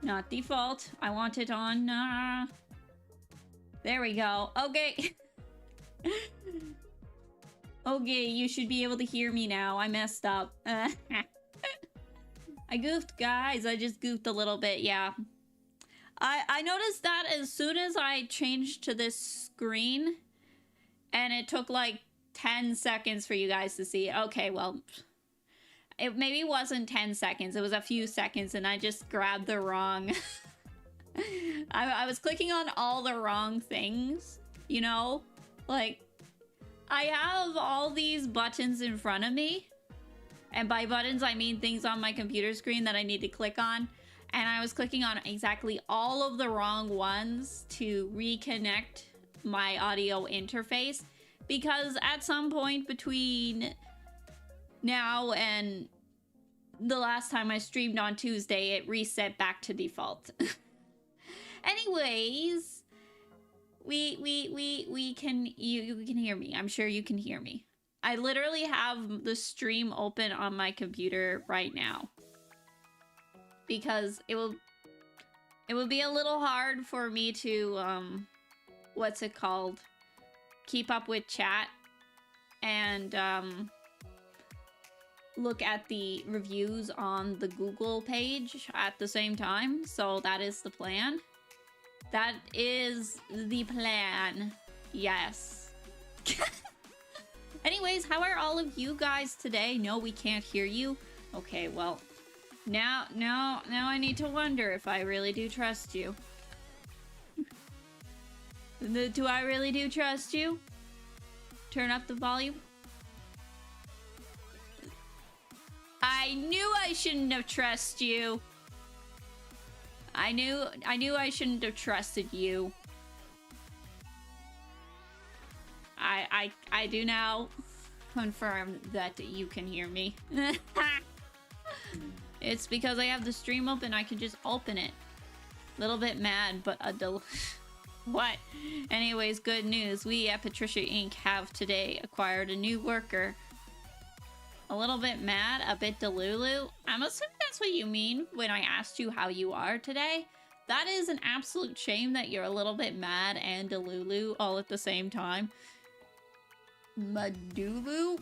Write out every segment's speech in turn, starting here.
Not default. I want it on, There we go. Okay. Okay, you should be able to hear me now. I messed up. I goofed, guys. I just goofed a little bit, yeah. I noticed that as soon as I changed to this screen, and it took like 10 seconds for you guys to see. Okay, well, it maybe wasn't 10 seconds. It was a few seconds, and I just grabbed the wrong... I was clicking on all the wrong things, you know? Like, I have all these buttons in front of me. And by buttons, I mean things on my computer screen that I need to click on. And I was clicking on exactly all of the wrong ones to reconnect my audio interface. Because at some point between now and the last time I streamed on Tuesday, it reset back to default. Anyways, you can hear me. I'm sure you can hear me. I literally have the stream open on my computer right now. Because it will be a little hard for me to what's it called? Keep up with chat and look at the reviews on the Google page at the same time. So that is the plan. That is the plan. Yes. Anyways, how are all of you guys today? No, we can't hear you. Okay, well, now I need to wonder if I really do trust you. Do I really do trust you? Turn up the volume. I knew I shouldn't have trusted you. I knew I shouldn't have trusted you. I do now confirm that you can hear me. It's because I have the stream open, I can just open it. Little bit mad, but what? Anyways, good news. We at Patricia Inc. have today acquired a new worker. A little bit mad, a bit delulu. I'm assuming that's what you mean when I asked you how you are today. That is an absolute shame that you're a little bit mad and delulu all at the same time. Madulu?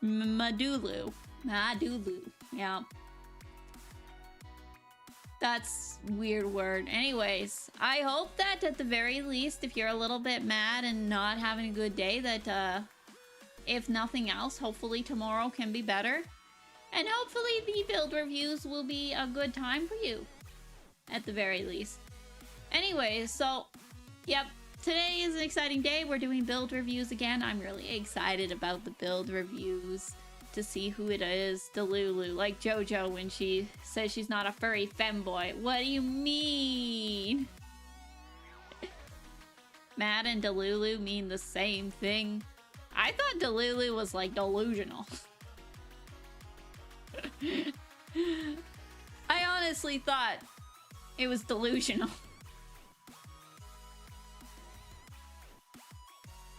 Madulu. Madulu. Yeah. That's a weird word. Anyways, I hope that at the very least, if you're a little bit mad and not having a good day, that if nothing else, hopefully tomorrow can be better. And hopefully the build reviews will be a good time for you. At the very least. Anyways, so, yep. Today is an exciting day. We're doing build reviews again. I'm really excited about the build reviews to see who it is. Delulu, like JoJo when she says she's not a furry femboy. What do you mean? Mad and Delulu mean the same thing. I thought Delulu was like delusional. I honestly thought it was delusional.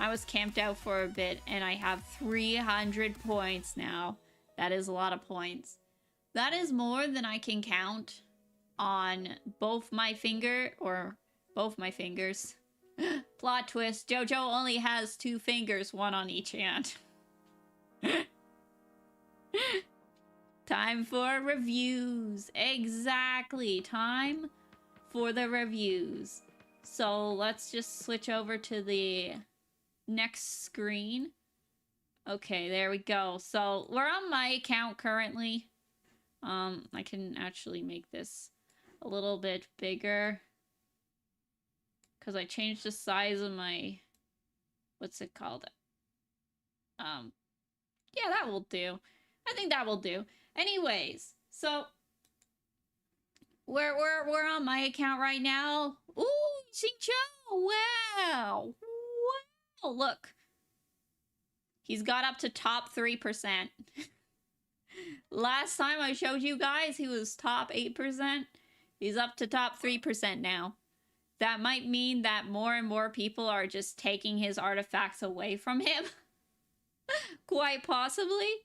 I was camped out for a bit and I have 300 points now. That is a lot of points. That is more than I can count on both my fingers. Plot twist, JoJo only has 2 fingers, one on each hand. Time for reviews. Exactly, time for the reviews. So let's just switch over to the next screen. Okay, there we go. So we're on my account currently. I can actually make this a little bit bigger because I changed the size of my, what's it called? Yeah, that will do. I think that will do. Anyways, so we're on my account right now. Ooh, Xingqiu! Wow! Wow! Look. He's got up to top 3%. Last time I showed you guys, he was top 8%. He's up to top 3% now. That might mean that more and more people are just taking his artifacts away from him. Quite possibly.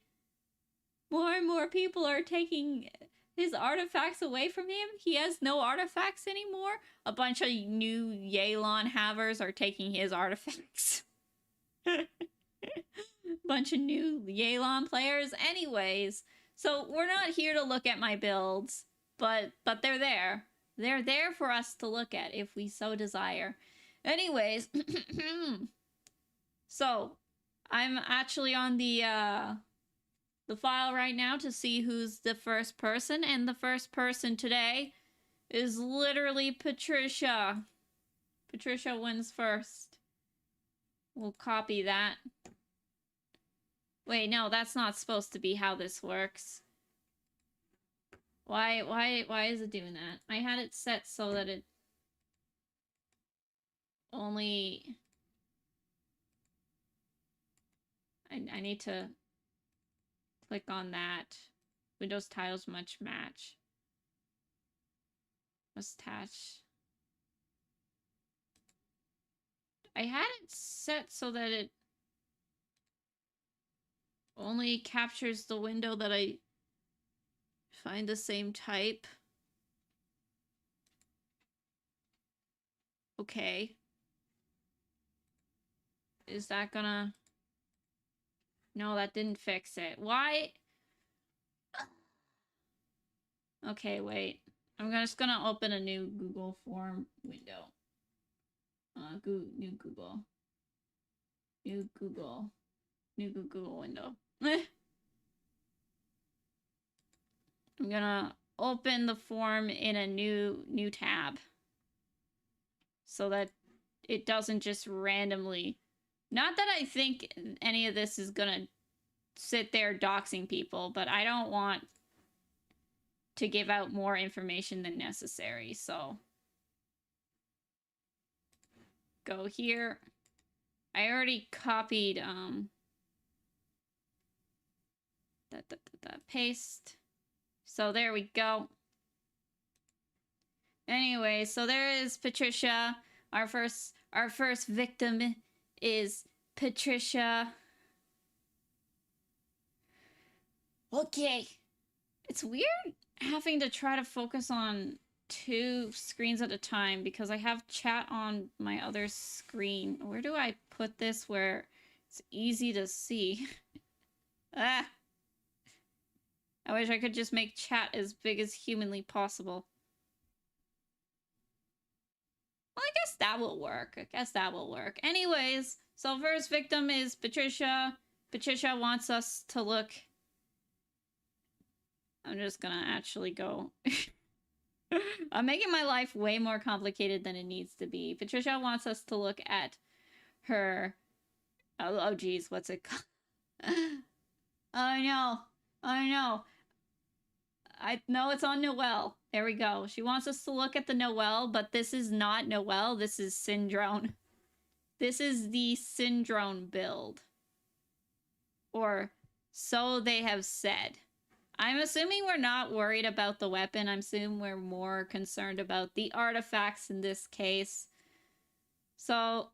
More and more people are taking his artifacts away from him. He has no artifacts anymore. A bunch of new Yelan havers are taking his artifacts. Bunch of new Yelan players. Anyways, so we're not here to look at my builds, but they're there. They're there for us to look at if we so desire. Anyways, so I'm actually on the file right now to see who's the first person, and the first person today is literally Patricia. Patricia wins first. We'll copy that. Wait, no, that's not supposed to be how this works. Why is it doing that? I had it set so that it only... I need to click on that. Windows titles must match. Must attach. I had it set so that it only captures the window that I find the same type. Okay. Is that gonna... No, that didn't fix it. Why? Okay, wait. I'm just gonna open a new Google form window. New Google. New Google window. I'm gonna open the form in a new tab. So that it doesn't just randomly... Not that I think any of this is gonna sit there doxing people, but I don't want to give out more information than necessary, so... Go here. I already copied, paste. So there we go. Anyway, so there is Patricia. Our first victim is Patricia. Okay. It's weird having to try to focus on 2 screens at a time because I have chat on my other screen. Where do I put this where it's easy to see? Ah! I wish I could just make chat as big as humanly possible. Well, I guess that will work. Anyways, so first victim is Patricia. Patricia wants us to look... I'm just gonna actually go... I'm making my life way more complicated than it needs to be. Patricia wants us to look at her... Oh geez, what's it called? I know. I know it's on Noelle. There we go. She wants us to look at the Noelle, but this is not Noelle. This is Syndrome. This is the Syndrome build. Or so they have said. I'm assuming we're not worried about the weapon. I'm assuming we're more concerned about the artifacts in this case. So,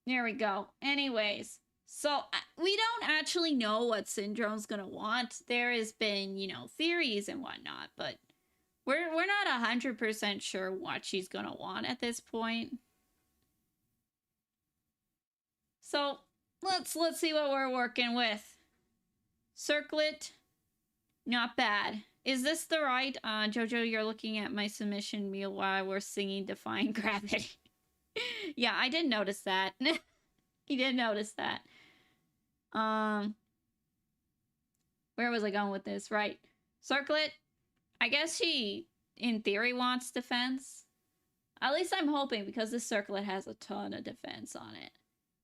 there we go. Anyways, so we don't actually know what Syndrome's gonna want. There has been, you know, theories and whatnot, but we're not 100% sure what she's gonna want at this point. So, let's see what we're working with. Circlet, not bad. Is this the right? Jojo, you're looking at my submission meanwhile we're singing Defying Gravity. Yeah, I did notice that. He did notice that. Where was I going with this? Right. Circlet, I guess she, in theory, wants defense. At least I'm hoping, because this Circlet has a ton of defense on it.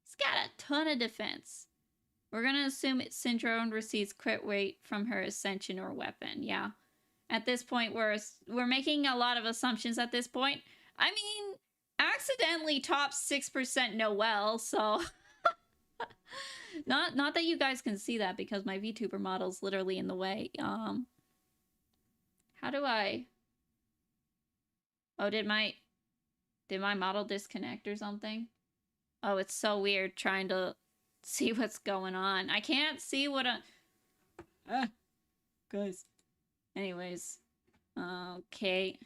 It's got a ton of defense. We're gonna assume Syndrome receives crit weight from her ascension or weapon. Yeah. At this point, we're making a lot of assumptions at this point. I mean, accidentally top 6% Noelle, so... not that you guys can see that because my VTuber model's literally in the way. How do I... Oh, did my model disconnect or something? Oh, it's so weird trying to see what's going on. I can't see what guys. Anyways. Okay.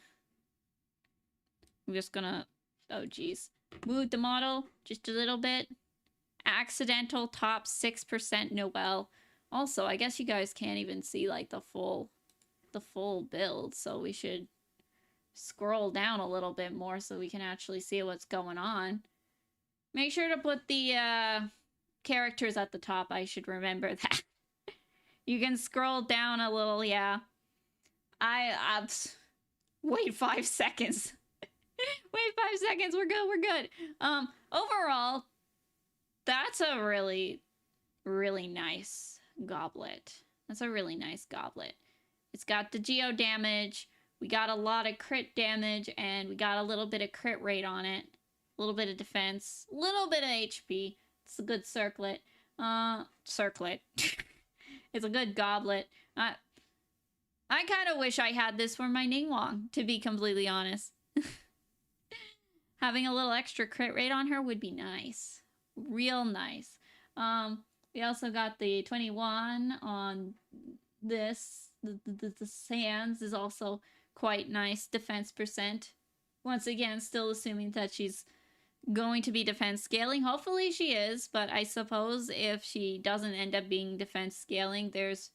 I'm just gonna... Oh, geez. Move the model just a little bit. Accidental top 6% Noel. Also, I guess you guys can't even see, like, the full build, so we should scroll down a little bit more so we can actually see what's going on. Make sure to put the characters at the top. I should remember that. You can scroll down a little, yeah. I wait 5 seconds. Wait 5 seconds. We're good. Overall, that's a really, really nice goblet. That's a really nice goblet. It's got the geo damage. We got a lot of crit damage, and we got a little bit of crit rate on it. A little bit of defense. A little bit of HP. It's a good circlet. Circlet. It's a good goblet. I kind of wish I had this for my Ningguang, to be completely honest. Having a little extra crit rate on her would be nice. Real nice. We also got the 21 on this. The sands is also quite nice. Defense percent. Once again, still assuming that she's going to be defense scaling. Hopefully she is, but I suppose if she doesn't end up being defense scaling, there's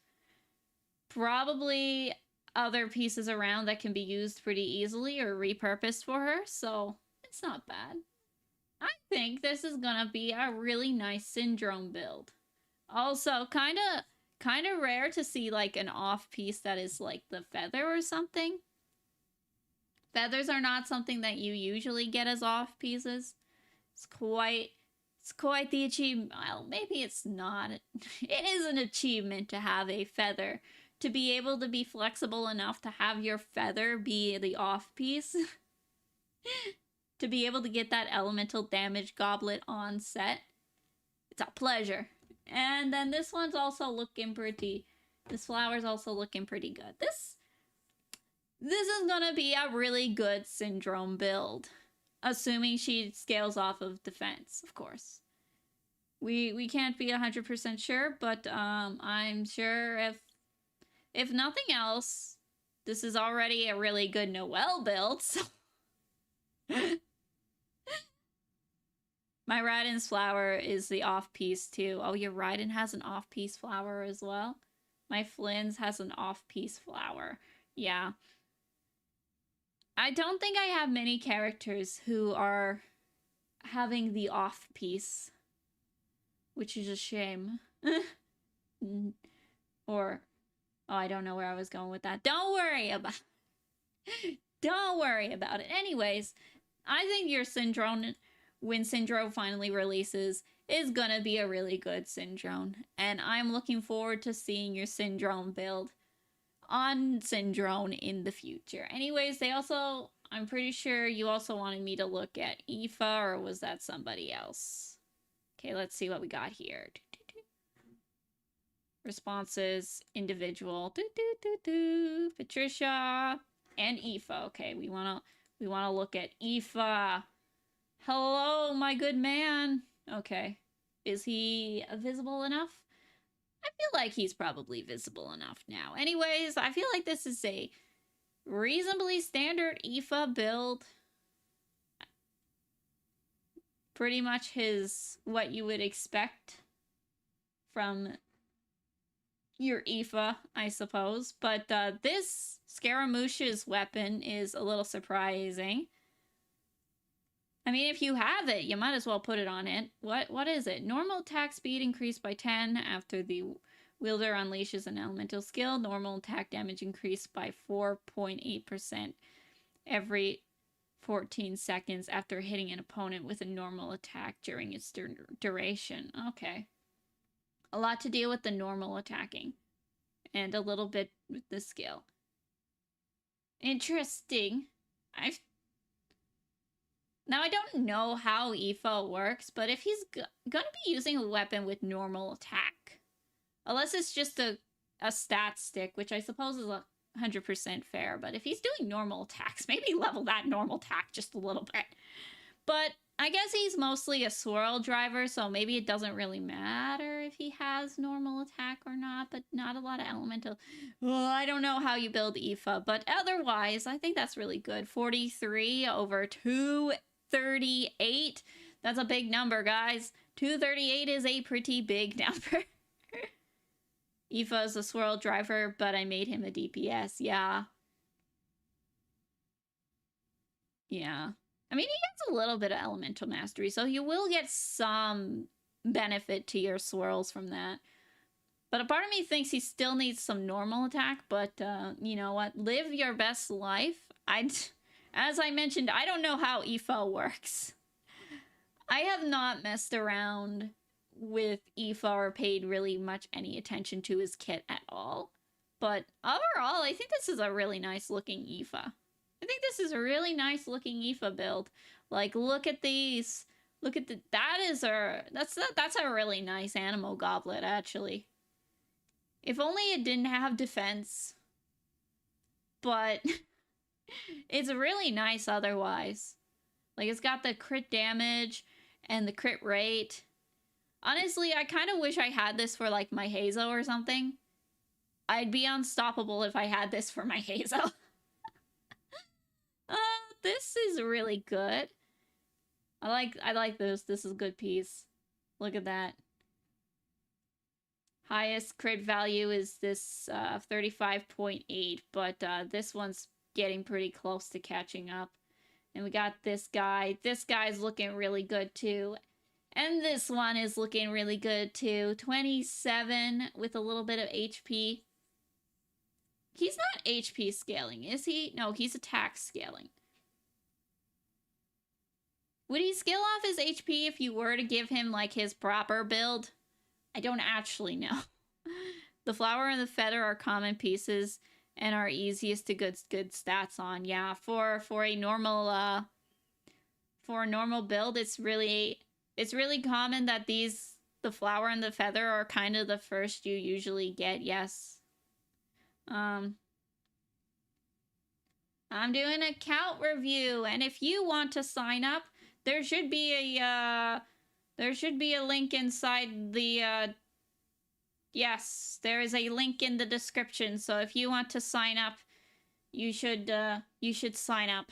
probably other pieces around that can be used pretty easily or repurposed for her, so it's not bad. I think this is gonna be a really nice Syndrome build. Also, kind of rare to see like an off piece that is like the feather or something. Feathers are not something that you usually get as off pieces. It's quite the achievement. Well, maybe it's not. It is an achievement to have a feather. To be able to be flexible enough to have your feather be the off piece. To be able to get that elemental damage goblet on set. It's a pleasure. And then this one's also looking pretty... This flower's also looking pretty good. This is gonna be a really good Syndrome build. Assuming she scales off of defense, of course. We can't be 100% sure, but I'm sure if nothing else, this is already a really good Noel build, so... My Radin's flower is the off-piece, too. Oh, your Radin has an off-piece flower as well? My Flynn's has an off-piece flower. Yeah. I don't think I have many characters who are having the off-piece. Which is a shame. Or... Oh, I don't know where I was going with that. Don't worry about it. Anyways, I think your Syndrome, when Syndrome finally releases, is gonna be a really good Syndrome. And I'm looking forward to seeing your Syndrome build on Syndrome in the future. Anyways, they also... I'm pretty sure you also wanted me to look at Aoife, or was that somebody else? Okay, let's see what we got here. Responses, individual, Patricia, and Aoife. Okay, we wanna look at Aoife. Hello, my good man. Okay, is he visible enough? I feel like he's probably visible enough now. Anyways, I feel like this is a reasonably standard Aoife build. Pretty much what you would expect from your Aoife, I suppose. But this Scaramouche's weapon is a little surprising. I mean, if you have it, you might as well put it on it. What is it? Normal attack speed increased by 10 after the wielder unleashes an elemental skill. Normal attack damage increased by 4.8% every 14 seconds after hitting an opponent with a normal attack during its duration. Okay. A lot to deal with the normal attacking. And a little bit with the skill. Interesting. Now, I don't know how Aoife works, but if he's gonna be using a weapon with normal attack, unless it's just a stat stick, which I suppose is 100% fair, but if he's doing normal attacks, maybe level that normal attack just a little bit. But I guess he's mostly a swirl driver, so maybe it doesn't really matter if he has normal attack or not, but not a lot of elemental. Well, I don't know how you build Aoife, but otherwise, I think that's really good. 43 over 238. That's a big number, guys. 238 is a pretty big number. Aoife is a swirl driver, but I made him a DPS. Yeah. Yeah. I mean, he gets a little bit of elemental mastery, so you will get some benefit to your swirls from that. But a part of me thinks he still needs some normal attack, but you know what? Live your best life. As I mentioned, I don't know how Aoife works. I have not messed around with Aoife or paid really much any attention to his kit at all. But overall, I think this is a really nice looking Aoife. I think this is a really nice looking Aoife build. Like, look at these. Look at the, that's a really nice animal goblet, actually. If only it didn't have defense. But it's really nice otherwise. Like, it's got the crit damage and the crit rate. Honestly, I kind of wish I had this for, like, my Hazo or something. I'd be unstoppable if I had this for my Hazo. This is really good. I like this. This is a good piece. Look at that. Highest crit value is this 35.8, but this one's getting pretty close to catching up. And we got this guy. This guy's looking really good too. And this one is looking really good too. 27 with a little bit of HP. He's not HP scaling, is he? No, he's attack scaling. Would he scale off his HP if you were to give him, like, his proper build? I don't actually know. The flower and the feather are common pieces and are easiest to good stats on. Yeah, for a normal build, it's really common that the flower and the feather are kind of the first you usually get. Yes. I'm doing an account review, and if you want to sign up, there should be a link inside the yes, there is a link in the description. So if you want to sign up, you should sign up.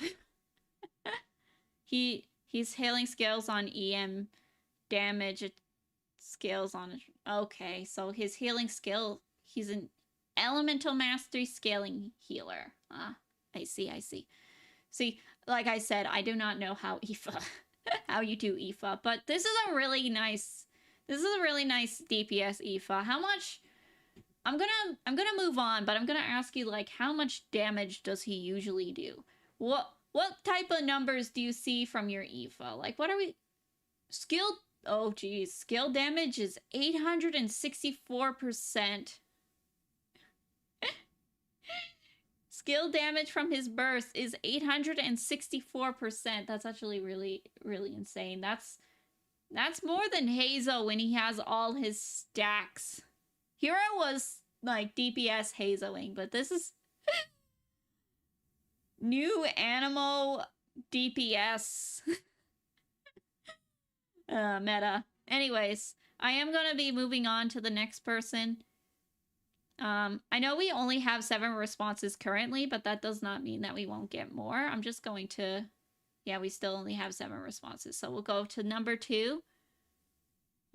He's hailing scales on EM damage. It scales on. Okay, so his healing skill. He's an elemental mastery scaling healer. Ah, I see. See, like I said, I do not know how Aoife, how you do Aoife, but this is a really nice DPS Aoife. How much? I'm gonna move on, but I'm gonna ask you, like, how much damage does he usually do? What type of numbers do you see from your Aoife? Like, what are we? Skill? Oh, geez, skill damage is 864%. Skill damage from his burst is 864%. That's actually really, really insane. That's more than Hazo when he has all his stacks. Hero was, like, DPS Hazoing, but this is new animal DPS meta. Anyways, I am gonna be moving on to the next person. I know we only have 7 responses currently, but that does not mean that we won't get more. I'm just going to... Yeah, we still only have 7 responses. So we'll go to number 2.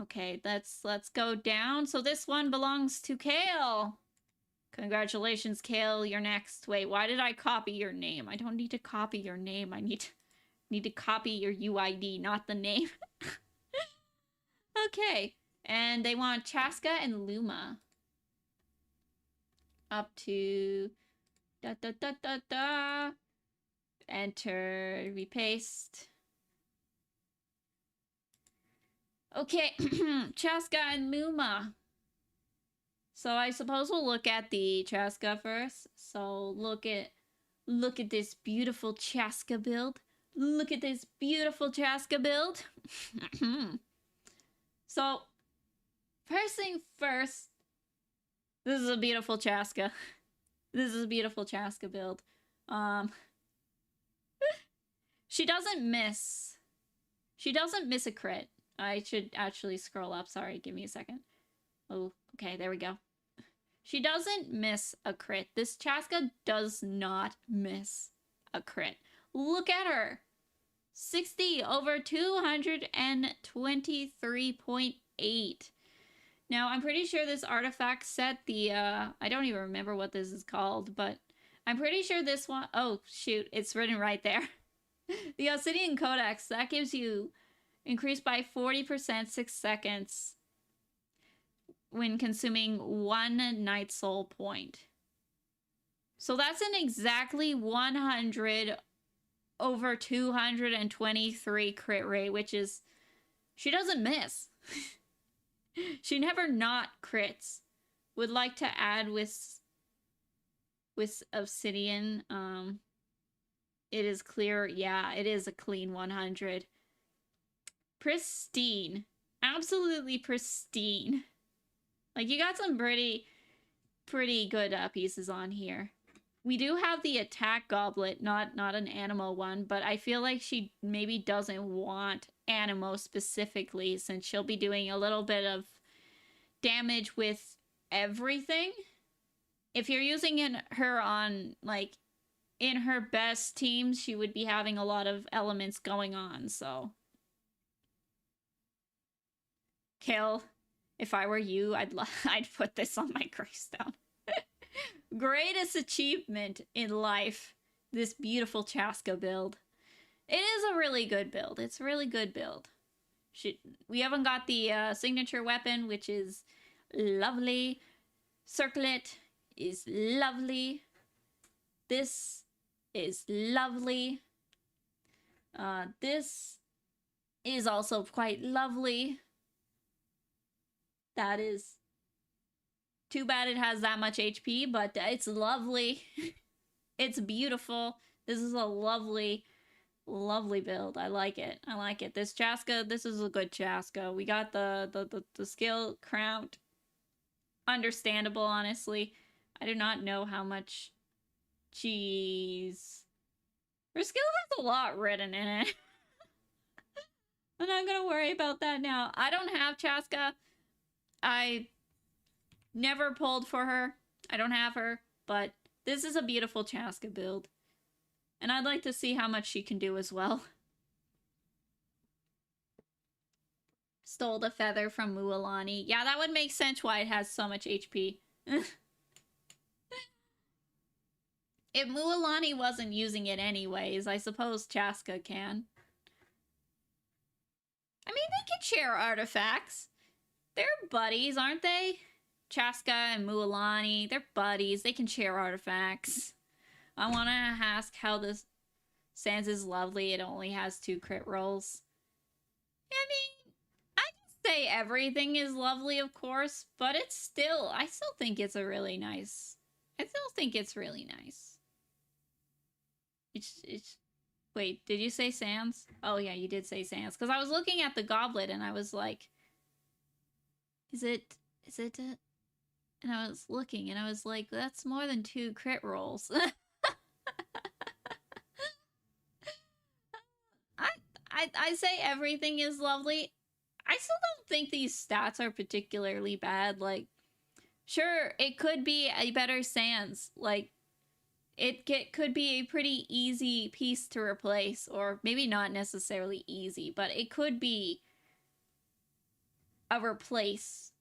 Okay, let's go down. So this one belongs to Kale. Congratulations, Kale. You're next. Wait, why did I copy your name? I don't need to copy your name. I need to copy your UID, not the name. Okay. And they want Chaska and Luma. Up to enter, repaste. Okay, Chaska and Luma. So I suppose we'll look at the Chaska first. So look at this beautiful Chaska build. Look at this beautiful Chaska build. So first thing first, this is a beautiful Chaska. This is a beautiful Chaska build. She doesn't miss. She doesn't miss a crit. I should actually scroll up. Sorry, give me a second. Oh, okay, there we go. She doesn't miss a crit. This Chaska does not miss a crit. Look at her. 60 over 223.8. Now, I'm pretty sure this artifact set, the, I don't even remember what this is called, but I'm pretty sure this one, oh, shoot, it's written right there. The Obsidian Codex, that gives you increased by 40% 6 seconds when consuming 1 Night Soul point. So that's an exactly 100 over 223 crit rate, which is, she doesn't miss. She never not crits. Would like to add with Obsidian. It is clear. Yeah, it is a clean 100. Pristine. Absolutely pristine. Like, you got some pretty good pieces on here. We do have the attack goblet, not an Animo one, but I feel like she maybe doesn't want Animo specifically, since she'll be doing a little bit of damage with everything. If you're using her on, like, in her best teams, she would be having a lot of elements going on, so. Kill. If I were you, I'd put this on my gravestone. Greatest achievement in life. This beautiful Chaska build. It is a really good build. It's a really good build. We haven't got the signature weapon, which is lovely. Circlet is lovely. This is lovely. This is also quite lovely. That is too bad it has that much HP, but it's lovely. It's beautiful. This is a lovely, lovely build. I like it. I like it. This Chaska, this is a good Chaska. We got the skill crowned. Understandable, honestly. I do not know how much cheese. Her skill has a lot written in it. I'm not gonna worry about that now. I don't have Chaska. I never pulled for her. I don't have her, but this is a beautiful Chaska build. And I'd like to see how much she can do as well. Stole the feather from Mualani. Yeah, that would make sense why it has so much HP. If Mualani wasn't using it anyways, I suppose Chaska can. I mean, they can share artifacts. They're buddies, aren't they? Chaska and Mualani, they're buddies. They can share artifacts. I want to ask how this Sans is lovely. It only has 2 crit rolls. I mean, I can say everything is lovely, of course, but it's still, I still think it's a really nice. I still think it's really nice. It's. Wait, did you say Sans? Oh yeah, you did say Sans. Because I was looking at the goblet and I was like, is it? And I was looking and I was like, that's more than 2 crit rolls. I say everything is lovely. I still don't think these stats are particularly bad. Like, sure, it could be a better Sans. Like, it could be a pretty easy piece to replace, or maybe not necessarily easy, but it could be a replaced.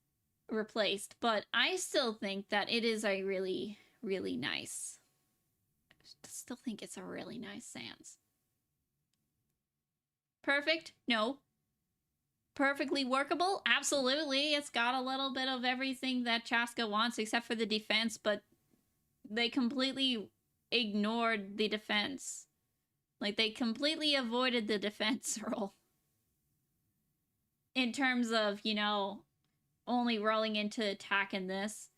But I still think that it is a really, really nice. I still think it's a really nice Sans. Perfect? No. Perfectly workable? Absolutely. It's got a little bit of everything that Chaska wants except for the defense, but they completely ignored the defense. Like, they completely avoided the defense roll. In terms of, you know, only rolling into attack in this.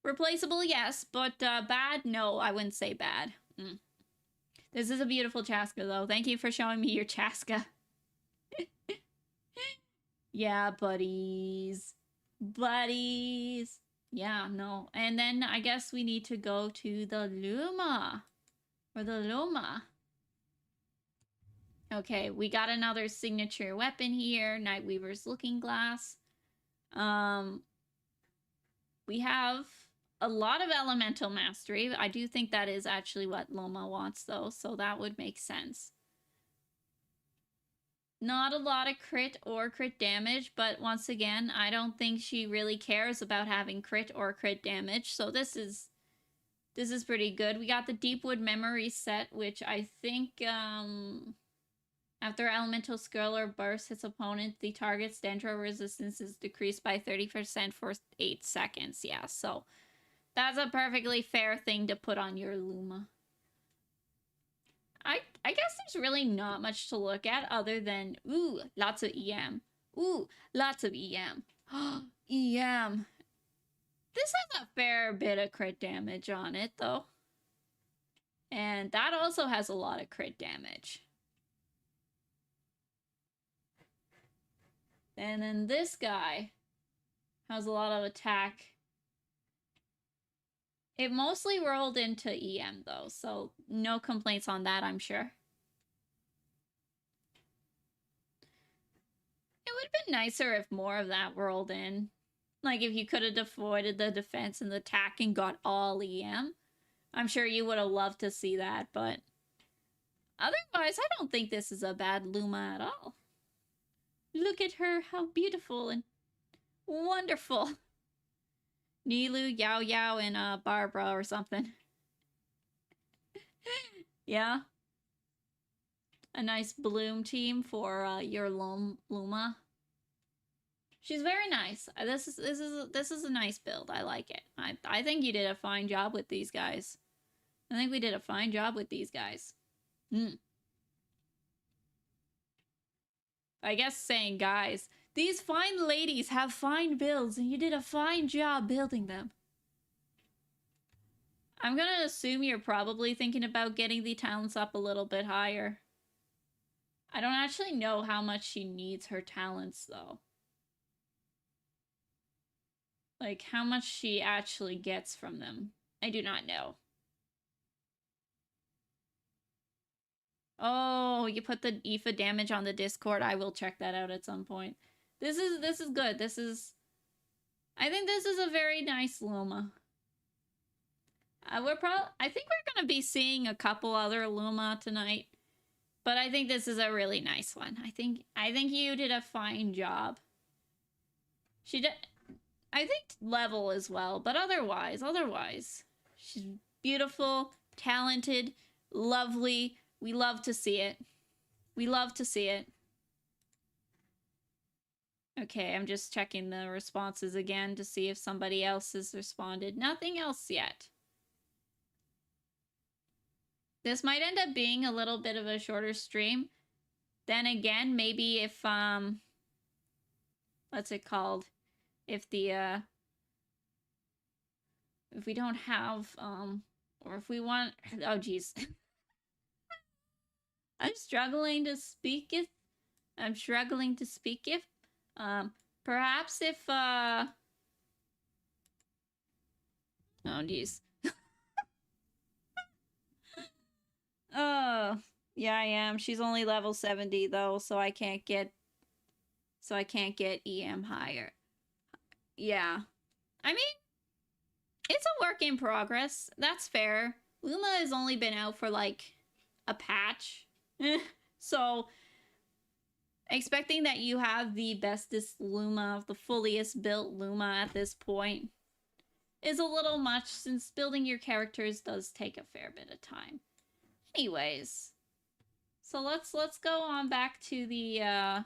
Replaceable, yes, but bad? No, I wouldn't say bad. This is a beautiful Chaska, though. Thank you for showing me your Chaska. Yeah, buddies. Buddies. Yeah, no. And then I guess we need to go to the Luma. Or the Luma. Okay, we got another signature weapon here, Nightweaver's Looking Glass. We have a lot of elemental mastery. I do think that is actually what Loma wants, though, so that would make sense. Not a lot of crit or crit damage, but once again, I don't think she really cares about having crit or crit damage, so this is pretty good. We got the Deepwood Memory set, which I think, after Elemental Skill or Burst hits opponent, the target's Dendro resistance is decreased by 30% for 8 seconds. Yeah, so that's a perfectly fair thing to put on your Luma. I guess there's really not much to look at other than, ooh, lots of EM. Ooh, lots of EM. EM. This has a fair bit of crit damage on it, though. And that also has a lot of crit damage. And then this guy has a lot of attack. It mostly rolled into EM, though, so no complaints on that, I'm sure. It would have been nicer if more of that rolled in. Like, if you could have avoided the defense and the attack and got all EM. I'm sure you would have loved to see that, but otherwise, I don't think this is a bad Luma at all. Look at her, how beautiful and wonderful. Nilu, Yao Yao, and Barbara or something. Yeah. A nice bloom team for your Luma. She's very nice. This is a nice build. I like it. I think you did a fine job with these guys. I think we did a fine job with these guys. I guess saying guys. These fine ladies have fine builds, and you did a fine job building them. I'm gonna assume you're probably thinking about getting the talents up a little bit higher. I don't actually know how much she needs her talents, though. Like, how much she actually gets from them. I do not know. Oh, you put the Aoife damage on the Discord. I will check that out at some point. This is good. I think this is a very nice Luma. I think we're gonna be seeing a couple other Luma tonight, but I think this is a really nice one. I think you did a fine job. She did. I think level as well, but otherwise, she's beautiful, talented, lovely. We love to see it. We love to see it. Okay, I'm just checking the responses again to see if somebody else has responded. Nothing else yet. This might end up being a little bit of a shorter stream. Then again, maybe if, what's it called? If the, if we don't have, or if we want, oh geez. I'm struggling to speak if, perhaps if, oh geez. Oh, yeah, I am. She's only level 70 though, so I can't get EM higher. Yeah. I mean, it's a work in progress. That's fair. Luma has only been out for like a patch. So expecting that you have the bestest Luma, the fulliest built Luma at this point is a little much, since building your characters does take a fair bit of time. Anyways, so let's go on back to the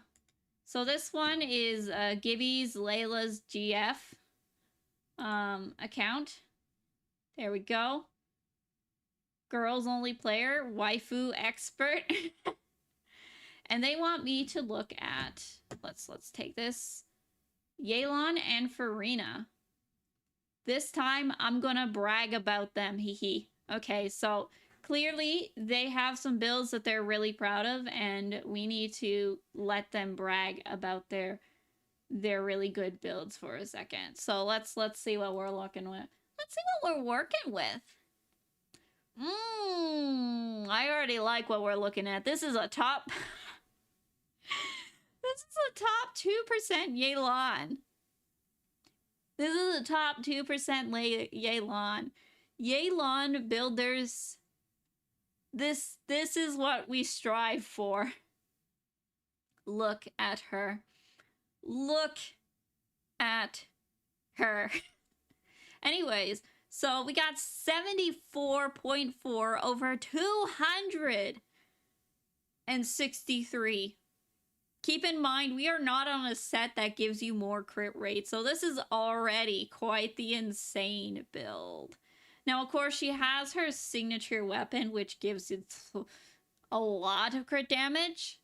so this one is Gibby's Layla's GF account. There we go. Girls only player, waifu expert. And they want me to look at, let's take this, Yelan and Farina. This time I'm gonna brag about them, hee. Okay, so clearly they have some builds that they're really proud of, and we need to let them brag about their really good builds for a second. So let's see what we're looking with. Let's see what we're working with. I already like what we're looking at. This is a top the top 2% Yelan. This is the top 2% Yelan. Yelan builders. This is what we strive for. Look at her. Look at her. Anyways, so we got 74.4 over 263. Keep in mind, we are not on a set that gives you more crit rate, so this is already quite the insane build. Now, of course, she has her signature weapon, which gives it a lot of crit damage.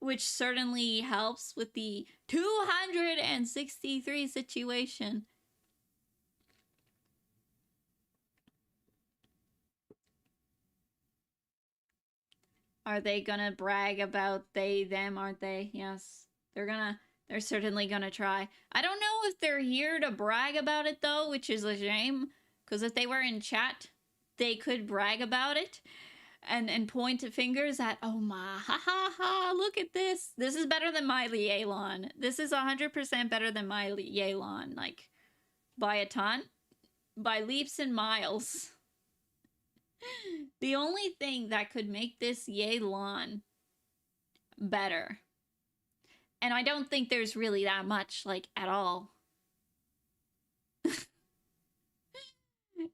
Which certainly helps with the 263 situation. Are they gonna brag about they, them, aren't they? Yes. They're certainly gonna try. I don't know if they're here to brag about it though, which is a shame. Because if they were in chat, they could brag about it. And point fingers at, oh my, ha ha ha, look at this. This is better than my Yelan. This is 100% better than my Yelan. Like, by a ton. By leaps and miles. The only thing that could make this Yelan better, and I don't think there's really that much, like, at all,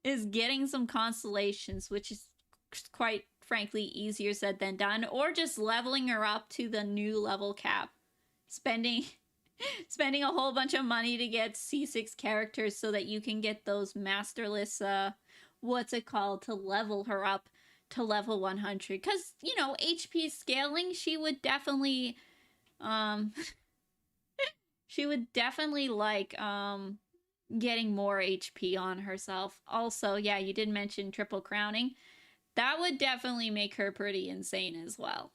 is getting some constellations, which is quite frankly easier said than done, or just leveling her up to the new level cap. Spending a whole bunch of money to get C6 characters so that you can get those masterless, what's it called, to level her up to level 100. Because, you know, HP scaling, she would definitely, she would definitely like, getting more HP on herself. Also, yeah, you did mention triple crowning. That would definitely make her pretty insane as well.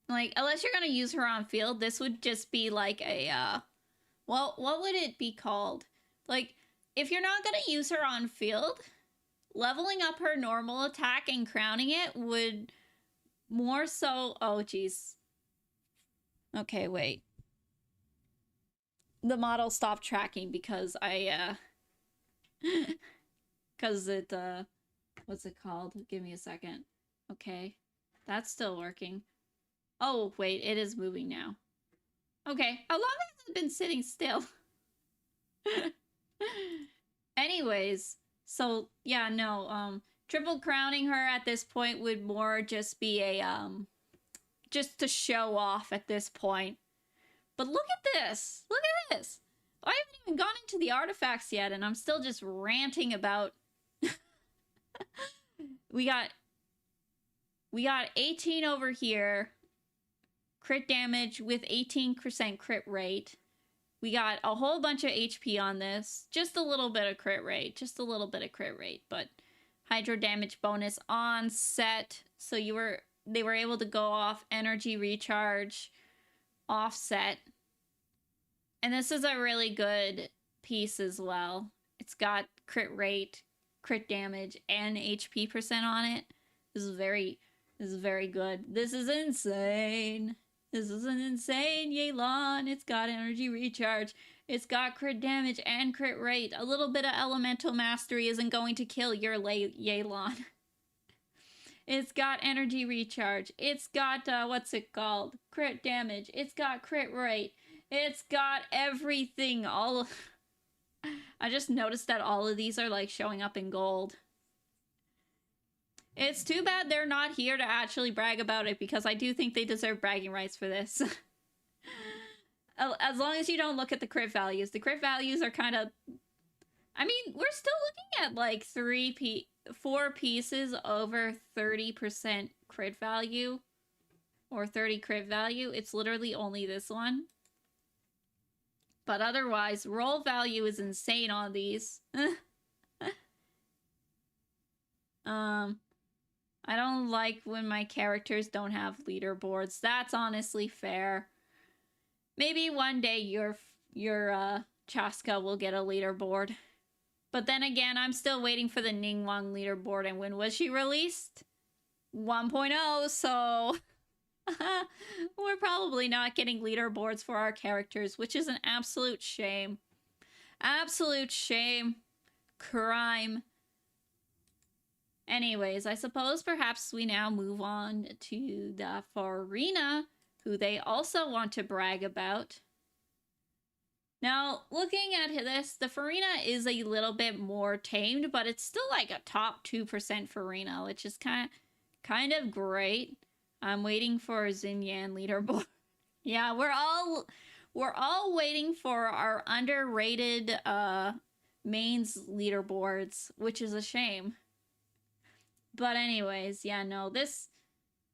Like, unless you're gonna use her on field, this would just be like a, well, what would it be called? Like, if you're not gonna use her on field, leveling up her normal attack and crowning it would more so, oh geez. Okay, wait. The model stopped tracking because because it, what's it called? Give me a second. Okay. That's still working. Oh, wait. It is moving now. Okay. How long has it been sitting still? Anyways. So, yeah, no. Triple crowning her at this point would more just be a, just to show off at this point. But look at this. Look at this. I haven't even gone into the artifacts yet, and I'm still just ranting about... We got 18 over here. Crit damage with 18% crit rate. We got a whole bunch of HP on this. Just a little bit of crit rate. Just a little bit of crit rate. But hydro damage bonus on set. So they were able to go off energy recharge, offset. And this is a really good piece as well. It's got crit rate, crit damage, and HP percent on it. This is very good. This is insane. This is an insane Yelan. It's got energy recharge. It's got crit damage and crit rate. A little bit of elemental mastery isn't going to kill your Yelan. It's got energy recharge. It's got, what's it called? Crit damage. It's got crit rate. It's got everything. I just noticed that all of these are, like, showing up in gold. It's too bad they're not here to actually brag about it, because I do think they deserve bragging rights for this. As long as you don't look at the crit values. The crit values are kind of... I mean, we're still looking at, like, 4 pieces over 30% crit value. Or 30 crit value. It's literally only this one. But otherwise, roll value is insane on these. I don't like when my characters don't have leaderboards. That's honestly fair. Maybe one day your Chaska will get a leaderboard. But then again, I'm still waiting for the Ningguang leaderboard. And when was she released? 1.0, so... We're probably not getting leaderboards for our characters, which is an absolute shame. Absolute shame. Crime. Anyways, I suppose perhaps we now move on to the Farina, who they also want to brag about. Now, looking at this, the Farina is a little bit more tamed, but it's still like a top 2% Farina, which is kind of great. I'm waiting for Xinyan leaderboard. Yeah, we're all waiting for our underrated mains leaderboards, which is a shame. But anyways, yeah, no, this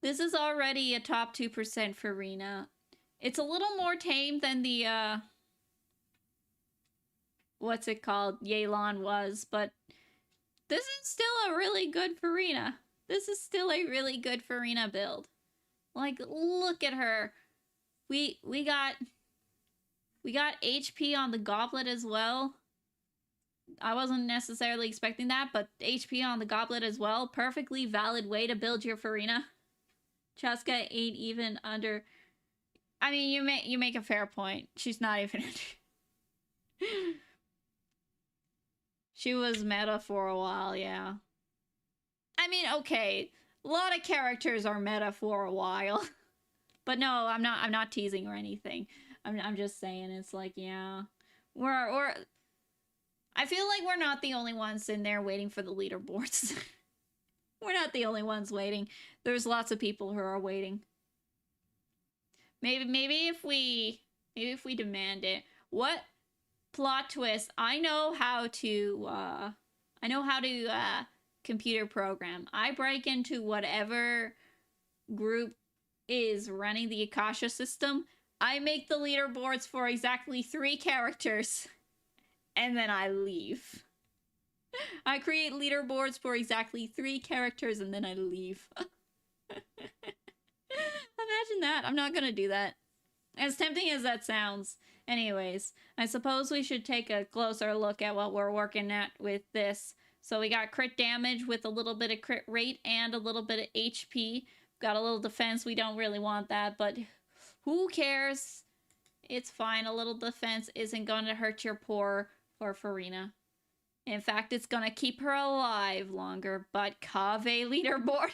is already a top 2% Farina. It's a little more tame than the what's it called? Yelan was, but this is still a really good Farina. This is still a really good Farina build. Like, look at her. We got HP on the goblet as well. I wasn't necessarily expecting that, but HP on the goblet as well. Perfectly valid way to build your Farina. Chaska ain't even under. I mean, you make a fair point. She's not even under. She was meta for a while, yeah. I mean, okay, a lot of characters are meta for a while. But no, I'm not teasing or anything. I'm just saying, it's like, yeah. We're I feel like we're not the only ones in there waiting for the leaderboards. We're not the only ones waiting. There's lots of people who are waiting. Maybe if we demand it. What plot twist? I know how to computer program. I break into whatever group is running the Akasha system. I make the leaderboards for exactly 3 characters. And then I leave. I create leaderboards for exactly 3 characters and then I leave. Imagine that. I'm not gonna do that. As tempting as that sounds. Anyways, I suppose we should take a closer look at what we're working at with this. So we got crit damage with a little bit of crit rate and a little bit of HP. Got a little defense. We don't really want that, but who cares? It's fine. A little defense isn't going to hurt your poor Farina. In fact, it's going to keep her alive longer. But Kaveh leaderboard?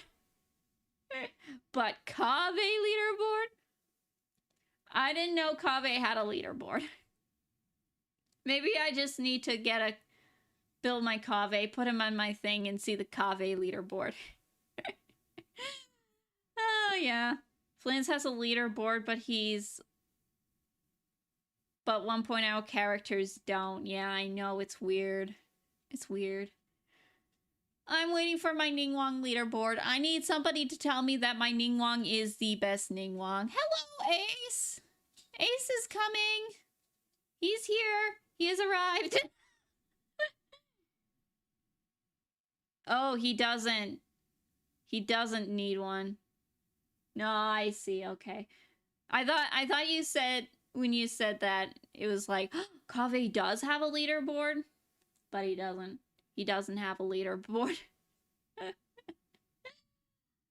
But Kaveh leaderboard? I didn't know Kaveh had a leaderboard. Maybe I just need to build my Kaveh, put him on my thing, and see the Kaveh leaderboard. Oh, yeah. Flins has a leaderboard, but 1.0 characters don't. Yeah, I know, it's weird. It's weird. I'm waiting for my Ningguang leaderboard. I need somebody to tell me that my Ningguang is the best Ningguang. Hello, Ace! Ace is coming! He's here! He has arrived! Oh, he doesn't. He doesn't need one. No, I see, okay. I thought you said, when you said that, it was like, oh, Kaveh does have a leaderboard? But he doesn't. He doesn't have a leaderboard.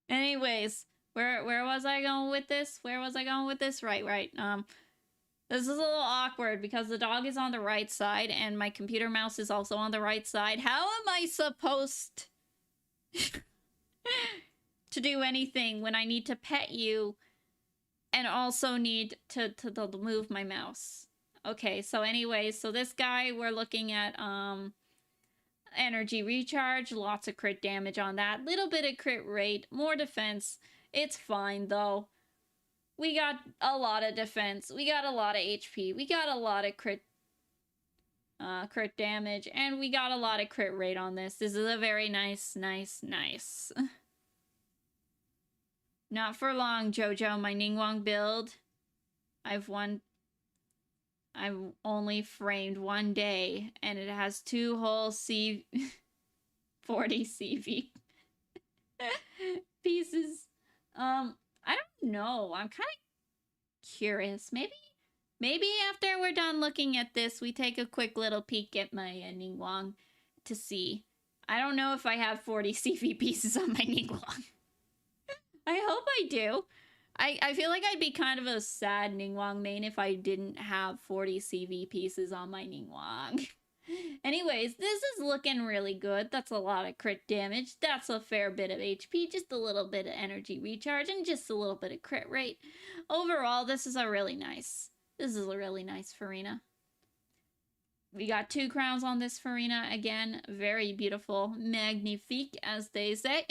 Anyways, where was I going with this? Where was I going with this? Right. This is a little awkward because the dog is on the right side and my computer mouse is also on the right side. How am I supposed to do anything when I need to pet you and also need to move my mouse? Okay, so anyways, so this guy, we're looking at energy recharge, lots of crit damage on that, little bit of crit rate, more defense. It's fine though. We got a lot of defense, we got a lot of HP, we got a lot of crit damage, and we got a lot of crit rate on this. This is a very nice. Not for long, Jojo. My Ningguang build, I've only framed 1 day, and it has 2 whole 40 CV pieces. I don't know. I'm kind of curious. Maybe after we're done looking at this, we take a quick little peek at my Ningguang to see. I don't know if I have 40 CV pieces on my Ningguang. I hope I do. I feel like I'd be kind of a sad Ningguang main if I didn't have 40 CV pieces on my Ningguang. Anyways, this is looking really good. That's a lot of crit damage. That's a fair bit of HP, just a little bit of energy recharge, and just a little bit of crit rate. Overall, this is a really nice Farina. We got 2 crowns on this Farina. Again, very beautiful. Magnifique, as they say.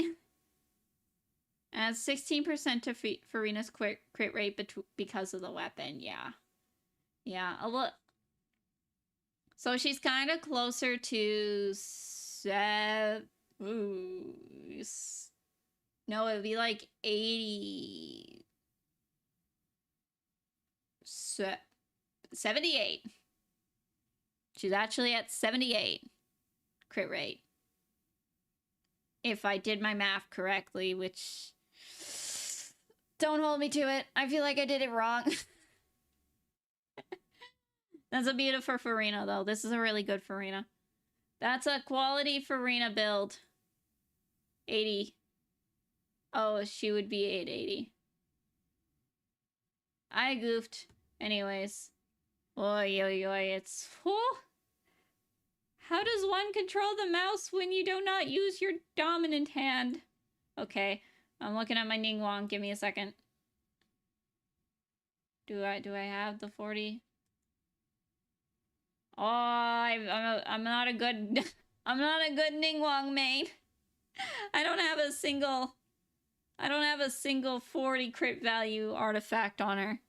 Adds 16% to Farina's crit rate because of the weapon. Yeah. Yeah, a little. So she's kind of closer to no, it would be like 80. 78. She's actually at 78 crit rate. If I did my math correctly, which... Don't hold me to it. I feel like I did it wrong. That's a beautiful Farina, though. This is a really good Farina. That's a quality Farina build. 80. Oh, she would be 880. I goofed. Anyways. Oi, oi, oi. It's... Oh. How does one control the mouse when you do not use your dominant hand? Okay. I'm looking at my Ningguang. Give me a second. Do I have the 40? Oh, I'm not a good I'm not a good Ningguang main. I don't have a single 40 crit value artifact on her.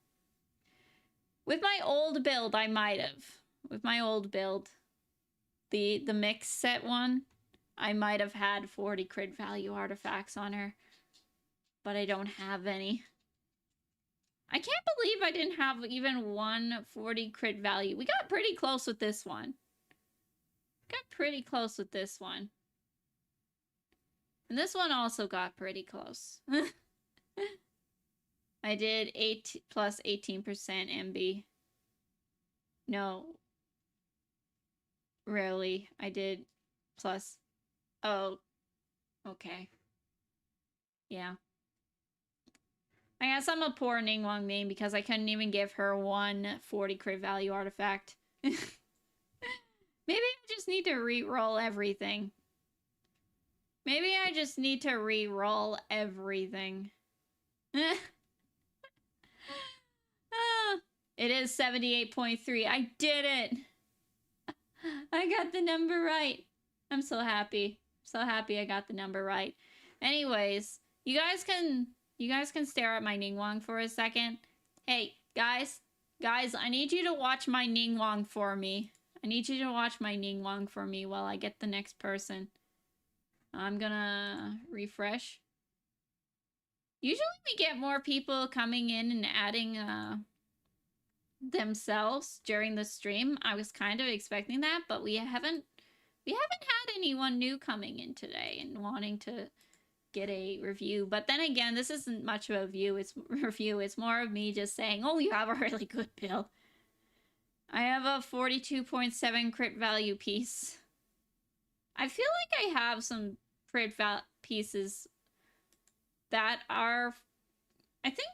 With my old build, I might have. With my old build, the mix set one, I might have had 40 crit value artifacts on her. But I don't have any. I can't believe I didn't have even one 40 crit value. We got pretty close with this one. And this one also got pretty close. I did 8 plus 18% MB. No. Really, I did plus... Oh. Okay. Yeah. I guess I'm a poor Ningguang main because I couldn't even give her one 40 crit value artifact. Maybe I just need to re-roll everything. It is 78.3. I did it! I got the number right. I'm so happy. So happy I got the number right. Anyways, you guys can stare at my Ningguang for a second. Hey, guys, I need you to watch my Ningguang for me. While I get the next person. I'm gonna refresh. Usually we get more people coming in and adding themselves during the stream. I was kind of expecting that, but we haven't had anyone new coming in today and wanting to get a review. But then again, this isn't much of a review. It's more of me just saying, oh, you have a really good build. I have a 42.7 crit value piece. I feel like I have some crit pieces that are, I think,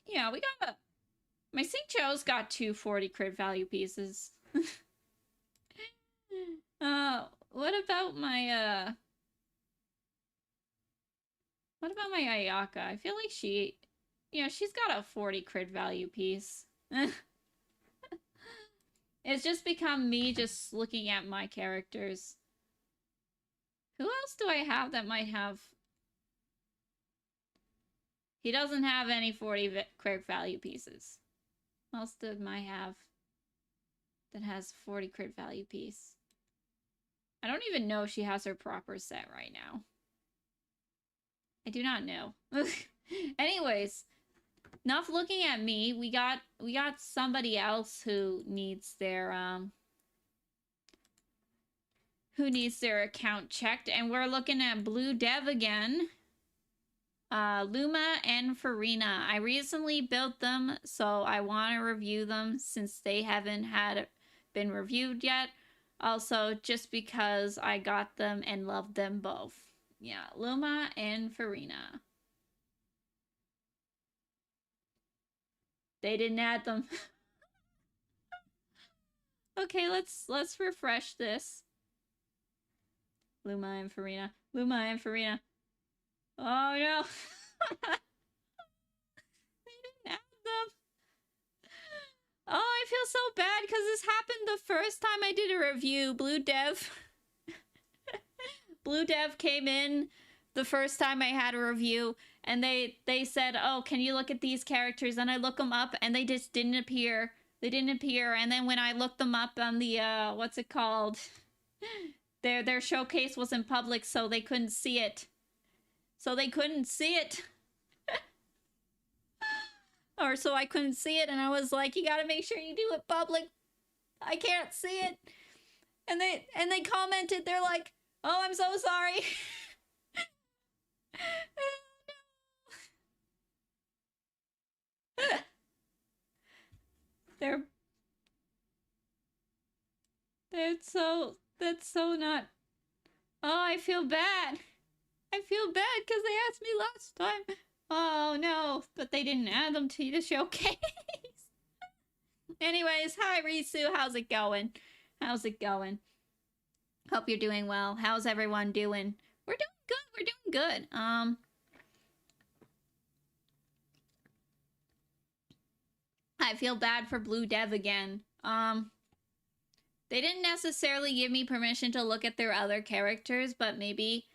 yeah, we got my Xingqiu's got 240 crit value pieces. What about my Ayaka? I feel like she's got a 40 crit value piece. It's just become me just looking at my characters. Who else do I have that might have... He doesn't have any 40 crit value pieces. Who else did I have that has 40 crit value piece? I don't even know if she has her proper set right now. I do not know. Anyways, enough looking at me. We got somebody else who needs their account checked, and we're looking at Blue Dev again. Luma and Farina. I recently built them, so I want to review them since they haven't been reviewed yet. Also, just because I got them and loved them both. Yeah, Luma and Farina. They didn't add them. Okay, let's refresh this. Luma and Farina. Luma and Farina. Oh no. They didn't add them. Oh, I feel so bad because this happened the first time I did a review. Blue Dev came in the first time I had a review, and they said, "Oh, can you look at these characters?" And I look them up, and they just didn't appear. They didn't appear. And then when I looked them up on the what's it called? Their showcase was in public, so they couldn't see it. Or so I couldn't see it, and I was like, "You gotta make sure you do it public. I can't see it." And they commented, they're like, "Oh, I'm so sorry." That's so not. Oh, I feel bad. I feel bad because they asked me last time. Oh no, but they didn't add them to the showcase. Anyways, hi Risu, how's it going? How's it going? Hope you're doing well. How's everyone doing? We're doing good. We're doing good. I feel bad for Blue Dev again. They didn't necessarily give me permission to look at their other characters, but maybe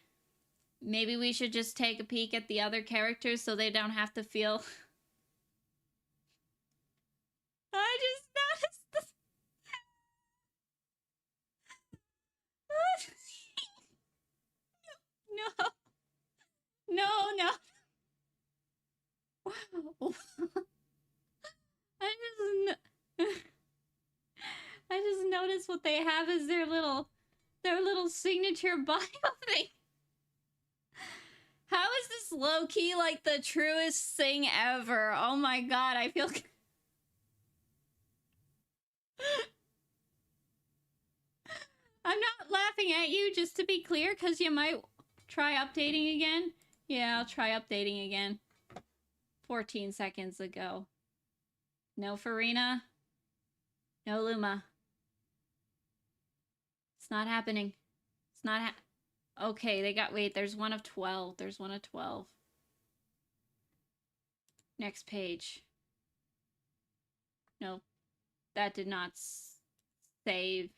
we should just take a peek at the other characters so they don't have to feel... I just noticed this. No. I just noticed what they have as their little signature bio thing. How is this low-key like the truest thing ever? Oh my god, I feel... I'm not laughing at you, just to be clear, because you might try updating again. Yeah, I'll try updating again. 14 seconds ago. No Farina. No Luma. It's not happening. It's not okay, they got... Wait, there's one of 12. There's one of 12. Next page. No. That did not save.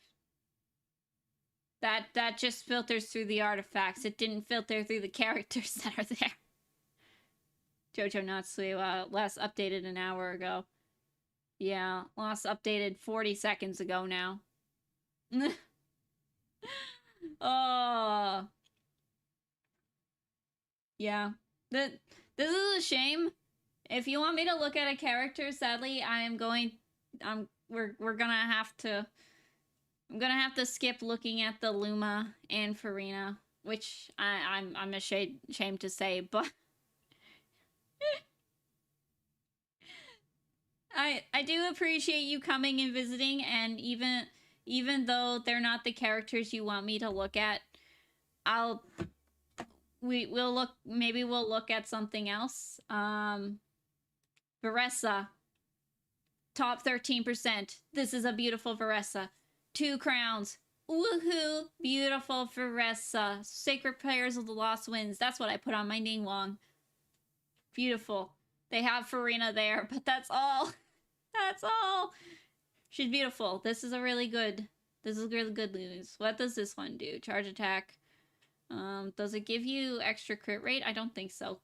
That just filters through the artifacts. It didn't filter through the characters that are there. Jojo Natsu, last updated an hour ago. Yeah, last updated 40 seconds ago now. Oh. Yeah. This is a shame. If you want me to look at a character, sadly, we're gonna have to... I'm gonna have to skip looking at the Luma and Farina, which I'm ashamed to say, but I do appreciate you coming and visiting, and even though they're not the characters you want me to look at, we'll look at something else. Varessa, top 13%. This is a beautiful Varessa. 2 crowns. Woohoo! Beautiful Varessa. Sacred Prayers of the Lost Winds. That's what I put on my Ningguang. Beautiful. They have Farina there, but that's all. That's all. She's beautiful. This is really good news. What does this one do? Charge attack. Does it give you extra crit rate? I don't think so.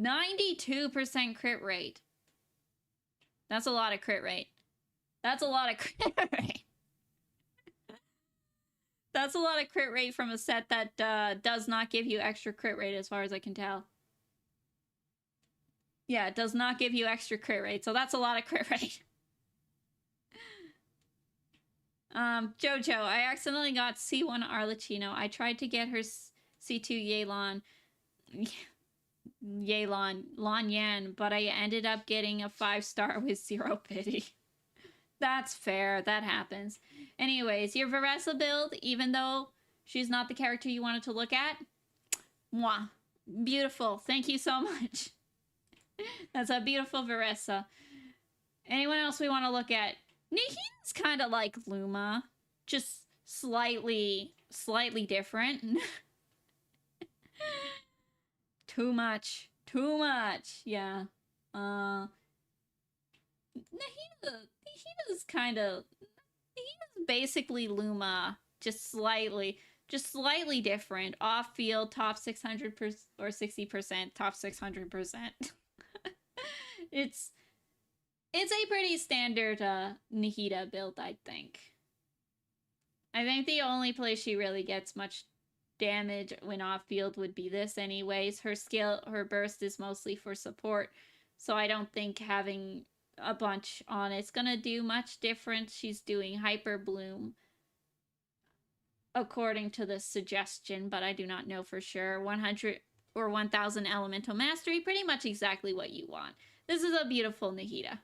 92% crit rate. That's a lot of crit rate. That's a lot of crit rate. That's a lot of crit rate from a set that does not give you extra crit rate as far as I can tell. Yeah, it does not give you extra crit rate, so that's a lot of crit rate. Jojo, I accidentally got C1 Arlecchino. I tried to get her C2 Lan Yan, but I ended up getting a 5-star with 0 pity. That's fair. That happens. Anyways, your Varessa build, even though she's not the character you wanted to look at, mwah. Beautiful. Thank you so much. That's a beautiful Varessa. Anyone else we want to look at? Nihida's kind of like Luma, just slightly different. Too much. Yeah. Nahida's kind of. Nahida's basically Luma, just slightly different. Off field, top 600% or 60%, top 600%. it's a pretty standard Nahida build, I think. I think the only place she really gets much damage when off field would be this anyways. Her burst is mostly for support, so I don't think having a bunch on it's gonna do much difference. She's doing Hyper Bloom according to the suggestion, but I do not know for sure. 100 or 1000 Elemental Mastery, pretty much exactly what you want. This is a beautiful Nahida.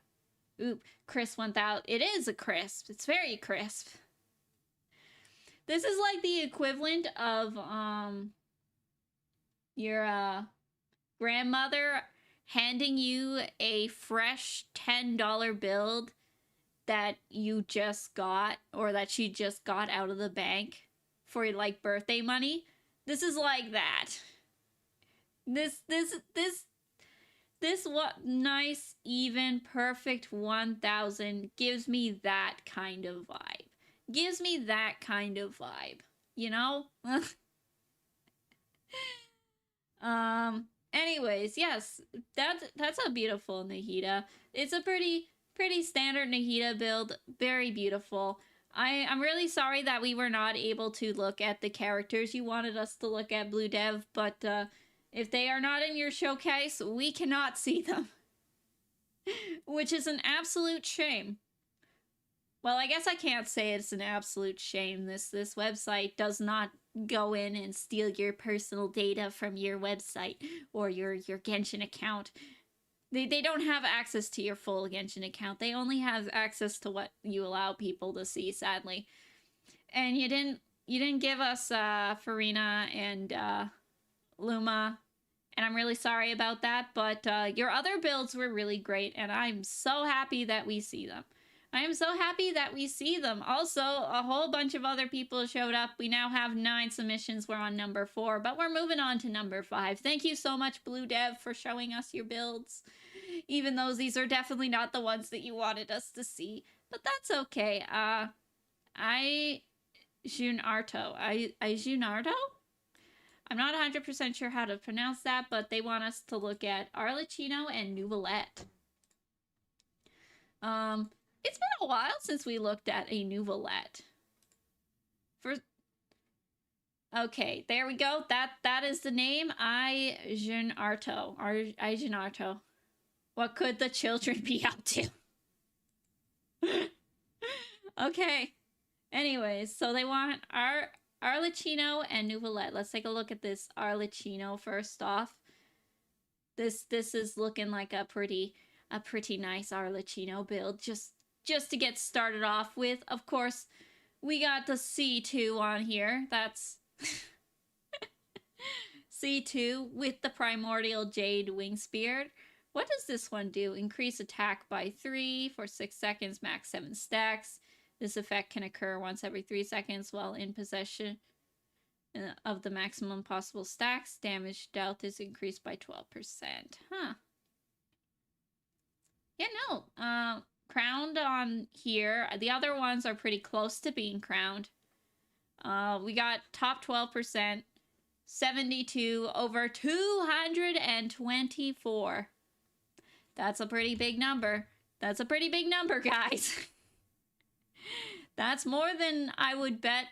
Oop, crisp 1000. It is a crisp. It's very crisp. This is like the equivalent of your grandmother handing you a fresh $10 bill that you just got, or that she just got out of the bank for like birthday money. This is like that. This what nice, even, perfect 1000 gives me that kind of vibe. You know? Anyways, yes, that's a beautiful Nahida. It's a pretty standard Nahida build, very beautiful. I'm really sorry that we were not able to look at the characters you wanted us to look at, Blue Dev, but if they are not in your showcase, we cannot see them. Which is an absolute shame. Well, I guess I can't say it's an absolute shame. This website does not go in and steal your personal data from your website or your Genshin account. They don't have access to your full Genshin account. They only have access to what you allow people to see, sadly. And you didn't give us Farina and Luma, and I'm really sorry about that, but your other builds were really great, and I'm so happy that we see them. Also, a whole bunch of other people showed up. We now have 9 submissions. We're on number 4, but we're moving on to number 5. Thank you so much, Blue Dev, for showing us your builds. Even though these are definitely not the ones that you wanted us to see. But that's okay. Junarto. I'm not 100% sure how to pronounce that, but they want us to look at Arlecchino and Nuvolette. It's been a while since we looked at a Nuvolette. Okay, there we go. That is the name. Junarto. What could the children be up to? Okay. Anyways, so they want Arlecchino and Nuvolette. Let's take a look at this Arlecchino first off. This is looking like a pretty nice Arlecchino build. Just to get started off with. Of course, we got the C2 on here. That's C2 with the Primordial Jade Wing Spear. What does this one do? Increase attack by 3 for 6 seconds, max 7 stacks. This effect can occur once every 3 seconds while in possession of the maximum possible stacks. Damage dealt is increased by 12%. Huh. Yeah, no. Crowned on here. The other ones are pretty close to being crowned. We got top 12%, 72 over 224. That's a pretty big number. That's a pretty big number, guys. That's more than I would bet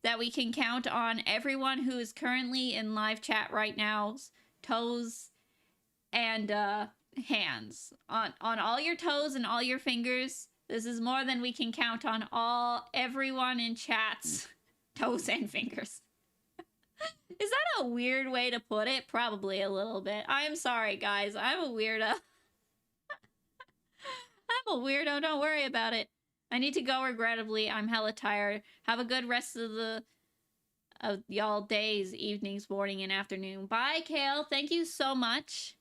that we can count on everyone who is currently in live chat right now's toes and hands. On all your toes and all your fingers. This is more than we can count on everyone in chat's toes and fingers. Is that a weird way to put it? Probably a little bit. I'm sorry, guys. I'm a weirdo. I'm a weirdo. Don't worry about it. I need to go, regrettably. I'm hella tired. Have a good rest of y'all days, evenings, morning, and afternoon. Bye, Kale. Thank you so much.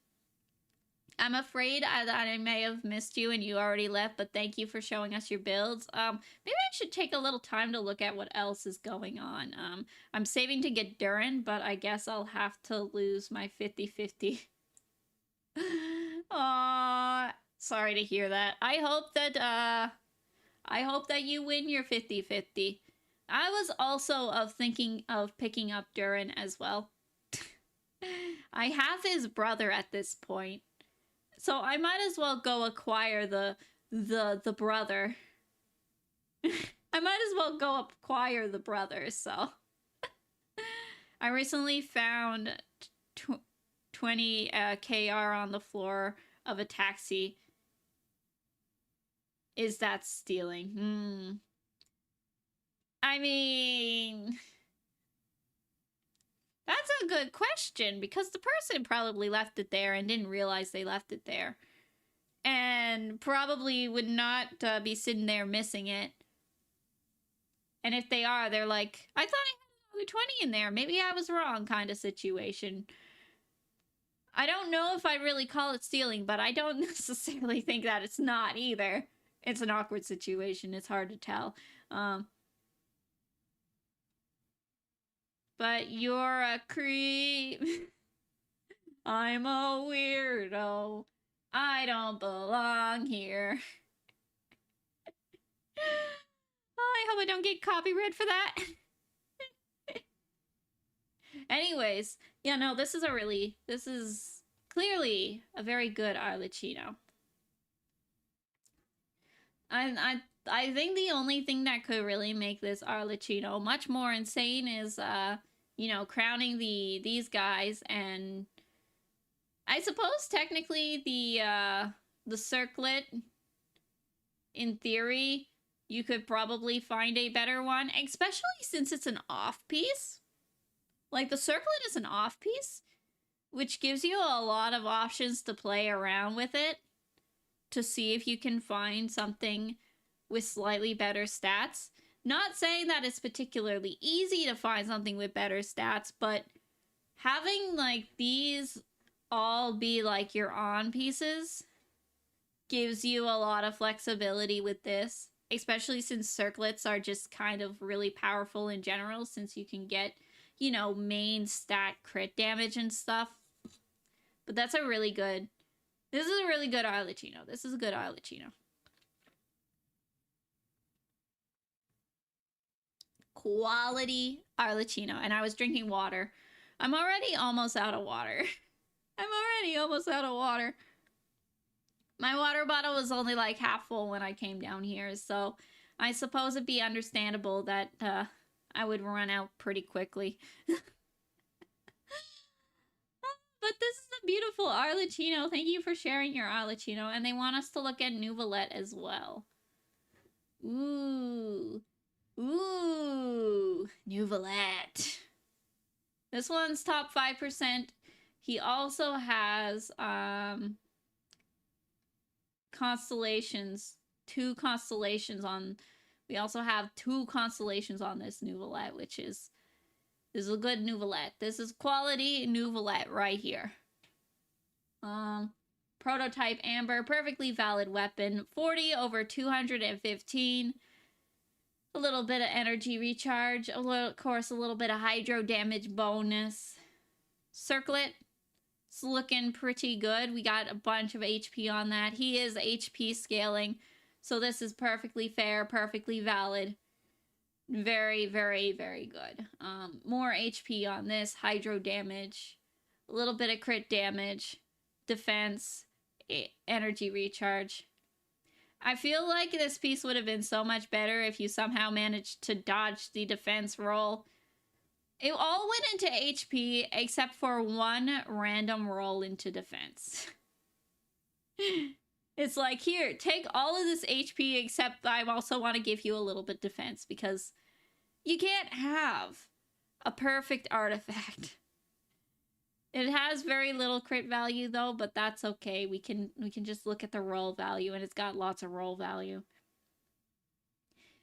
I'm afraid that I may have missed you and you already left, but thank you for showing us your builds. Maybe I should take a little time to look at what else is going on. I'm saving to get Durin, but I guess I'll have to lose my 50-50. Aww, sorry to hear that. I hope that you win your 50-50. I was also thinking of picking up Durin as well. I have his brother at this point, so I might as well go acquire the brother. I might as well go acquire the brother. So I recently found 20 KR on the floor of a taxi. Is that stealing? I mean, that's a good question, because the person probably left it there and didn't realize they left it there. And probably would not be sitting there missing it. And if they are, they're like, I thought I had another 20 in there. Maybe I was wrong, kind of situation. I don't know if I really call it stealing, but I don't necessarily think that it's not either. It's an awkward situation. It's hard to tell. But you're a creep. I'm a weirdo. I don't belong here. I hope I don't get copyright for that. Anyways, yeah, no, this is clearly a very good Arlecchino. I think the only thing that could really make this Arlecchino much more insane is you know, crowning these guys, and I suppose technically the circlet, in theory, you could probably find a better one, especially since it's an off piece. Like, the circlet is an off piece, which gives you a lot of options to play around with it to see if you can find something with slightly better stats. Not saying that it's particularly easy to find something with better stats, but having, like, these all be, like, your on pieces gives you a lot of flexibility with this, especially since circlets are just kind of really powerful in general, since you can get, you know, main stat crit damage and stuff. But that's a really good... This is a really good Arlecchino. This is a good Arlecchino. Quality Arlecchino. And I was drinking water. I'm already almost out of water. My water bottle was only like half full when I came down here, so I suppose it'd be understandable that I would run out pretty quickly. But this is a beautiful Arlecchino. Thank you for sharing your Arlecchino. And they want us to look at Neuvillette as well. Ooh. Ooh. Neuvillette. This one's top 5%. He also has constellations. 2 constellations on... We also have 2 constellations on this Neuvillette, which is... This is a good Neuvillette. This is quality Neuvillette right here. Prototype Amber, perfectly valid weapon. 40 over 215. A little bit of energy recharge. Of course, a little bit of hydro damage bonus. Circlet. It's looking pretty good. We got a bunch of HP on that. He is HP scaling. So this is perfectly fair, perfectly valid. Very, very, very good. More HP on this. Hydro damage. A little bit of crit damage. Defense. Energy recharge. I feel like this piece would have been so much better if you somehow managed to dodge the defense roll. It all went into HP except for one random roll into defense. It's like, here, take all of this HP, except I also want to give you a little bit defense, because you can't have a perfect artifact. It has very little crit value, though, but that's okay. We can just look at the roll value, and it's got lots of roll value.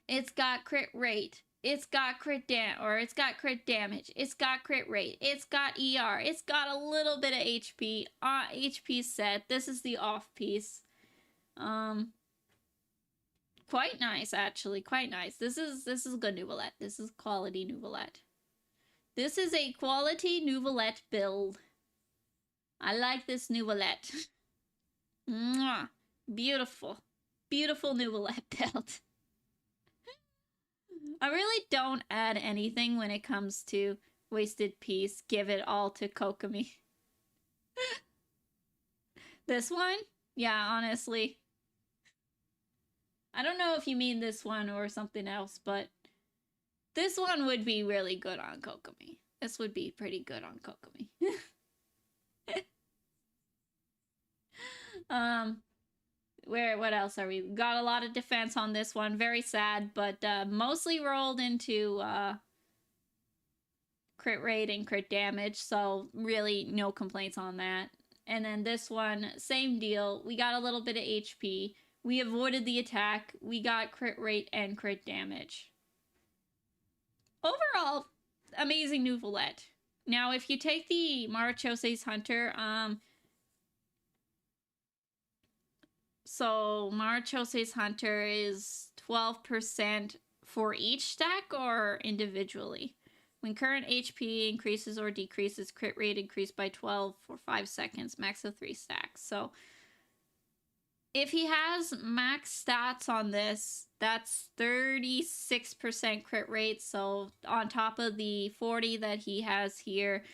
It's got crit rate, It's got crit it's got crit damage. It's got crit rate. It's got ER. It's got a little bit of HP. HP set. This is the off piece. Quite nice, actually. Quite nice. This is good Nouvelette. This is quality Nouvelette. This is a quality Nouvelette build. I like this Nouvelette. Mwah. Beautiful. Beautiful Nouvelette build. I really don't add anything when it comes to wasted piece. Give it all to Kokomi. This one? Yeah, honestly. I don't know if you mean this one or something else, but this one would be really good on Kokomi. This would be pretty good on Kokomi. What else are we? Got a lot of defense on this one. Very sad, but mostly rolled into crit rate and crit damage, so really no complaints on that. And then this one, same deal. We got a little bit of HP. We avoided the attack. We got crit rate and crit damage. Overall, amazing Nouvelette. Now, if you take the Marachose's Hunter, so Marachose's Hunter is 12% for each stack or individually. When current HP increases or decreases, crit rate increased by 12 for 5 seconds, max of 3 stacks. So if he has max stats on this, that's 36% crit rate. So on top of the 40 that he has here,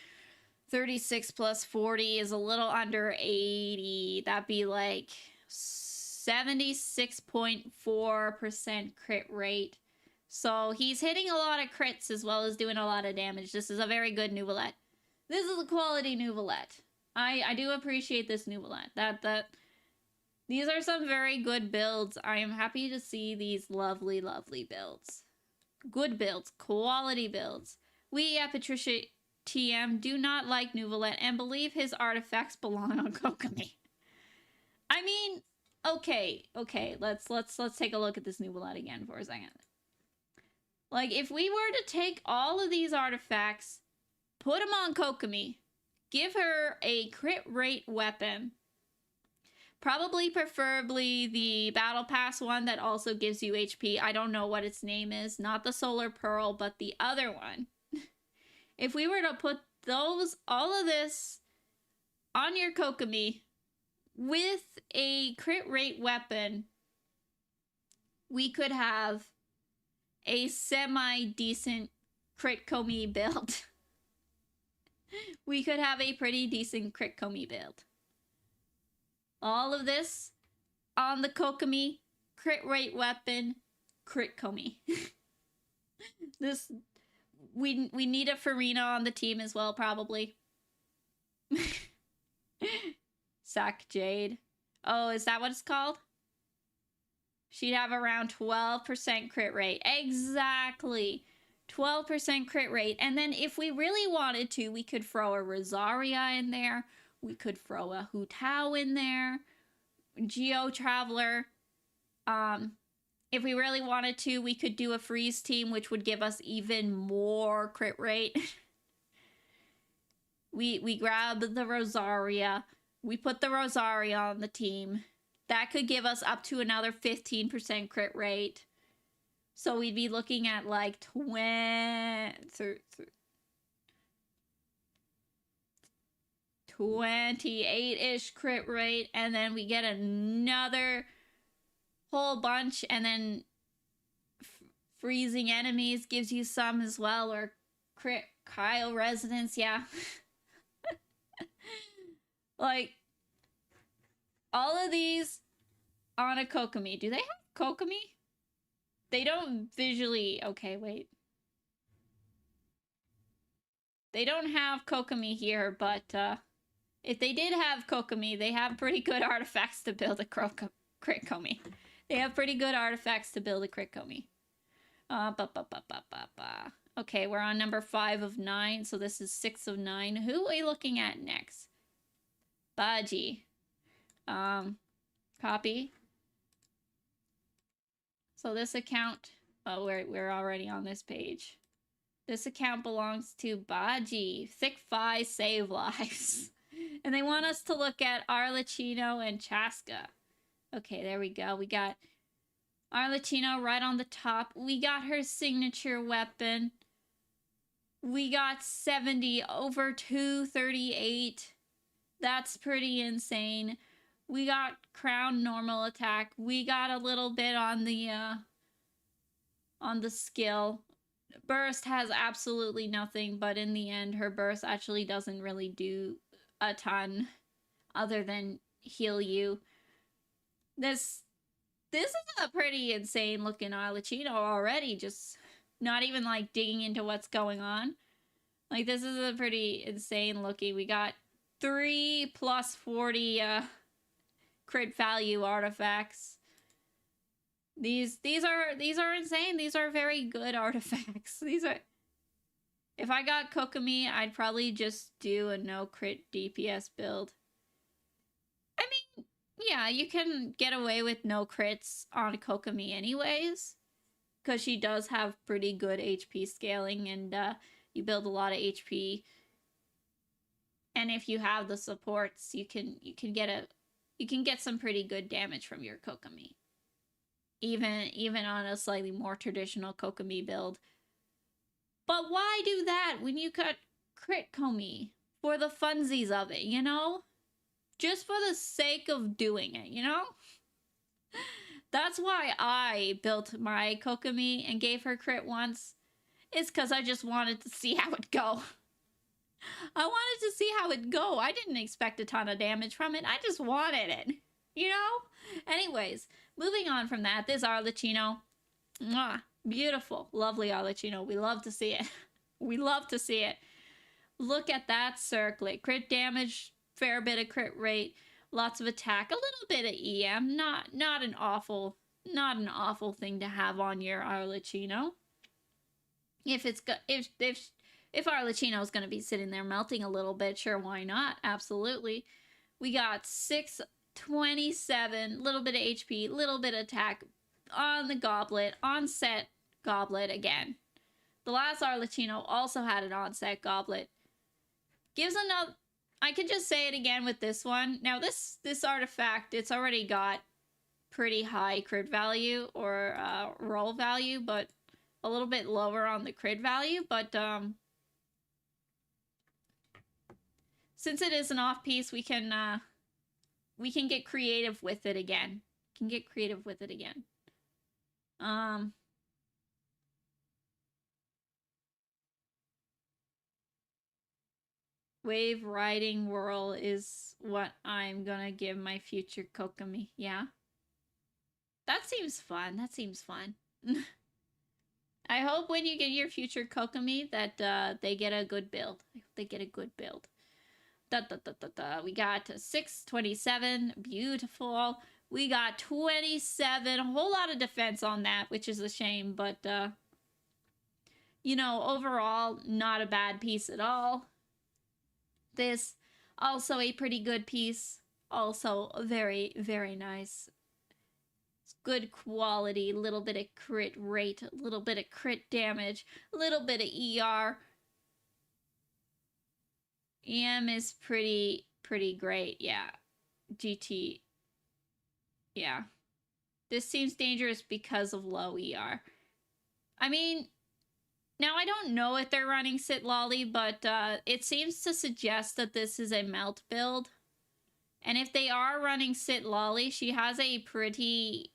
36 plus 40 is a little under 80. That'd be like 76.4% crit rate. So he's hitting a lot of crits as well as doing a lot of damage. This is a very good Nouvelette. This is a quality Nouvelette. I do appreciate this Nouvelette. These are some very good builds. I am happy to see these lovely, lovely builds. Good builds. Quality builds. We at Patricia TM do not like Nouvelette and believe his artifacts belong on Kokomi. I mean, okay. Let's take a look at this Nouvelette again for a second. Like, if we were to take all of these artifacts, put them on Kokomi, give her a crit rate weapon, probably preferably the Battle Pass one that also gives you HP. I don't know what its name is. Not the Solar Pearl, but the other one. If we were to put all of this on your Kokomi with a crit rate weapon, we could have a semi-decent crit Komi build. We could have a pretty decent crit Komi build. All of this on the Kokomi, crit rate weapon, crit Komi. We need a Farina on the team as well, probably. Sack Jade. Oh, is that what it's called? She'd have around 12% crit rate. Exactly. 12% crit rate. And then if we really wanted to, we could throw a Rosaria in there. We could throw a Hu Tao in there. Geo Traveler. If we really wanted to, we could do a freeze team, which would give us even more crit rate. We grab the Rosaria. We put the Rosaria on the team. That could give us up to another 15% crit rate. So we'd be looking at like 28-ish crit rate. And then we get another whole bunch. And then freezing enemies gives you some as well. Or crit Kyle Resonance, yeah. Like, all of these on a Kokomi. Do they have Kokomi? They don't visually... Okay, wait. They don't have Kokomi here, but if they did have Kokomi, they have pretty good artifacts to build a crit Komi. They have pretty good artifacts to build a crit Komi. Okay, we're on number 5 of 9, so this is 6 of 9. Who are we looking at next? Baji. Copy. So this account Oh, we're already on this page. This account belongs to Baji. Thick Fi Save Lives. And they want us to look at Arlecchino and Chaska. Okay, there we go. We got Arlecchino right on the top. We got her signature weapon. We got 70 over 238. That's pretty insane. We got crown normal attack. We got a little bit on the skill. Burst has absolutely nothing, but in the end, her burst actually doesn't really do a ton other than heal you. This is a pretty insane looking Arlecchino already, just not even like digging into what's going on. Like, this is a pretty insane looking. We got 3 plus 40 crit value artifacts. These are insane. These are very good artifacts. These are. If I got Kokomi, I'd probably just do a no crit DPS build. I mean, yeah, you can get away with no crits on Kokomi anyways, because she does have pretty good HP scaling, and you build a lot of HP. And if you have the supports, you can get some pretty good damage from your Kokomi. Even on a slightly more traditional Kokomi build. But why do that when you could crit Komi for the funsies of it, you know? Just for the sake of doing it, you know? That's why I built my Kokomi and gave her crit once. It's because I just wanted to see how it go. I wanted to see how it go. I didn't expect a ton of damage from it. I just wanted it. You know? Anyways, moving on from that, this Arlecchino. Mwah, beautiful. Lovely Arlecchino. We love to see it. We love to see it. Look at that circlet. Crit damage, fair bit of crit rate, lots of attack, a little bit of EM. Not an awful thing to have on your Arlecchino. If Arlecchino is going to be sitting there melting a little bit, sure, why not? Absolutely. We got 627, little bit of HP, little bit of attack on the goblet, onset goblet again. The last Arlecchino also had an onset goblet. Gives another. I could just say it again with this one. Now this artifact, it's already got pretty high crit value or roll value, but a little bit lower on the crit value. But since it is an off piece, we can get creative with it again. Wave riding whirl is what I'm gonna give my future Kokomi. Yeah. That seems fun. I hope when you get your future Kokomi that they get a good build. I hope they get a good build. We got 627. Beautiful. We got 27. A whole lot of defense on that, which is a shame, but you know, overall, not a bad piece at all. This, also a pretty good piece. Also very, very nice. It's good quality. A little bit of crit rate. A little bit of crit damage. A little bit of ER. EM is pretty great. Yeah. GT. Yeah. This seems dangerous because of low ER. I mean, now, I don't know if they're running Sit Lolly, but it seems to suggest that this is a melt build. And if they are running Sit Lolly, she has a pretty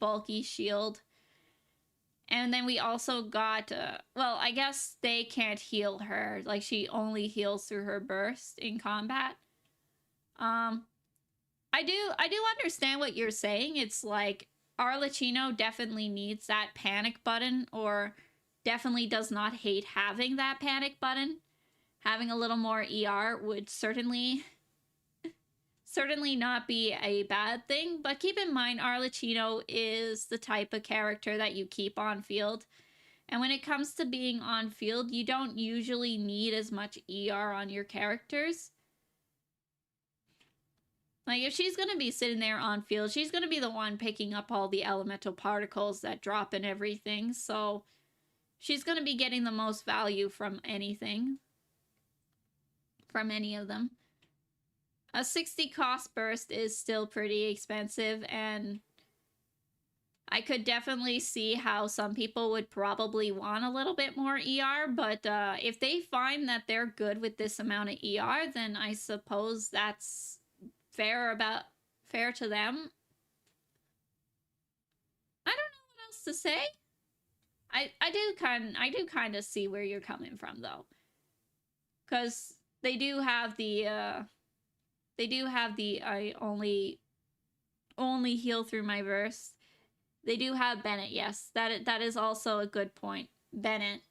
bulky shield. And then we also got, well, I guess they can't heal her. Like, she only heals through her burst in combat. I do understand what you're saying. It's like, Arlecchino definitely needs that panic button, or definitely does not hate having that panic button. Having a little more ER would certainly not be a bad thing, but keep in mind Arlecchino is the type of character that you keep on field. And when it comes to being on field, you don't usually need as much ER on your characters. Like, if she's gonna be sitting there on field, she's gonna be the one picking up all the elemental particles that drop and everything, so she's gonna be getting the most value from anything. From any of them. A 60 cost burst is still pretty expensive, and I could definitely see how some people would probably want a little bit more ER, but if they find that they're good with this amount of ER, then I suppose that's fair to them. I don't know what else to say. I do kind of see where you're coming from though, because they do have the I only heal through my burst. They do have Bennett, yes. That is also a good point. Bennett.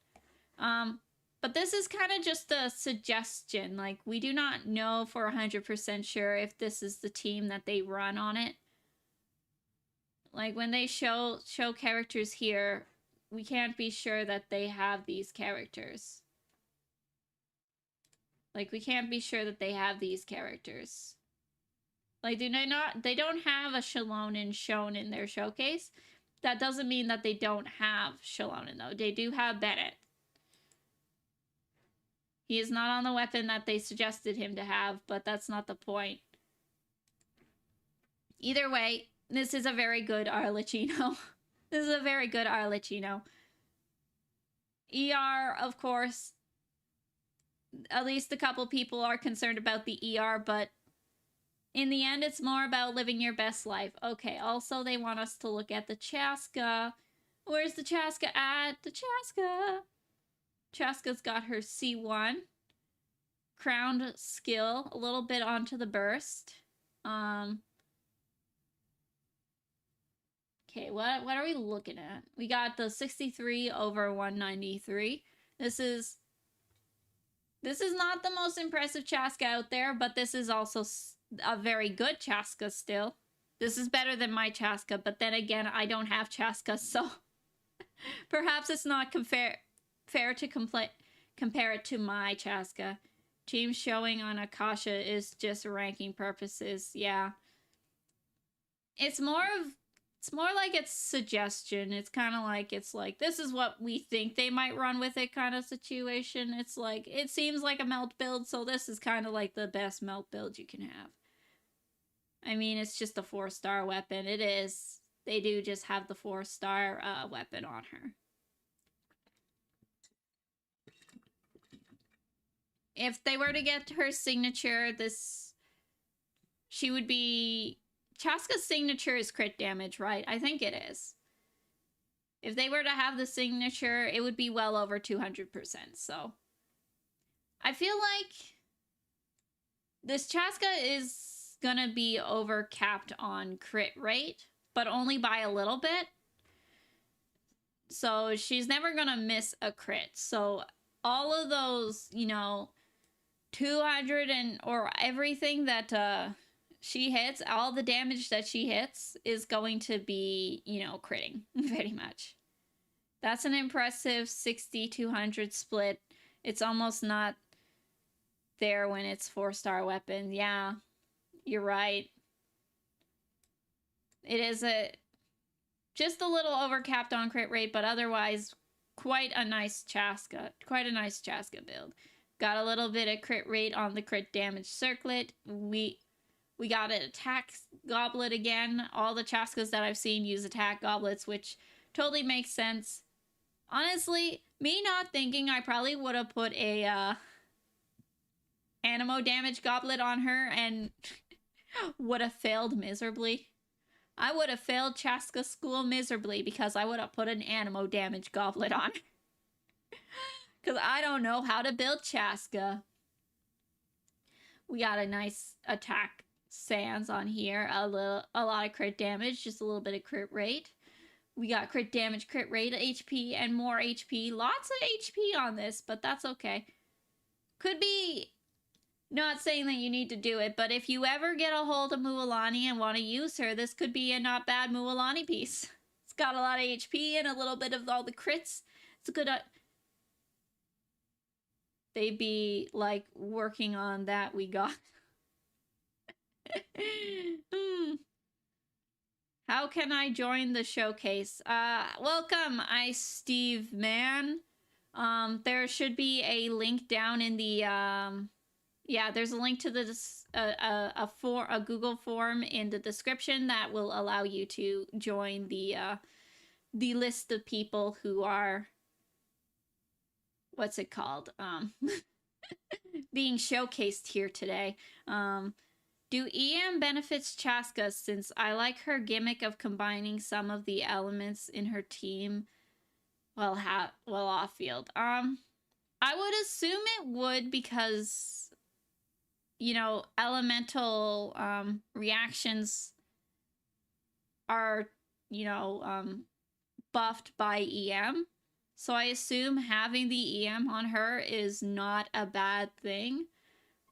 But this is kind of just a suggestion. Like, we do not know for 100% sure if this is the team that they run on it. Like, when they show characters here, we can't be sure that they have these characters. Like, we can't be sure that they have these characters. Like, they don't have a Shallonen shown in their showcase. That doesn't mean that they don't have Shallonen, though. They do have Bennett. He is not on the weapon that they suggested him to have, but that's not the point. Either way, this is a very good Arlecchino. This is a very good Arlecchino. ER, of course, at least a couple people are concerned about the ER, but in the end, it's more about living your best life. Okay, also they want us to look at the Chaska. Where's the Chaska at? The Chaska! Chaska's got her C1. Crowned skill, a little bit onto the burst. Okay, what are we looking at? We got the 63 over 193. This is not the most impressive Chaska out there, but this is also a very good Chaska still. This is better than my Chaska, but then again, I don't have Chaska, so perhaps it's not fair to compare it to my Chaska. Team showing on Akasha is just ranking purposes, yeah. It's more like it's suggestion. It's kind of like, it's like, this is what we think they might run with it kind of situation. It's like, it seems like a melt build, so this is kind of like the best melt build you can have. I mean, it's just a 4-star weapon. It is. They do just have the 4-star weapon on her. If they were to get her signature, she would be... Chaska's signature is crit damage, right? I think it is. If they were to have the signature, it would be well over 200%, so... I feel like this Chaska is gonna be over-capped on crit rate, but only by a little bit. So she's never gonna miss a crit. So all of those, 200 or everything that she hits, all the damage that she hits is going to be, critting, pretty much. That's an impressive 60-200 split. It's almost not there when it's 4-star weapon. Yeah, you're right. It is just a little overcapped on crit rate, but otherwise quite a nice Chaska. Quite a nice Chaska build. Got a little bit of crit rate on the crit damage circlet. We got an attack goblet again. All the Chaskas that I've seen use attack goblets, which totally makes sense. Honestly, me not thinking, I probably would have put a Anemo damage goblet on her and would have failed miserably. I would have failed Chaska school miserably because I would have put an Anemo damage goblet on. Because I don't know how to build Chaska. We got a nice attack sans on here. A lot of crit damage, just a little bit of crit rate. We got crit damage, crit rate, HP, and more HP. Lots of HP on this, but that's okay. Could be... Not saying that you need to do it, but if you ever get a hold of Mualani and want to use her, this could be a not bad Mualani piece. It's got a lot of HP and a little bit of all the crits. It's a good... They'd be, like, working on that we got. Hmm. How can I join the showcase? Welcome, Steve Man. There should be a link down in the yeah, there's a link to this a Google form in the description that will allow you to join the list of people who are what's it called being showcased here today. Do EM benefits Chaska since I like her gimmick of combining some of the elements in her team well off field. I would assume it would because you know elemental reactions are you know buffed by EM. So I assume having the EM on her is not a bad thing.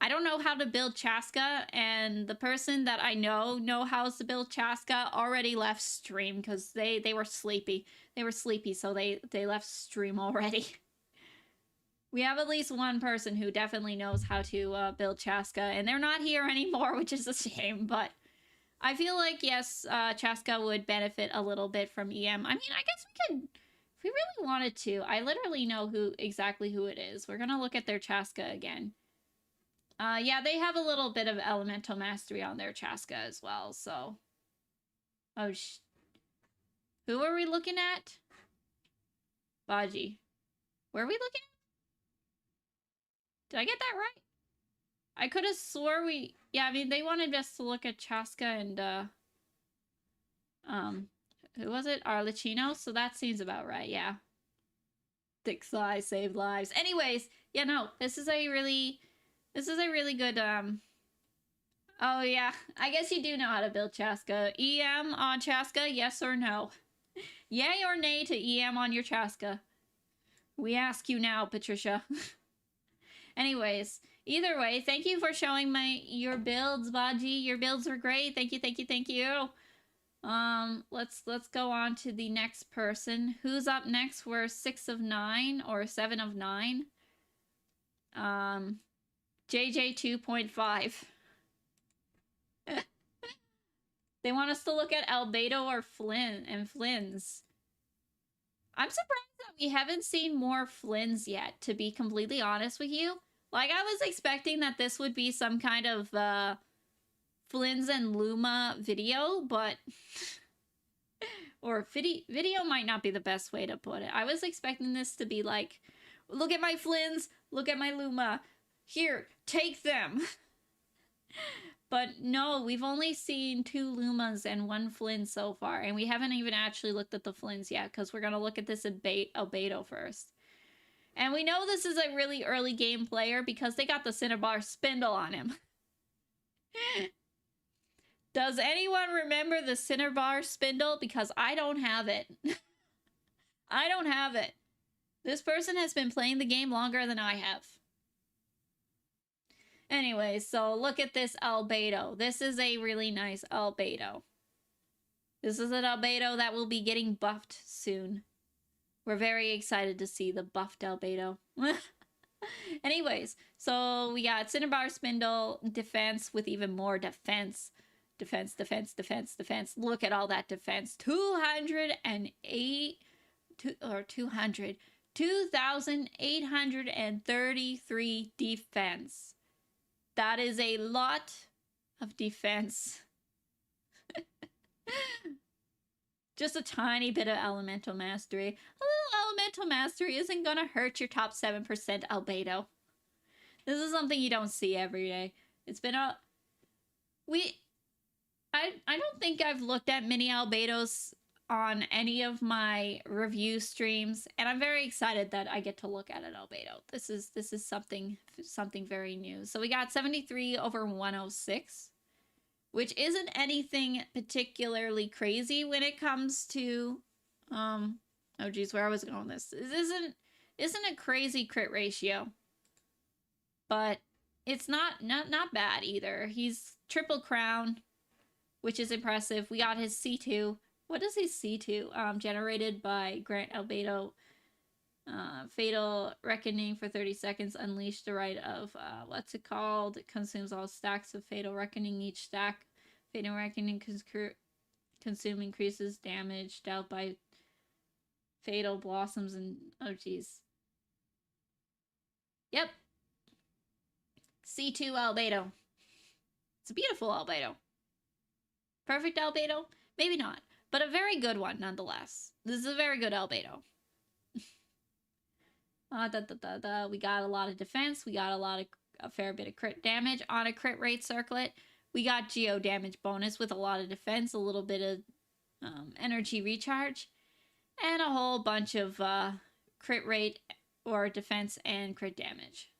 I don't know how to build Chaska, and the person that I know how to build Chaska already left stream because they were sleepy. They were sleepy, so they left stream already. We have at least one person who definitely knows how to build Chaska, and they're not here anymore, which is a shame, but I feel like, yes, Chaska would benefit a little bit from EM. I mean, I guess we could, if we really wanted to. I literally know exactly who it is. We're gonna look at their Chaska again. Yeah, they have a little bit of elemental mastery on their Chaska as well, so. Oh, who are we looking at? Baji. Where are we looking at? Did I get that right? I could have swore we... Yeah, I mean, they wanted us to look at Chaska and, who was it? Arlecchino? So that seems about right, yeah. Thick size, save lives. Anyways, yeah, no, this is a really good, Oh, yeah, I guess you do know how to build Chaska. EM on Chaska, yes or no? Yay or nay to EM on your Chaska? We ask you now, Patricia. Anyways, either way, thank you for showing your builds, Baji. Your builds were great. Thank you, thank you, thank you. Let's go on to the next person. Who's up next? We're 6 of 9 or 7 of 9. JJ 2.5. They want us to look at Albedo or Flynn's. I'm surprised that we haven't seen more Flynn's yet, to be completely honest with you. Like, I was expecting that this would be some kind of, Flynn's and Luma video, but... or video might not be the best way to put it. I was expecting this to be like, look at my Flynn's, look at my Luma. Here, take them. But no, we've only seen 2 Lumas and 1 Flynn so far, and we haven't even actually looked at the Flynns yet, because we're going to look at this Albedo first. And we know this is a really early game player because they got the Cinnabar Spindle on him. Does anyone remember the Cinnabar Spindle? Because I don't have it. I don't have it. This person has been playing the game longer than I have. Anyway, so look at this Albedo. This is a really nice Albedo. This is an Albedo that will be getting buffed soon. We're very excited to see the buffed Albedo. Anyways, so we got Cinnabar Spindle, defense with even more defense. Defense, defense, defense, defense. Look at all that defense. 2,833 defense. That is a lot of defense. Just a tiny bit of elemental mastery. A little elemental mastery isn't gonna hurt your top 7% Albedo. This is something you don't see every day. It's been a... I don't think I've looked at mini Albedos on any of my review streams, and I'm very excited that I get to look at an Albedo. This is something very new. So we got 73 over 106, which isn't anything particularly crazy when it comes to oh geez, where I was going with this. This isn't a crazy crit ratio, but it's not bad either. He's triple crown, which is impressive. We got his C2. What is his C2? Generated by Grant Albedo. Fatal Reckoning for 30 seconds. Unleash the right of, what's it called? It consumes all stacks of Fatal Reckoning. Each stack. Fatal Reckoning consume increases damage dealt by Fatal Blossoms and... Oh, jeez. Yep. C2 Albedo. It's a beautiful Albedo. Perfect Albedo? Maybe not. But a very good one, nonetheless. This is a very good Albedo. We got a lot of defense. We got a fair bit of crit damage on a crit rate circlet. We got geo damage bonus with a lot of defense, a little bit of energy recharge, and a whole bunch of crit rate or defense and crit damage.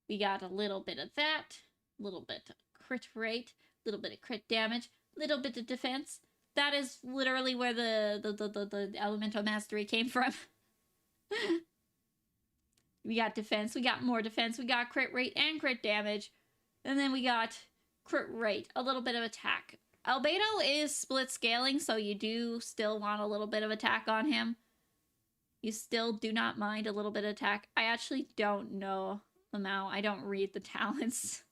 We got a little bit of that, a little bit of crit rate, a little bit of crit damage, a little bit of defense. That is literally where the elemental mastery came from. We got defense, we got more defense, we got crit rate and crit damage, and then we got crit rate, a little bit of attack. Albedo is split scaling, so you do still want a little bit of attack on him. You still do not mind a little bit of attack. I actually don't know Lamau. I don't read the talents.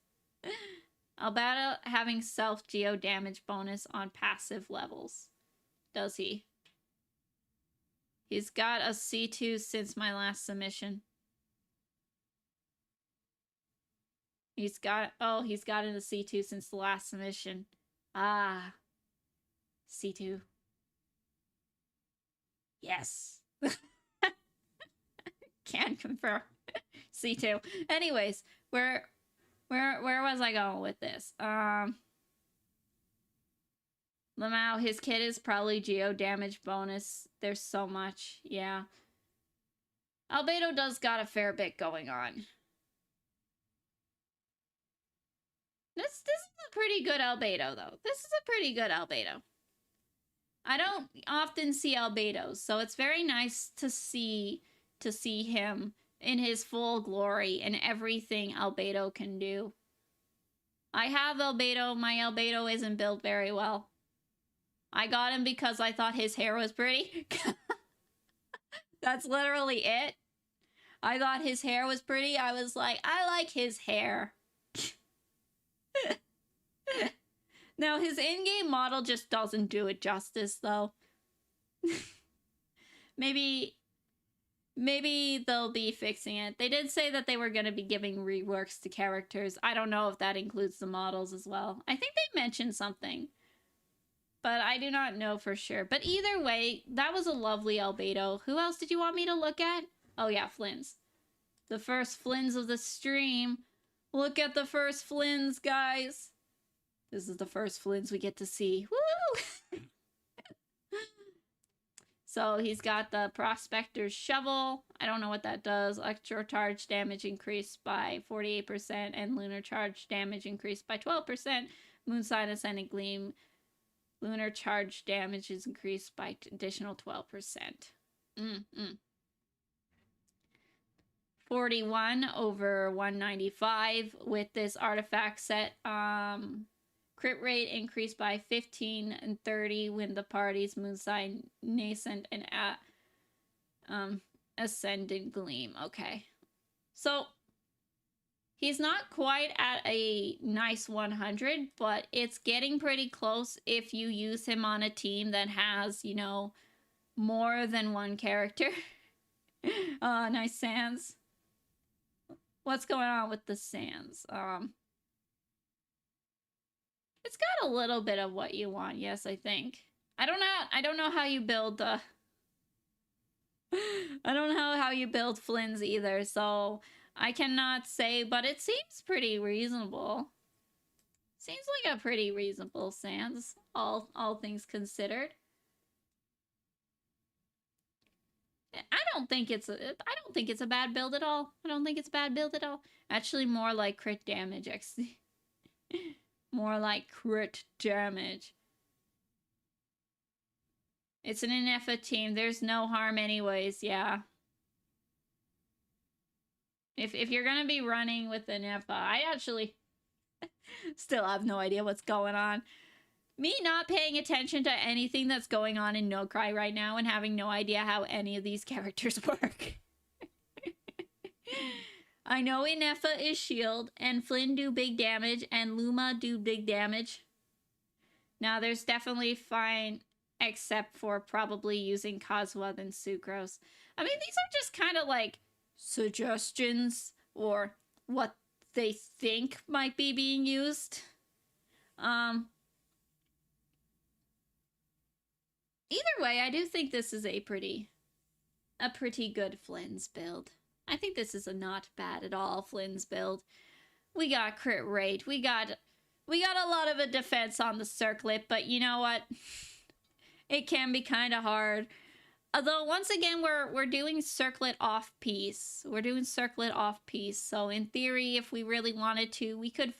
Albedo having self geo damage bonus on passive levels. Does he? He's got a C2 since my last submission. He's got in a C2 since the last submission. Ah. C2. Yes. Can confirm. C2. Anyways, where was I going with this? Lamau, his kit is probably geo damage bonus. There's so much. Yeah. Albedo does got a fair bit going on. This is a pretty good Albedo, though. This is a pretty good Albedo. I don't often see Albedos, so it's very nice to see him in his full glory and everything Albedo can do. I have Albedo. My Albedo isn't built very well. I got him because I thought his hair was pretty. That's literally it. I thought his hair was pretty. I was like, I like his hair. Now, his in-game model just doesn't do it justice, though. Maybe they'll be fixing it. They did say that they were going to be giving reworks to characters. I don't know if that includes the models as well. I think they mentioned something, but I do not know for sure. But either way, that was a lovely Albedo. Who else did you want me to look at? Oh yeah, Flins. The first Flins of the stream. Look at the first Flins, guys. This is the first Flins we get to see. Woo! So he's got the Prospector's Shovel. I don't know what that does. Electro Charge damage increased by 48% and Lunar Charge damage increased by 12%. Moonsign Ascending Gleam. Lunar Charge damage is increased by additional 12%. 41 over 195 with this artifact set. Crit rate increased by 15 and 30 when the party's Moonsign Nascent and Ascendant Gleam. Okay. So he's not quite at a nice 100, but it's getting pretty close if you use him on a team that has, you know, more than one character. Nice Sans. What's going on with the Sans? It's got a little bit of what you want, yes, I think. I don't know how you build I don't know how you build Flins either, so I cannot say, but it seems pretty reasonable. Seems like a pretty reasonable Sans, all things considered. I don't think it's a bad build at all. I don't think it's a bad build at all. Actually, more like crit damage. More like crit damage. It's an NFA team. There's no harm anyways, yeah. If you're gonna be running with an NFA, I actually still have no idea what's going on. Me not paying attention to anything that's going on in No Cry right now and having no idea how any of these characters work. I know Inefa is shield, and Flynn do big damage, and Luma do big damage. Now, there's definitely fine, except for probably using Kazuha and Sucrose. I mean, these are just kind of like suggestions or what they think might be being used. Either way, I do think this is a pretty good Flynn's build. I think this is a not bad at all Flynn's build. We got crit rate. We got a lot of a defense on the circlet, but you know what? It can be kind of hard. Although once again we're doing circlet off piece. We're doing circlet off piece. So in theory, if we really wanted to, we could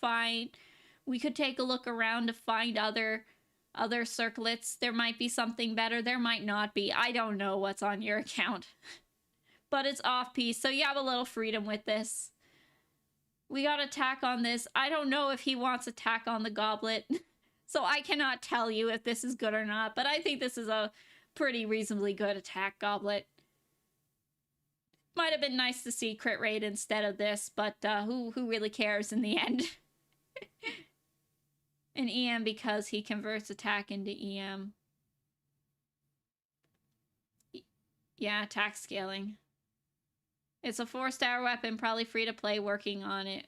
take a look around to find other circlets. There might be something better. There might not be. I don't know what's on your account. But it's off piece, so you have a little freedom with this. We got attack on this. I don't know if he wants attack on the goblet. So I cannot tell you if this is good or not. But I think this is a pretty reasonably good attack goblet. Might have been nice to see crit rate instead of this. But who really cares in the end? An EM because he converts attack into EM. Yeah, attack scaling. It's a 4-star weapon, probably free to play, working on it.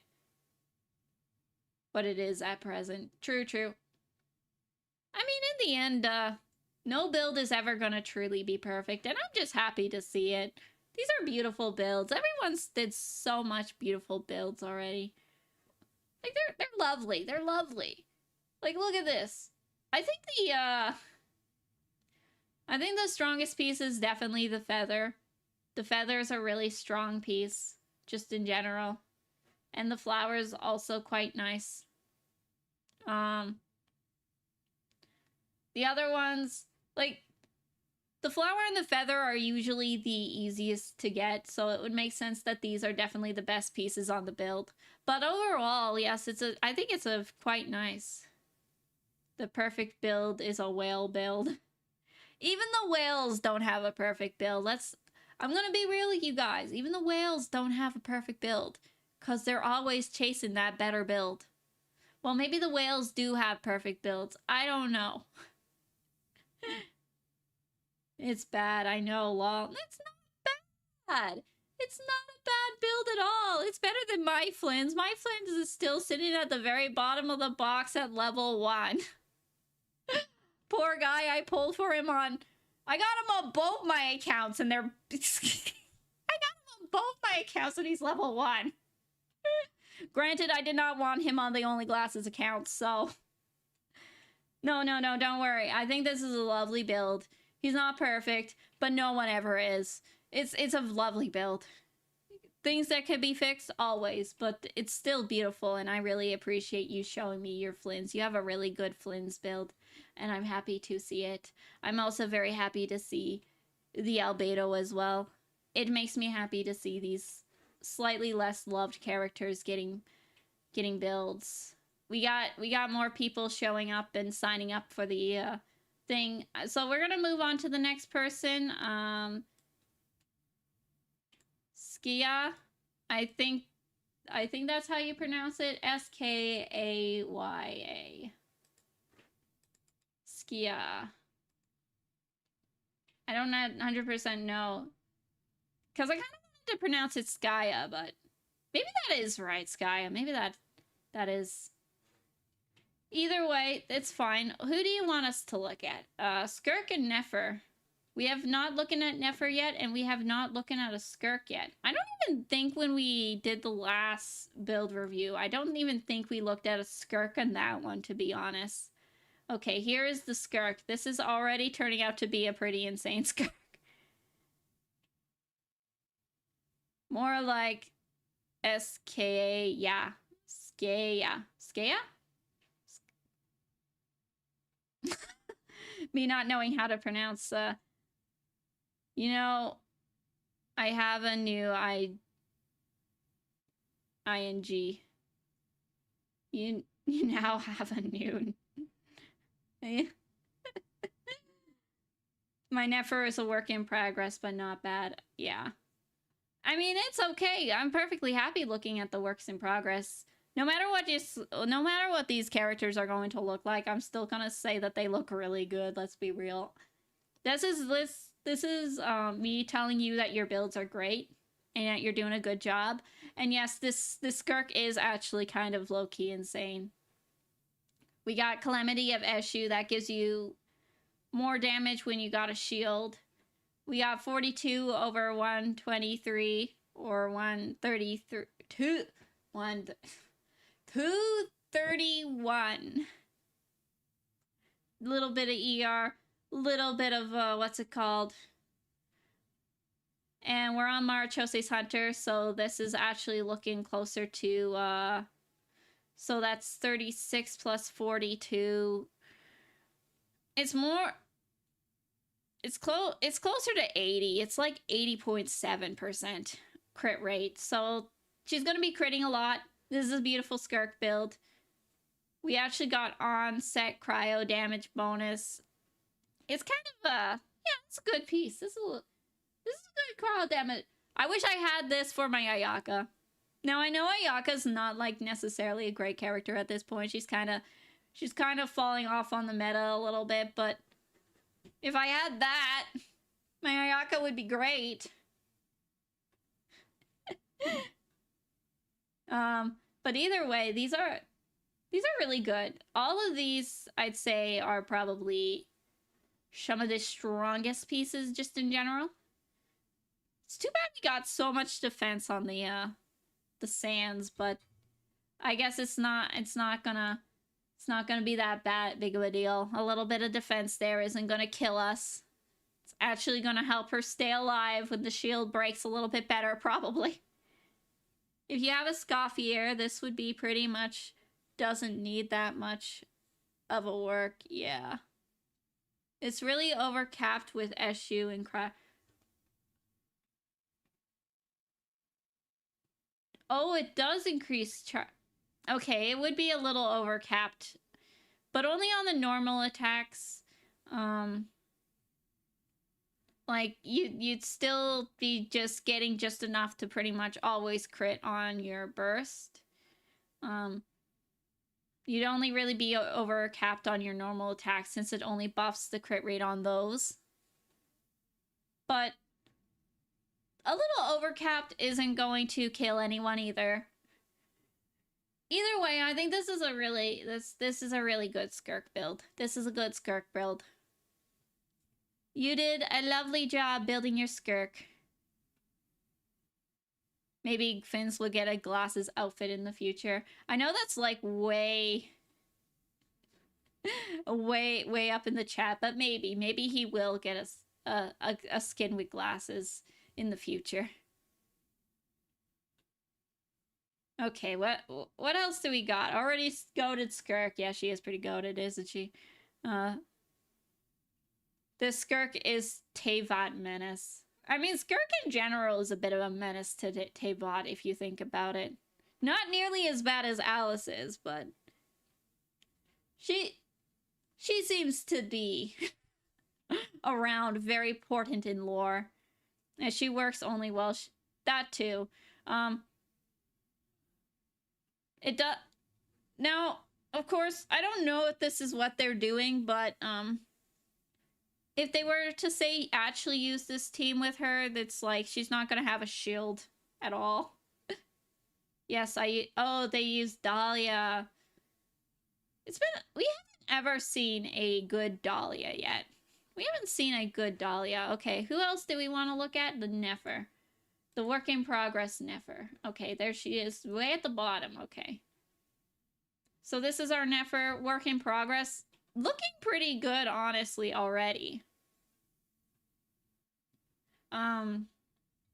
But it is at present. True. I mean, in the end, no build is ever gonna truly be perfect, and I'm just happy to see it. These are beautiful builds. Everyone's did so much beautiful builds already. Like, they're lovely. They're lovely. Like, look at this. I think the strongest piece is definitely the feather. The feather's a really strong piece, just in general. And the flower's also quite nice. The other ones, like, the flower and the feather are usually the easiest to get, so it would make sense that these are definitely the best pieces on the build. But overall, yes, I think it's quite nice. The perfect build is a whale build. Even the whales don't have a perfect build. I'm gonna be real with you guys. Even the whales don't have a perfect build, because they're always chasing that better build. Well, maybe the whales do have perfect builds. I don't know. It's bad, I know, lol. It's not bad. It's not a bad build at all. It's better than my Flynn's. My Flynn's is still sitting at the very bottom of the box at level 1. Poor guy, I pulled for him on... I got him on both my accounts, and they're... I got him on both my accounts, and he's level 1. Granted, I did not want him on the Only Glasses account, so... No, don't worry. I think this is a lovely build. He's not perfect, but no one ever is. It's a lovely build. Things that can be fixed, always, but it's still beautiful, and I really appreciate you showing me your Flynn's. You have a really good Flynn's build, and I'm happy to see it. I'm also very happy to see the Albedo as well. It makes me happy to see these slightly less loved characters getting builds. We got more people showing up and signing up for the thing. So we're gonna move on to the next person. Skia, I think that's how you pronounce it. Skaya. Skia. I don't 100% know. Because I kind of wanted to pronounce it Skya, but maybe that is right, Skya. Maybe that is. Either way, it's fine. Who do you want us to look at? Skirk and Nefer. We have not looking at Nefer yet, and we have not looking at a Skirk yet. I don't even think when we did the last build review, I don't even think we looked at a Skirk on that one, to be honest. Okay, here is the Skirk. This is already turning out to be a pretty insane Skirk. More like S-K-A, yeah. Skaya. Skaya? Me not knowing how to pronounce, you know, I have a new ing. You now have a new... My Nefer is a work in progress, but not bad. Yeah. I mean, it's okay. I'm perfectly happy looking at the works in progress. No matter what these characters are going to look like, I'm still gonna say that they look really good. Let's be real. This is me telling you that your builds are great and that you're doing a good job. And yes, this Skirk is actually kind of low key insane. We got Calamity of Eshu that gives you more damage when you got a shield. We got 42 over 123 or 133 231. Little bit of ER, little bit of what's it called? And we're on Marichose's Hunter, so this is actually looking closer to so that's 36 plus 42. It's more it's closer to 80. It's like 80.7% crit rate. So she's going to be critting a lot. This is a beautiful Skirk build. We actually got on-set cryo damage bonus. It's kind of yeah, it's a good piece. This is a good cryo damage. I wish I had this for my Ayaka. Now I know Ayaka's not like necessarily a great character at this point. She's kind of falling off on the meta a little bit, but if I had that, my Ayaka would be great. But either way, these are really good. All of these, I'd say, are probably some of the strongest pieces just in general. It's too bad we got so much defense on the sands, but I guess it's not gonna be that big of a deal. A little bit of defense there isn't gonna kill us. It's actually gonna help her stay alive when the shield breaks a little bit better, probably. If you have a Scoffier, this would be pretty much doesn't need that much of a work. Yeah. It's really overcapped with Eshu and Cry. Oh, it does increase okay, it would be a little overcapped, but only on the normal attacks. Like you'd still be just getting just enough to pretty much always crit on your burst. You'd only really be overcapped on your normal attacks since it only buffs the crit rate on those. But a little overcapped isn't going to kill anyone either. Either way, I think this is a really good Skirk build. This is a good Skirk build. You did a lovely job building your Skirk. Maybe Finns will get a glasses outfit in the future. I know that's like way up in the chat, but maybe he will get a skin with glasses in the future. Okay, what else do we got? Already goated Skirk. Yeah, she is pretty goated, isn't she? This Skirk is Teyvat Menace. I mean, Skirk in general is a bit of a menace to Teyvat if you think about it. Not nearly as bad as Alice is, but she seems to be around, very important in lore. And she works only well. That too. It does. Now, of course, I don't know if this is what they're doing, but if they were to say actually use this team with her, that's like she's not gonna have a shield at all. Yes, oh, they used Dahlia. We haven't ever seen a good Dahlia yet. We haven't seen a good Dahlia. Okay, who else do we want to look at? The Nefer. The work in progress Nefer. Okay, there she is, way at the bottom. Okay. So this is our Nefer work in progress. Looking pretty good, honestly, already.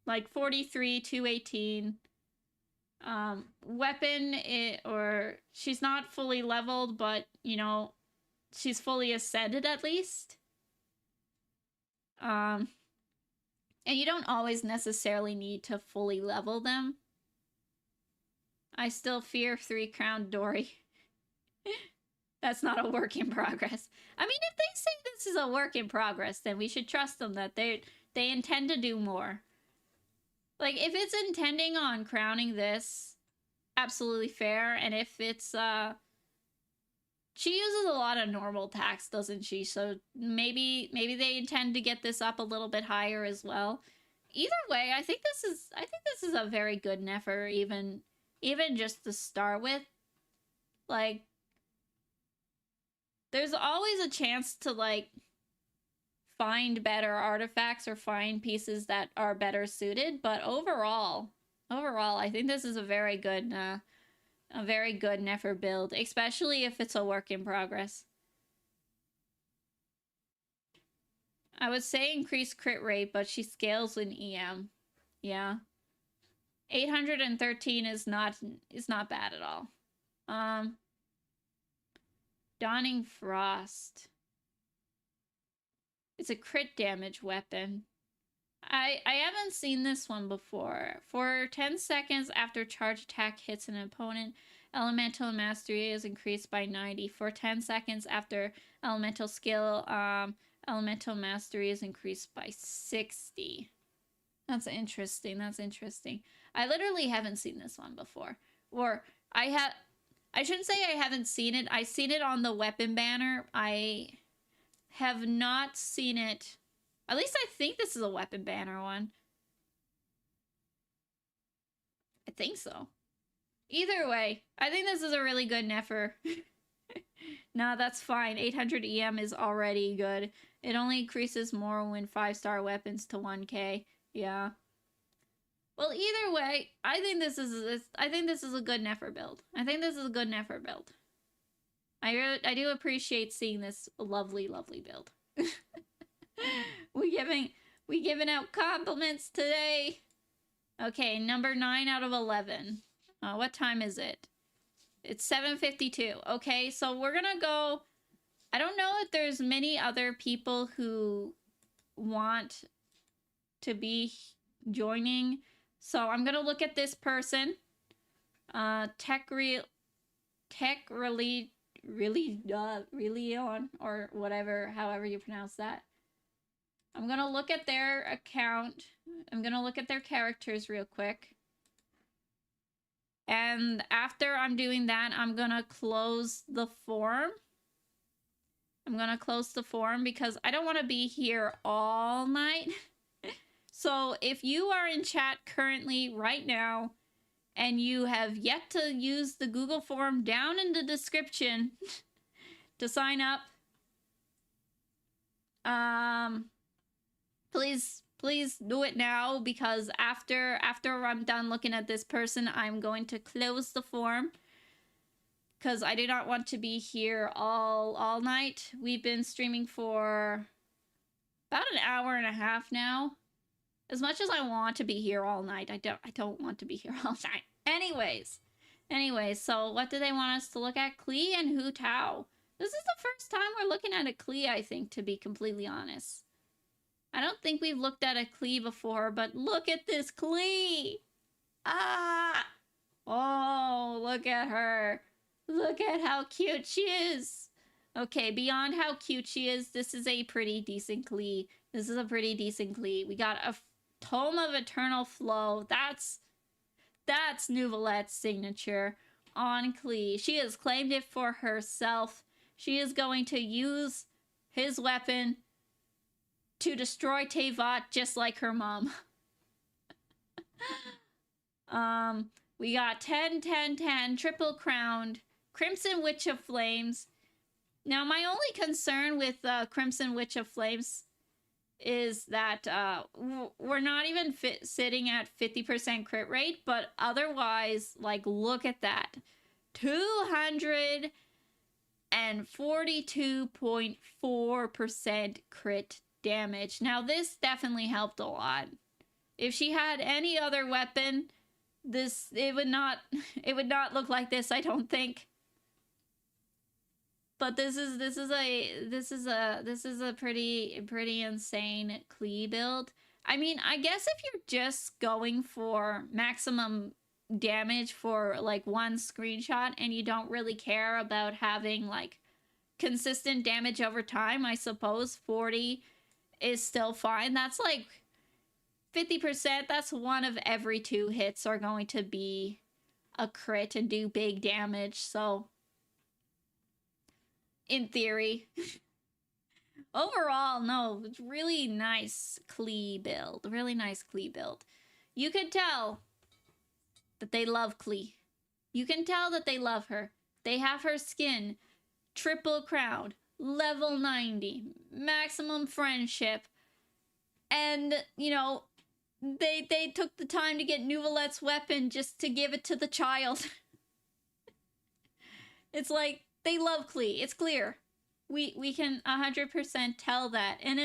Like 43, 218. Weapon, or she's not fully leveled, but, you know, she's fully ascended at least. And you don't always necessarily need to fully level them. I still fear 3-crowned Dory. That's not a work in progress. I mean, if they say this is a work in progress, then we should trust them that they intend to do more. Like, if it's intending on crowning this, absolutely fair. And if it's, she uses a lot of normal tax, doesn't she? So maybe they intend to get this up a little bit higher as well. Either way, I think this is a very good Nefer, even just to start with. Like, there's always a chance to, like, find better artifacts or find pieces that are better suited, but overall, I think this is a very good Nefer build, especially if it's a work in progress. I would say increase crit rate, but she scales in EM. Yeah. 813 is not bad at all. Dawning Frost. It's a crit damage weapon. I haven't seen this one before. For 10 seconds after charge attack hits an opponent, elemental mastery is increased by 90. For 10 seconds after elemental skill, elemental mastery is increased by 60. That's interesting. That's interesting. I literally haven't seen this one before. Or I shouldn't say I haven't seen it. I've seen it on the weapon banner. I have not seen it. At least I think this is a weapon banner one. I think so. Either way, I think this is a really good Nefer. Nah, that's fine. 800 EM is already good. It only increases more when 5-star weapons to 1k. Yeah. Well, either way, I think this is a good Nefer build. I think this is a good Nefer build. I do appreciate seeing this lovely, lovely build. we giving out compliments today. Okay, number 9 out of 11. What time is it? It's 7:52. Okay, so we're gonna go. I don't know if there's many other people who want to be joining, so I'm gonna look at this person. Tech really on, or whatever, however you pronounce that. I'm gonna look at their account. I'm gonna look at their characters real quick. And after I'm doing that, I'm gonna close the form. I'm gonna close the form because I don't want to be here all night. So if you are in chat currently right now and you have yet to use the Google form down in the description to sign up, please do it now, because after I'm done looking at this person, I'm going to close the form because I do not want to be here all night. We've been streaming for about an hour and a half now. As much as I want to be here all night, I don't want to be here all night. Anyways, so what do they want us to look at? Klee and Hu Tao. This is the first time we're looking at a Klee, I think, to be completely honest. I don't think we've looked at a Klee before, but look at this Klee! Ah! Oh, look at her. Look at how cute she is. Okay, beyond how cute she is, this is a pretty decent Klee. This is a pretty decent Klee. We got a Tome of Eternal Flow. That's Nouvelette's signature on Klee. She has claimed it for herself. She is going to use his weapon to destroy Teyvat just like her mom. We got 10, 10, 10, triple crowned, Crimson Witch of Flames. Now, my only concern with Crimson Witch of Flames is that we're not even sitting at 50% crit rate, but otherwise, like, look at that. 242.4% crit damage. Now, this definitely helped a lot. If she had any other weapon, it would not look like this, I don't think. But this is a pretty insane Klee build. I mean, I guess if you're just going for maximum damage for like one screenshot and you don't really care about having like consistent damage over time, I suppose 40 is still fine. That's like 50%. That's one of every 2 hits are going to be a crit and do big damage. So, in theory, overall, no, it's really nice Klee build. Really nice Klee build. You could tell that they love Klee. You can tell that they love her. They have her skin, triple crown, level 90, maximum friendship, and, you know, they took the time to get Nouvelette's weapon just to give it to the child. It's like, they love Klee. It's clear. We can 100% tell that, and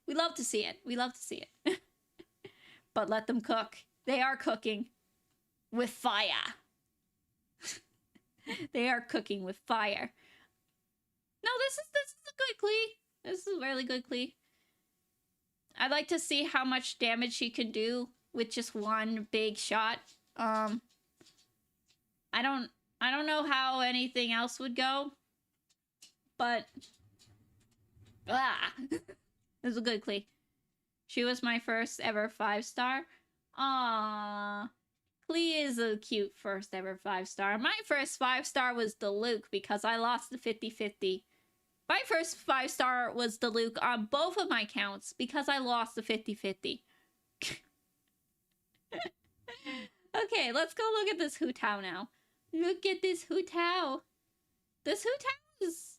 we love to see it. We love to see it. But let them cook. They are cooking with fire. They are cooking with fire. No, this is a good Klee. This is a really good Klee. I'd like to see how much damage she could do with just one big shot. I don't know how anything else would go, but it was a good Klee. She was my first ever 5-star. Aww. Klee is a cute first ever 5-star. My first 5-star was Diluc because I lost the 50-50. My first 5-star was Diluc on both of my counts because I lost the 50-50. Okay, let's go look at this Hu Tao now. Look at this Hu Tao. This Hu Tao is...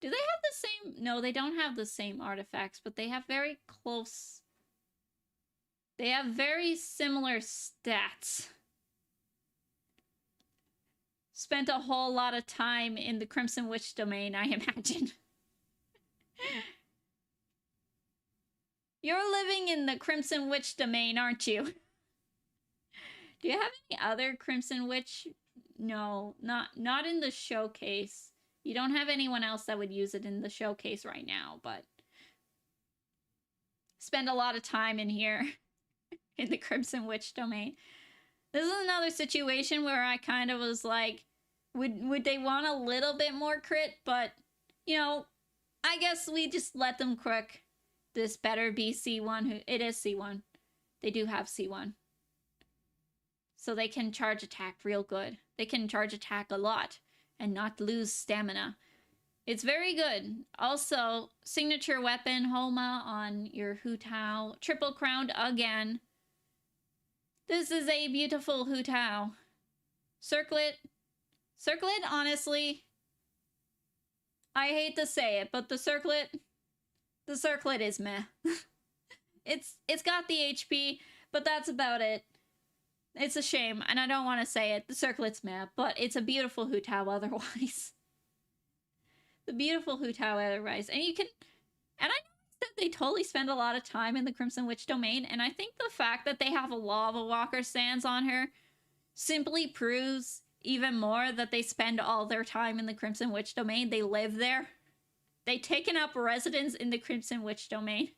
Do they have the same... No, they don't have the same artifacts, but they have very close... They have very similar stats. Spent a whole lot of time in the Crimson Witch domain, I imagine. You're living in the Crimson Witch domain, aren't you? Do you have any other Crimson Witch? No, not in the showcase. You don't have anyone else that would use it in the showcase right now, but... Spend a lot of time in here. In the Crimson Witch domain. This is another situation where I kind of was like, would they want a little bit more crit? But, you know, I guess we just let them cook. This better be C1. It is C1. They do have C1. So they can charge attack real good. They can charge attack a lot and not lose stamina. It's very good. Also, signature weapon, Homa on your Hu Tao. Triple crowned again. This is a beautiful Hu Tao. Circlet, honestly, I hate to say it, but the circlet is meh. It's got the HP, but that's about it. It's a shame, and I don't want to say it. The circlet's meh, but it's a beautiful Hu Tao otherwise. The beautiful Hu Tao otherwise. And you can... And I know that they totally spend a lot of time in the Crimson Witch domain, and I think the fact that they have a Lava Walker stance on her simply proves even more that they spend all their time in the Crimson Witch domain. They live there. They've taken up residence in the Crimson Witch domain.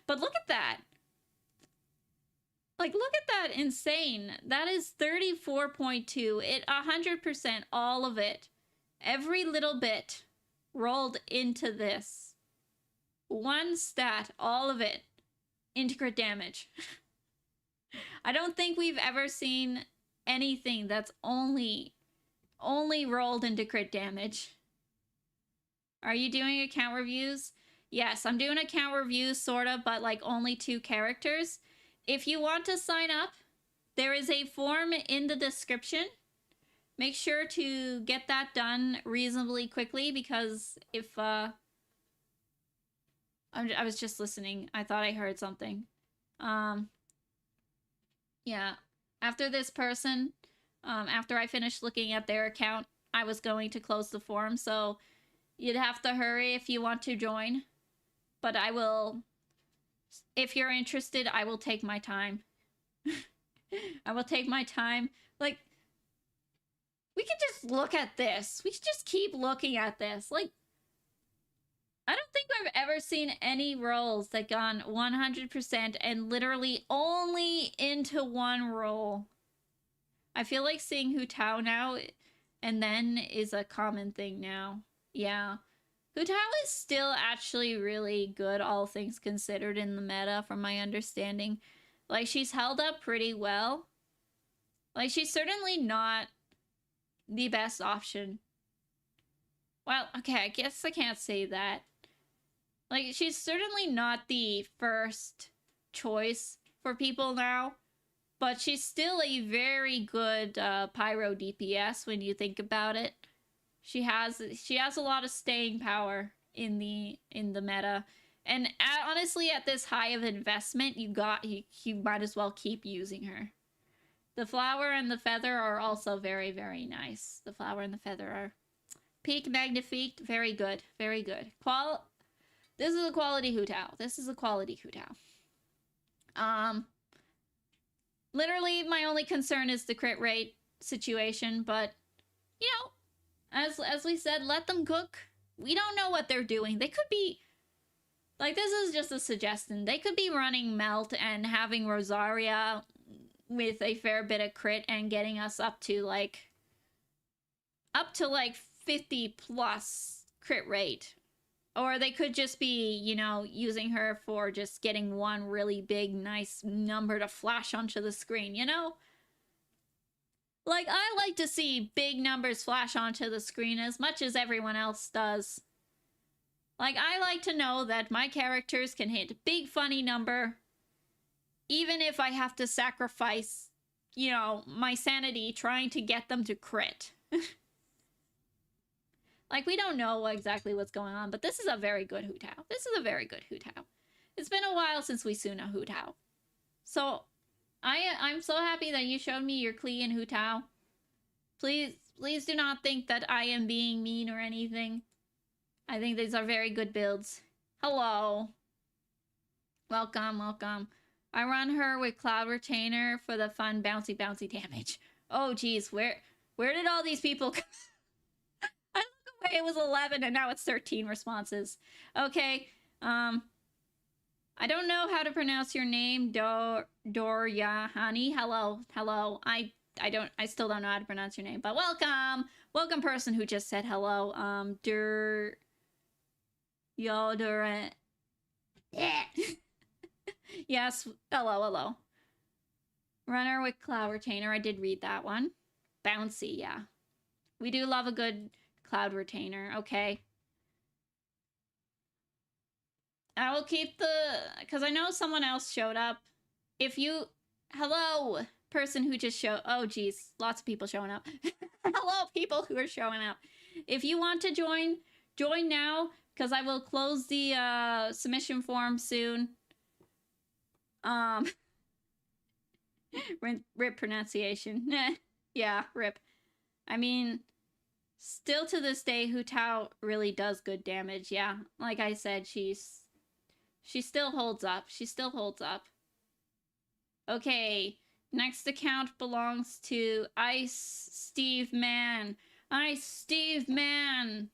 But look at that. Like, look at that. Insane. That is 34.2. It 100%, all of it. Every little bit rolled into this. One stat, all of it, into crit damage. I don't think we've ever seen anything that's only rolled into crit damage. Are you doing account reviews? Yes, I'm doing account reviews, sort of, but like only 2 characters. If you want to sign up, there is a form in the description. Make sure to get that done reasonably quickly, because if, I was just listening. I thought I heard something. Yeah. After this person, after I finished looking at their account, I was going to close the forum, so you'd have to hurry if you want to join. But I will, if you're interested, I will take my time. I will take my time. Like, we could just look at this. We should just keep looking at this. Like, I don't think I've ever seen any rolls that gone 100% and literally only into one roll. I feel like seeing Hu Tao now, and then is a common thing now. Yeah. Hu Tao is still actually really good, all things considered, in the meta, from my understanding. Like, she's held up pretty well. Like, she's certainly not the best option. Well, okay, I guess I can't say that. Like, she's certainly not the first choice for people now, but she's still a very good pyro DPS when you think about it. She has a lot of staying power in the meta, and honestly, at this high of investment, you might as well keep using her. The flower and the feather are also very, very nice. The flower and the feather are peak magnifique, very good, very good. This is a quality Hu Tao. This is a quality Hu Tao. Literally, my only concern is the crit rate situation, but, you know, as we said, let them cook. We don't know what they're doing. They could be, like, this is just a suggestion. They could be running Melt and having Rosaria with a fair bit of crit and getting us up to, like 50 plus crit rate. Or they could just be, you know, using her for just getting one really big, nice number to flash onto the screen, you know? Like, I like to see big numbers flash onto the screen as much as everyone else does. Like, I like to know that my characters can hit a big funny number, even if I have to sacrifice, you know, my sanity trying to get them to crit. Like, we don't know exactly what's going on, but this is a very good Hu Tao. This is a very good Hu Tao. It's been a while since we seen a Hu Tao. So, I'm so happy that you showed me your Klee and Hu Tao. Please do not think that I am being mean or anything. I think these are very good builds. Hello. Welcome, welcome. I run her with Cloud Retainer for the fun bouncy damage. Oh, geez, where did all these people come? I look away, it was 11 and now it's 13 responses. Okay, I don't know how to pronounce your name, Doryahani. Hello. I still don't know how to pronounce your name, but welcome. Welcome, person who just said hello. Yoder. Yes, hello. Runner with Cloud Retainer. I did read that one. Bouncy, yeah. We do love a good Cloud Retainer. Okay. I will keep because I know someone else showed up. Hello, person who just showed, oh geez, lots of people showing up. Hello, people who are showing up. If you want to join now, because I will close the submission form soon. Rip pronunciation. Yeah, rip. I mean, still to this day, Hu Tao really does good damage. Yeah, like I said, she still holds up. She still holds up. Okay, next account belongs to Ice Steve Man. Ice Steve Man!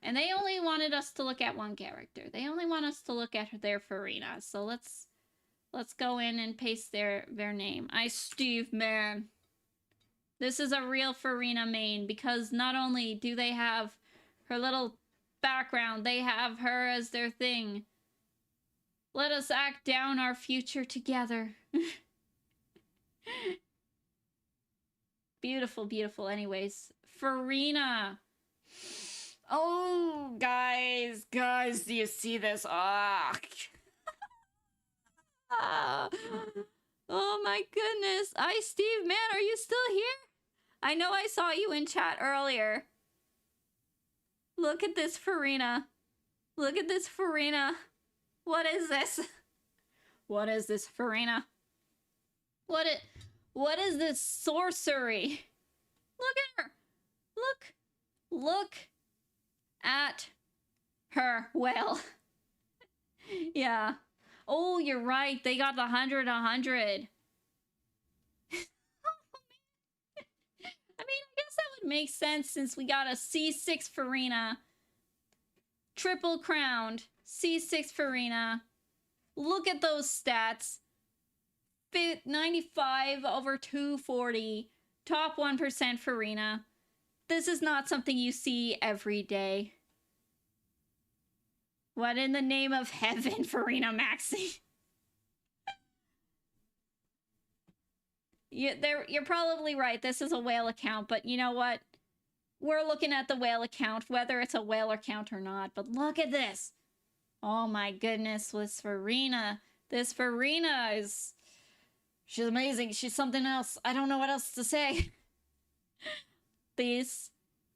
And they only wanted us to look at one character. They only want us to look at their Farina. So let's go in and paste their name. Ice Steve Man. This is a real Farina main, because not only do they have her little background, they have her as their thing. Let us act down our future together. Beautiful, beautiful. Anyways, Farina. Oh, guys, do you see this? Oh my goodness. Steve Man, are you still here? I know I saw you in chat earlier. Look at this Farina. Look at this Farina. What is this? What is this Farina? What is this sorcery? Look at her. Look at her. Well, yeah. Oh, you're right. They got the 100. I mean, I guess that would make sense since we got a C6 Farina. Triple crowned. C6 Farina. Look at those stats. 95 over 240. Top 1% Farina. This is not something you see every day. What in the name of heaven, Farina Maxi? You're probably right. This is a whale account, but you know what? We're looking at the whale account, whether it's a whale account or not. But look at this. Oh my goodness, this Farina. This Farina is... She's amazing. She's something else. I don't know what else to say. These.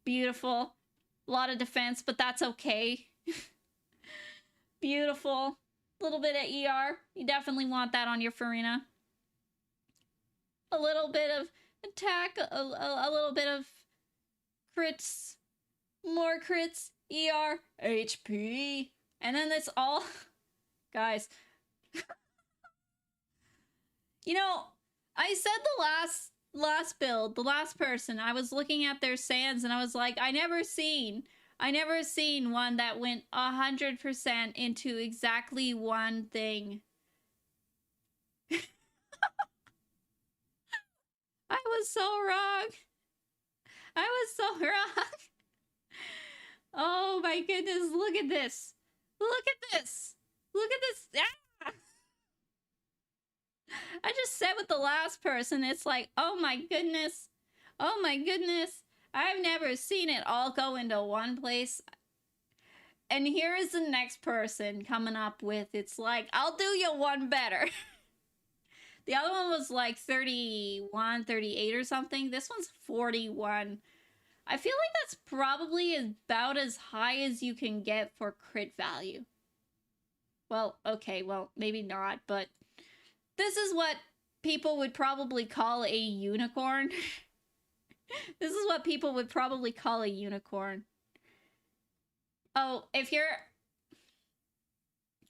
Beautiful. A lot of defense, but that's okay. Beautiful. A little bit of ER. You definitely want that on your Farina. A little bit of attack. A little bit of crits. More crits. ER. HP. And then it's all... Guys. You know, I said the last build, the last person, I was looking at their sands and I was like, I never seen one that went 100% into exactly one thing. I was so wrong. I was so wrong. Oh my goodness, look at this. Look at this. Look at this. Ah! I just said with the last person, it's like, oh my goodness. Oh my goodness. I've never seen it all go into one place. And here is the next person coming up with, it's like, I'll do you one better. The other one was like 31, 38 or something. This one's 41. I feel like that's probably about as high as you can get for crit value. Well, okay, well, maybe not, but this is what people would probably call a unicorn. This is what people would probably call a unicorn. Oh, if you're...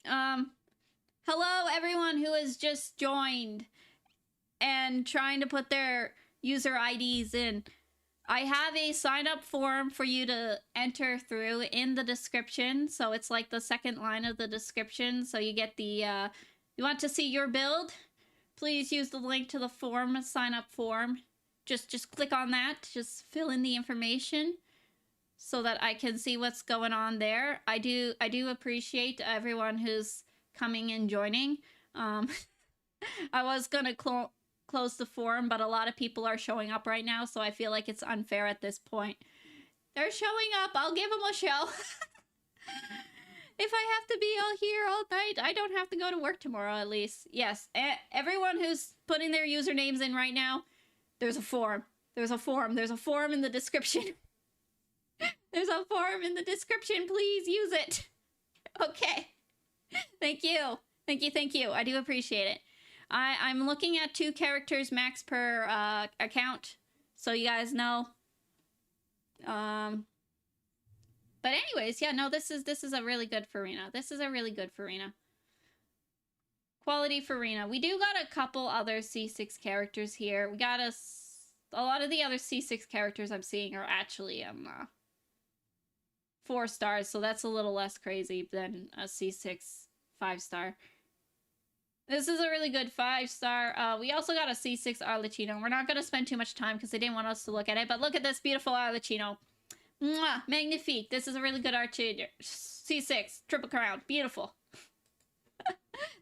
Hello, everyone who has just joined and trying to put their user IDs in. I have a sign-up form for you to enter through in the description. So it's like the second line of the description. So you get the, you want to see your build? Please use the link to the form, sign-up form. Just click on that. Just fill in the information so that I can see what's going on there. I do appreciate everyone who's coming and joining. I was gonna close the forum, but a lot of people are showing up right now, so I feel like it's unfair at this point. They're showing up. I'll give them a show. If I have to be all here all night, I don't have to go to work tomorrow, at least. Yes, everyone who's putting their usernames in right now, there's a form. There's a form. There's a form in the description. There's a form in the description. Please use it. Okay. Thank you. Thank you, thank you. I do appreciate it. I'm looking at 2 characters max per account, so you guys know. But anyways, yeah, no, this is a really good Farina. This is a really good Farina. Quality Farina. We do got a couple other C6 characters here. We got a lot of the other C6 characters I'm seeing are actually 4 stars, so that's a little less crazy than a C6 5-star. This is a really good 5-star. We also got a C6 Arlecchino. We're not going to spend too much time because they didn't want us to look at it, but look at this beautiful Arlecchino. Mwah! Magnifique. This is a really good Arlecchino. C6. Triple Crown. Beautiful.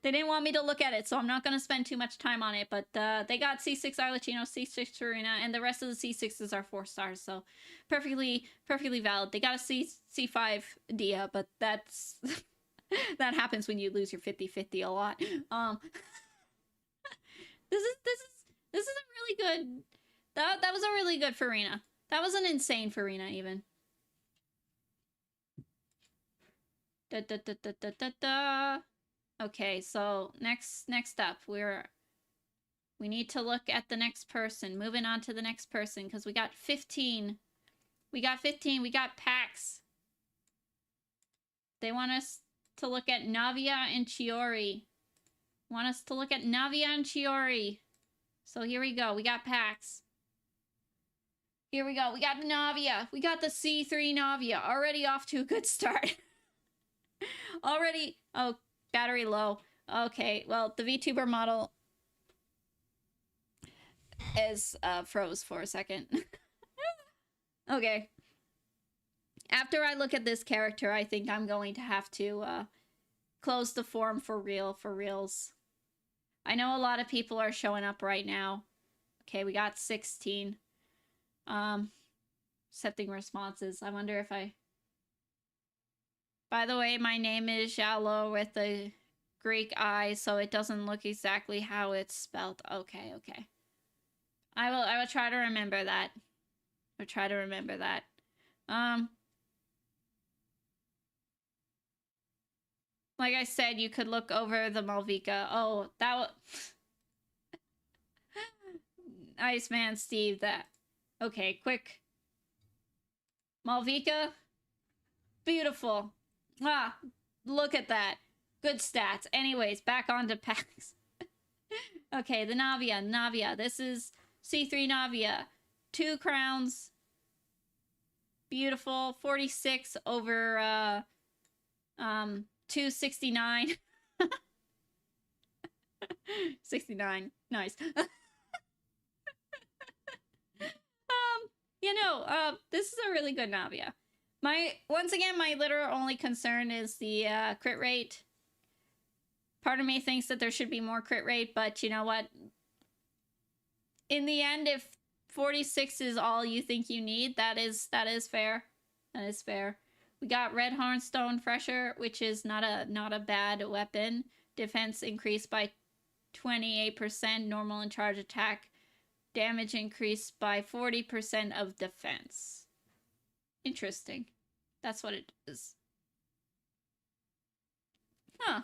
They didn't want me to look at it, so I'm not going to spend too much time on it, but they got C6 Arlecchino, C6 Farina, and the rest of the C6s are 4 stars, so perfectly valid. They got a C5 Dia, but that's... that happens when you lose your 50-50 a lot. This is a really good... That was a really good Farina. That was an insane Farina, even. Okay, so next up, we need to look at the next person. Moving on to the next person, because we got 15. We got 15. We got packs. They want us to look at Navia and Chiori. Want us to look at Navia and Chiori. So here we go. We got packs. Here we go. We got Navia. We got the C3 Navia. Already off to a good start. Already... Oh, battery low. Okay, well, the VTuber model... is froze for a second. Okay. After I look at this character, I think I'm going to have to close the forum for reals. I know a lot of people are showing up right now. Okay, we got 16. Accepting responses. I wonder if I... By the way, my name is Shallow with a Greek I, so it doesn't look exactly how it's spelled. Okay. I will try to remember that. I'll try to remember that. Like I said, you could look over the Malvika. Oh, that was... Nice man, Steve, that... Okay, quick. Malvika? Beautiful. Ah, look at that. Good stats. Anyways, back on to packs. Okay, the Navia. This is C3 Navia. 2 crowns. Beautiful. 46 over 269. 69. Nice. This is a really good Navia. Once again, my literal only concern is the crit rate. Part of me thinks that there should be more crit rate, but you know what? In the end, if 46 is all you think you need, that is fair. That is fair. We got Red Hornstone Fresher, which is not a bad weapon. Defense increased by 28%, normal and charge attack. Damage increased by 40% of defense. Interesting. That's what it is. Huh.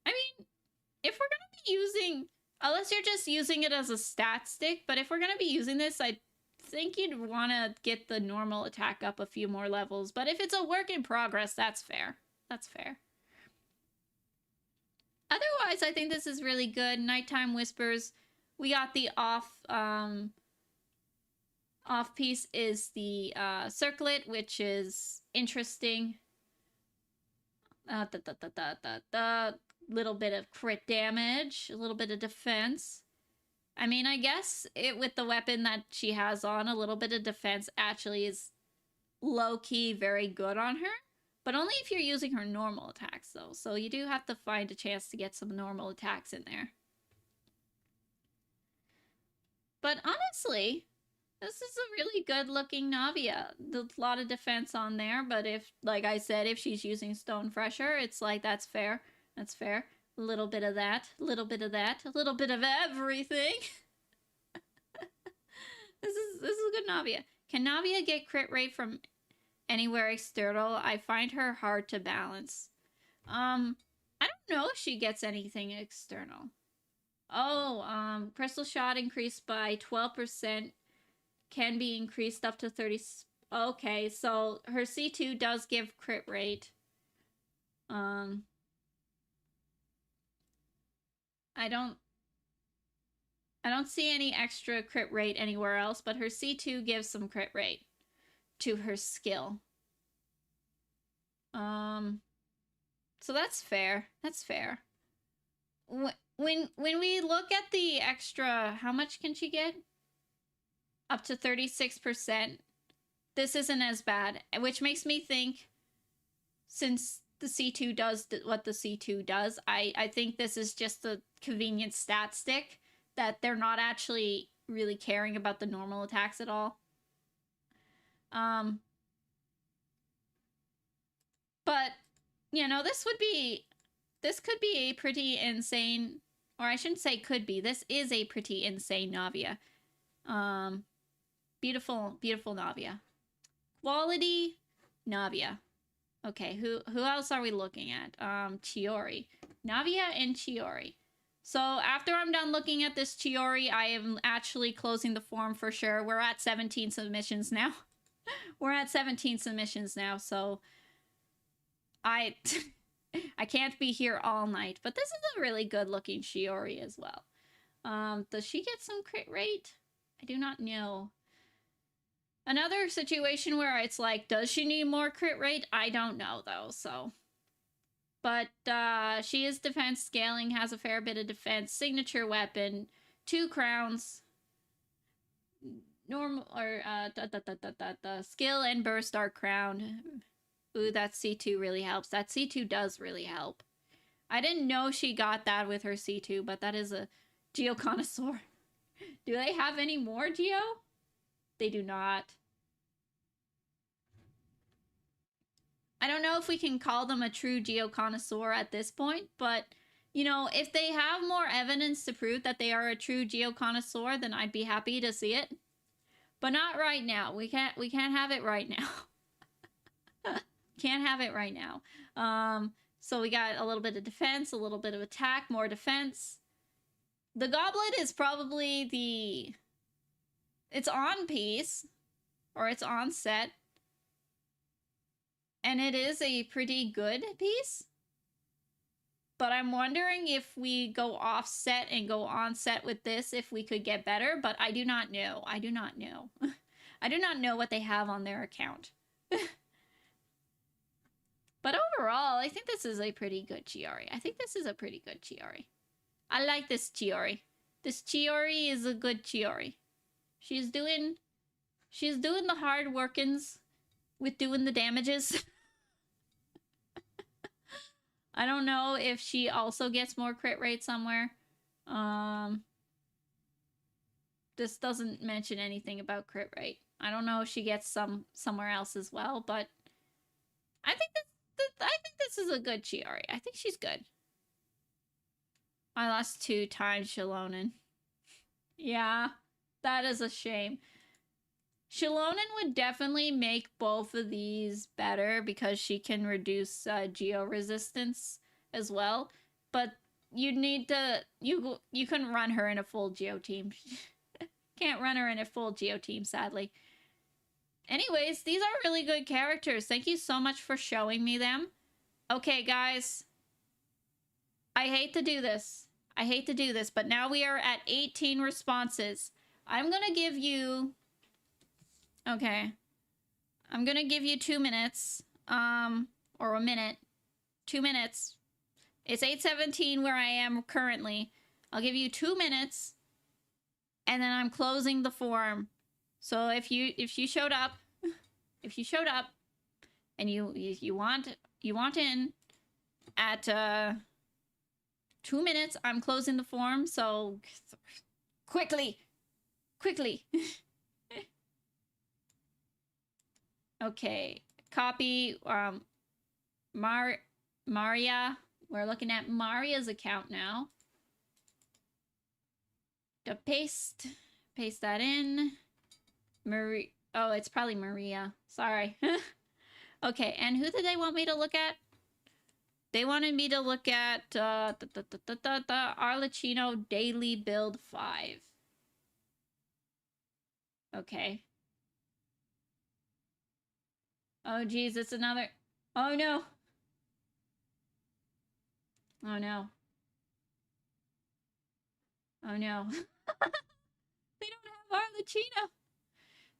I mean, if we're gonna be using... Unless you're just using it as a stat stick, but if we're gonna be using this, I think you'd want to get the normal attack up a few more levels. But if it's a work in progress, that's fair. That's fair. Otherwise, I think this is really good. Nighttime Whispers. We got the off piece is the circlet, which is interesting. Little bit of crit damage, a little bit of defense. I mean, I guess it with the weapon that she has on, a little bit of defense actually is low-key very good on her. But only if you're using her normal attacks, though. So you do have to find a chance to get some normal attacks in there. But honestly, this is a really good-looking Navia. There's a lot of defense on there, but if, like I said, if she's using Stone Fresher, it's like, that's fair. That's fair. A little bit of that, a little bit of that, a little bit of everything. This is a good Navia. Can Navia get crit rate from anywhere external? I find her hard to balance. I don't know if she gets anything external. Oh, Crystal Shot increased by 12%. Can be increased up to 30. Okay, so her C2 does give crit rate. I don't see any extra crit rate anywhere else, but her C2 gives some crit rate to her skill. So that's fair. That's fair. When we look at the extra, how much can she get? Up to 36%. This isn't as bad, which makes me think, since the C2 does what the C2 does, I think this is just a convenient stat stick that they're not actually really caring about the normal attacks at all. But, you know, this could be a pretty insane, or I shouldn't say could be, this is a pretty insane Navia. Beautiful, beautiful Navia. Quality Navia. Okay, who else are we looking at? Chiori. Navia and Chiori. So after I'm done looking at this Chiori, I am actually closing the forum for sure. We're at 17 submissions now. We're at 17 submissions now, so I can't be here all night. But this is a really good looking Chiori as well. Does she get some crit rate? I do not know. Another situation where it's like, does she need more crit rate? I don't know, though, so. But she is defense scaling, has a fair bit of defense, signature weapon, 2 crowns, normal or skill and burst are crowned. Ooh, that C2 really helps. That C2 does really help. I didn't know she got that with her C2, but that is a Geo connoisseur. Do they have any more Geo? They do not. I don't know if we can call them a true Geo connoisseur at this point, but you know, if they have more evidence to prove that they are a true Geo connoisseur, then I'd be happy to see it. But not right now. We can't have it right now. Can't have it right now. So we got a little bit of defense, a little bit of attack, more defense. The goblet is probably the... It's on piece. Or it's on set. And it is a pretty good piece. But I'm wondering if we go off set and go on set with this, if we could get better. But I do not know. I do not know. I do not know what they have on their account. But overall, I think this is a pretty good Chiori. I think this is a pretty good Chiori. I like this Chiori. This Chiori is a good Chiori. She's doing the hard workings with doing the damages. I don't know if she also gets more crit rate somewhere. This doesn't mention anything about crit rate. I don't know if she gets some somewhere else as well, but I think this is a good Chiori. I think she's good. I lost 2 times Shilonen. Yeah, that is a shame. Shilonen would definitely make both of these better because she can reduce geo resistance as well. But you need to... You couldn't run her in a full geo team. Can't run her in a full geo team, sadly. Anyways, these are really good characters. Thank you so much for showing me them. Okay, guys. I hate to do this. I hate to do this, but now we are at 18 responses. I'm gonna give you... Okay. I'm gonna give you 2 minutes. Or a minute. 2 minutes. It's 8:17 where I am currently. I'll give you 2 minutes. And then I'm closing the form. So if you showed up, and you want in at 2 minutes, I'm closing the form. So quickly. Okay, copy Maria. We're looking at Maria's account now. To paste that in. Marie. Oh, it's probably Maria. Sorry. Okay, and who did they want me to look at? They wanted me to look at Arlecchino Daily Build 5. Okay. Oh, geez, it's another... Oh, no. Oh, no. Oh, no. They don't have Arlecchino.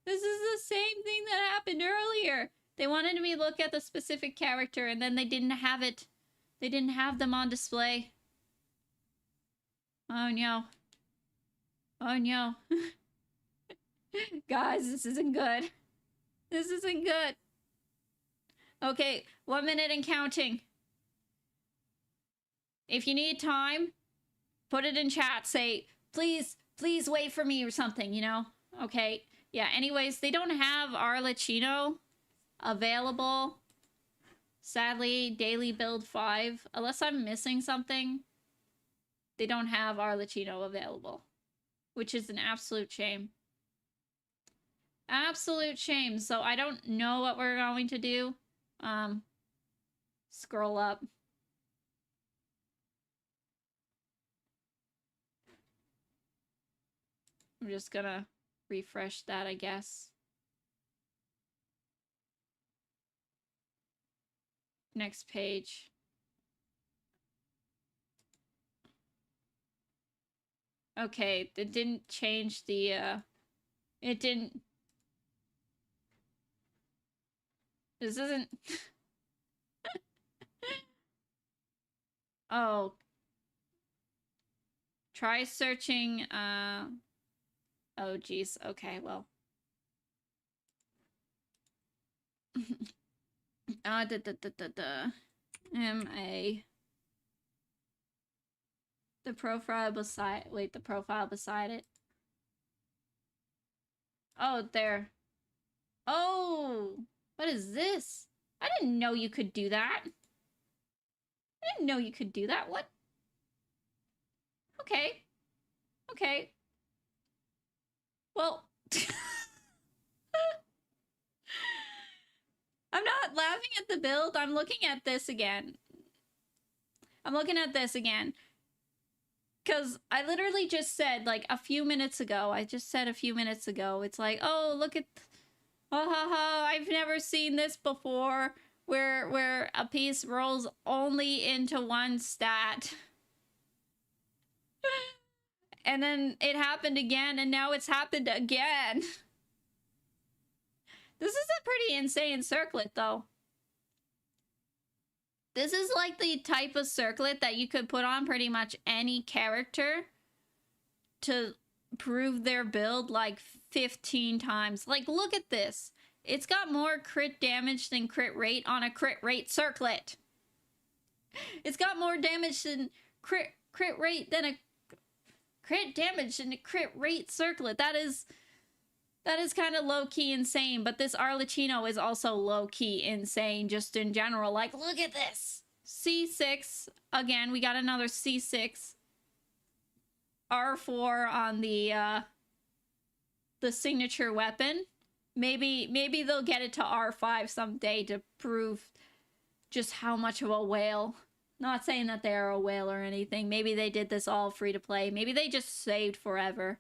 This is the same thing that happened earlier. They wanted me to look at the specific character, and then they didn't have it. They didn't have them on display. Oh, no. Oh, no. Guys, this isn't good. This isn't good. Okay, 1 minute and counting. If you need time, put it in chat. Say, please wait for me or something, you know? Okay. Yeah, anyways, they don't have Arlecchino available. Sadly, Daily Build 5. Unless I'm missing something, they don't have Arlecchino available. Which is an absolute shame. Absolute shame. So I don't know what we're going to do. Scroll up. I'm just gonna refresh that, I guess. Next page. Okay, it didn't change the, it didn't... This isn't... Oh. Try searching, oh, geez. Okay, well. M-A. The profile beside... Wait, the profile beside it. Oh, there. Oh! What is this? I didn't know you could do that. I didn't know you could do that. What? Okay. Okay. Well... I'm not laughing at the build. I'm looking at this again. I'm looking at this again. Because I literally just said, like, a few minutes ago, it's like, oh, look at... Oh, ha, ha, I've never seen this before, where a piece rolls only into one stat. And then it happened again, and now it's happened again. This is a pretty insane circlet, though. This is like the type of circlet that you could put on pretty much any character to prove their build like 15 times. Like, look at this. It's got more crit damage than crit rate on a crit rate circlet. It's got more damage than crit rate than a crit damage than a crit rate circlet. That is kind of low-key insane, but this Arlecchino is also low-key insane just in general. Like, look at this! C6, again, we got another C6. R4 on the signature weapon. Maybe they'll get it to R5 someday to prove just how much of a whale. Not saying that they are a whale or anything. Maybe they did this all free to play. Maybe they just saved forever.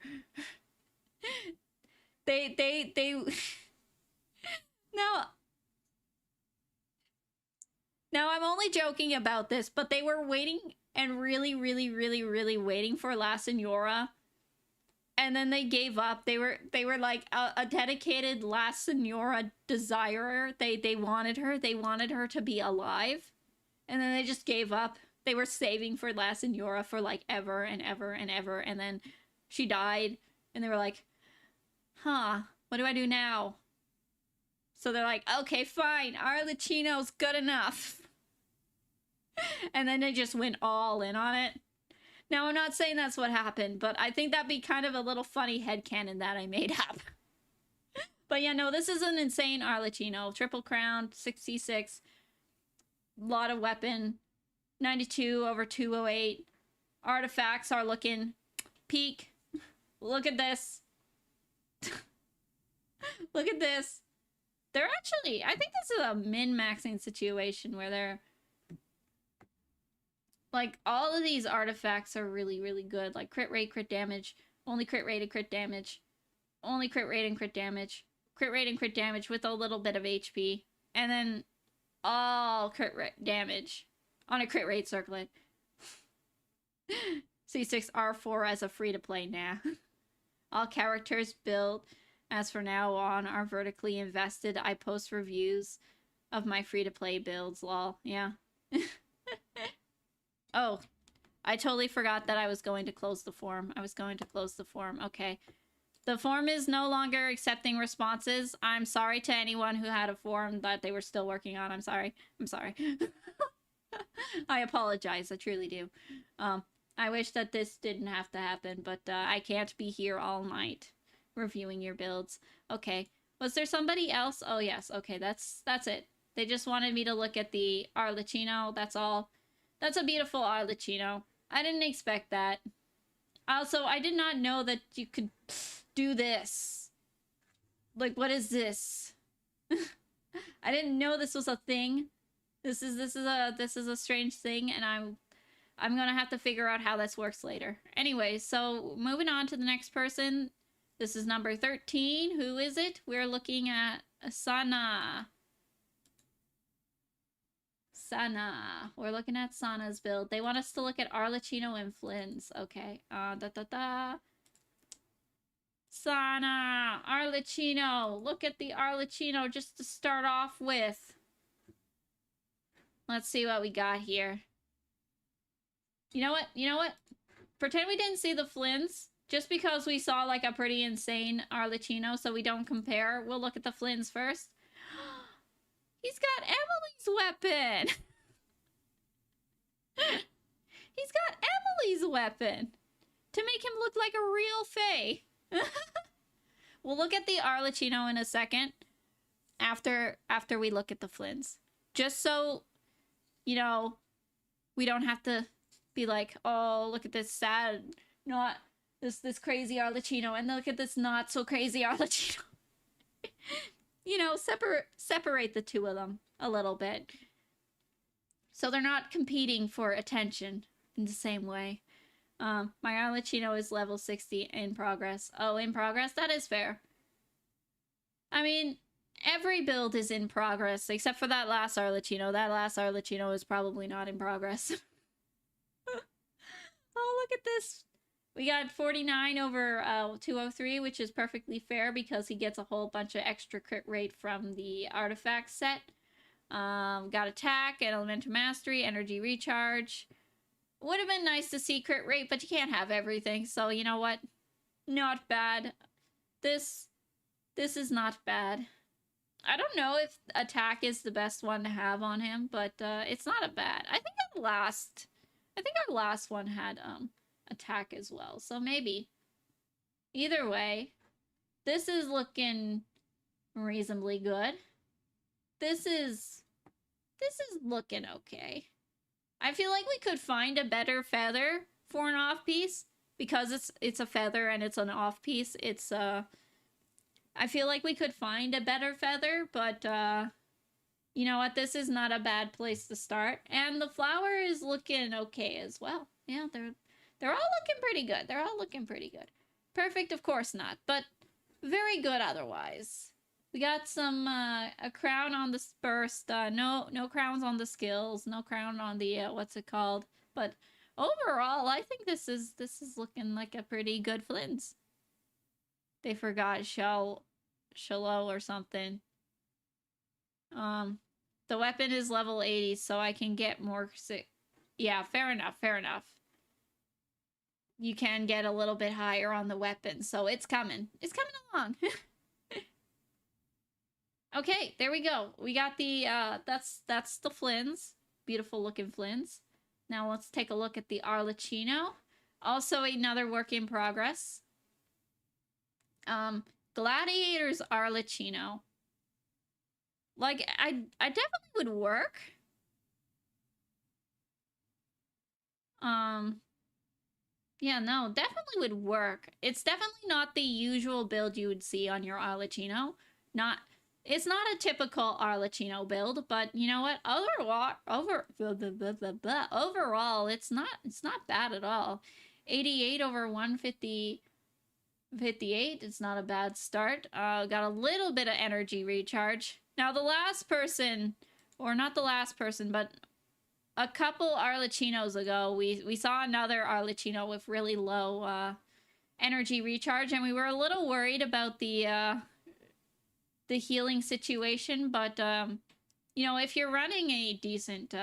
They Now I'm only joking about this, but they were waiting and really waiting for La Senora. And then they gave up. They were like a dedicated La Senora desirer. They wanted her. They wanted her to be alive. And then they just gave up. They were saving for La Senora for like ever and ever and ever. And then she died. And they were like, huh, what do I do now? So they're like, okay, fine, Arlecchino's good enough. And then they just went all in on it. Now, I'm not saying that's what happened, but I think that'd be kind of a little funny headcanon that I made up. But yeah, no, this is an insane Arlecchino. Triple crown, 66. Lot of weapon. 92 over 208. Artifacts are looking peak. Look at this. Look at this. They're actually... I think this is a min-maxing situation where they're... Like, all of these artifacts are really good. Like, crit rate, crit damage. Only crit rate and crit damage. Only crit rate and crit damage. Crit rate and crit damage with a little bit of HP. And then all crit rate damage on a crit rate circlet. C6 R4 as a free-to-play now. All characters built as for now on are vertically invested. I post reviews of my free-to-play builds, lol. Yeah. Oh, I totally forgot that I was going to close the form. Okay. The form is no longer accepting responses. I'm sorry to anyone who had a form that they were still working on. I'm sorry. I apologize. I truly do. I wish that this didn't have to happen, but I can't be here all night reviewing your builds. Okay. Was there somebody else? Oh, yes. Okay, that's it. They just wanted me to look at the Arlecchino. That's all. That's a beautiful Arlecchino. I didn't expect that. Also, I did not know that you could do this. Like, what is this? I didn't know this was a thing. This is a strange thing, and I'm gonna have to figure out how this works later. Anyway, so moving on to the next person. This is number 13. Who is it? We're looking at Sana. We're looking at Sana's build. They want us to look at Arlecchino and Flynn's. Okay. Sana! Arlecchino! Look at the Arlecchino just to start off with. Let's see what we got here. You know what? You know what? Pretend we didn't see the Flynns. Just because we saw like a pretty insane Arlecchino, so we don't compare. We'll look at the Flynns first. He's got Emily's weapon. He's got Emily's weapon to make him look like a real Fae. We'll look at the Arlecchino in a second after we look at the Flynns. Just so, you know, we don't have to be like, oh, look at this sad, not this crazy Arlecchino, and look at this not so crazy Arlecchino. You know, separate the two of them a little bit. So they're not competing for attention in the same way. My Arlecchino is level 60 in progress. Oh, in progress? That is fair. I mean, every build is in progress, except for that last Arlecchino. That last Arlecchino is probably not in progress. Oh, look at this. We got 49 over 203, which is perfectly fair because he gets a whole bunch of extra crit rate from the artifact set. Got attack, elemental mastery, energy recharge. Would have been nice to see crit rate, but you can't have everything. So you know what? Not bad. This is not bad. I don't know if attack is the best one to have on him, but it's not a bad. I think our last one had attack as well. So maybe. Either way, this is looking reasonably good. This is looking okay. I feel like we could find a better feather for an off piece because it's a feather and it's an off piece. It's I feel like we could find a better feather, but you know what? This is not a bad place to start. And the flower is looking okay as well. Yeah, they're all looking pretty good. They're all looking pretty good. Perfect, of course not, but very good otherwise. We got some a crown on the burst. No crowns on the skills. No crown on the what's it called? But overall, I think this is looking like a pretty good Flynns. They forgot Shallow or something. The weapon is level 80, so I can get more. Yeah, fair enough. Fair enough. You can get a little bit higher on the weapon, so it's coming. It's coming along. Okay, there we go. We got the that's the Flynns. Beautiful looking Flynns. Now let's take a look at the Arlecchino. Also another work in progress. Gladiator's Arlecchino. Like I definitely would work. Yeah, no, definitely would work. It's definitely not the usual build you would see on your Arlecchino. It's not a typical Arlecchino build, but you know what? Overall, it's not bad at all. 88 over 150 58, it's not a bad start. Got a little bit of energy recharge. Now the last person, or not the last person, but a couple Arlecchinos ago, we saw another Arlecchino with really low energy recharge, and we were a little worried about the healing situation, but you know, if you're running a decent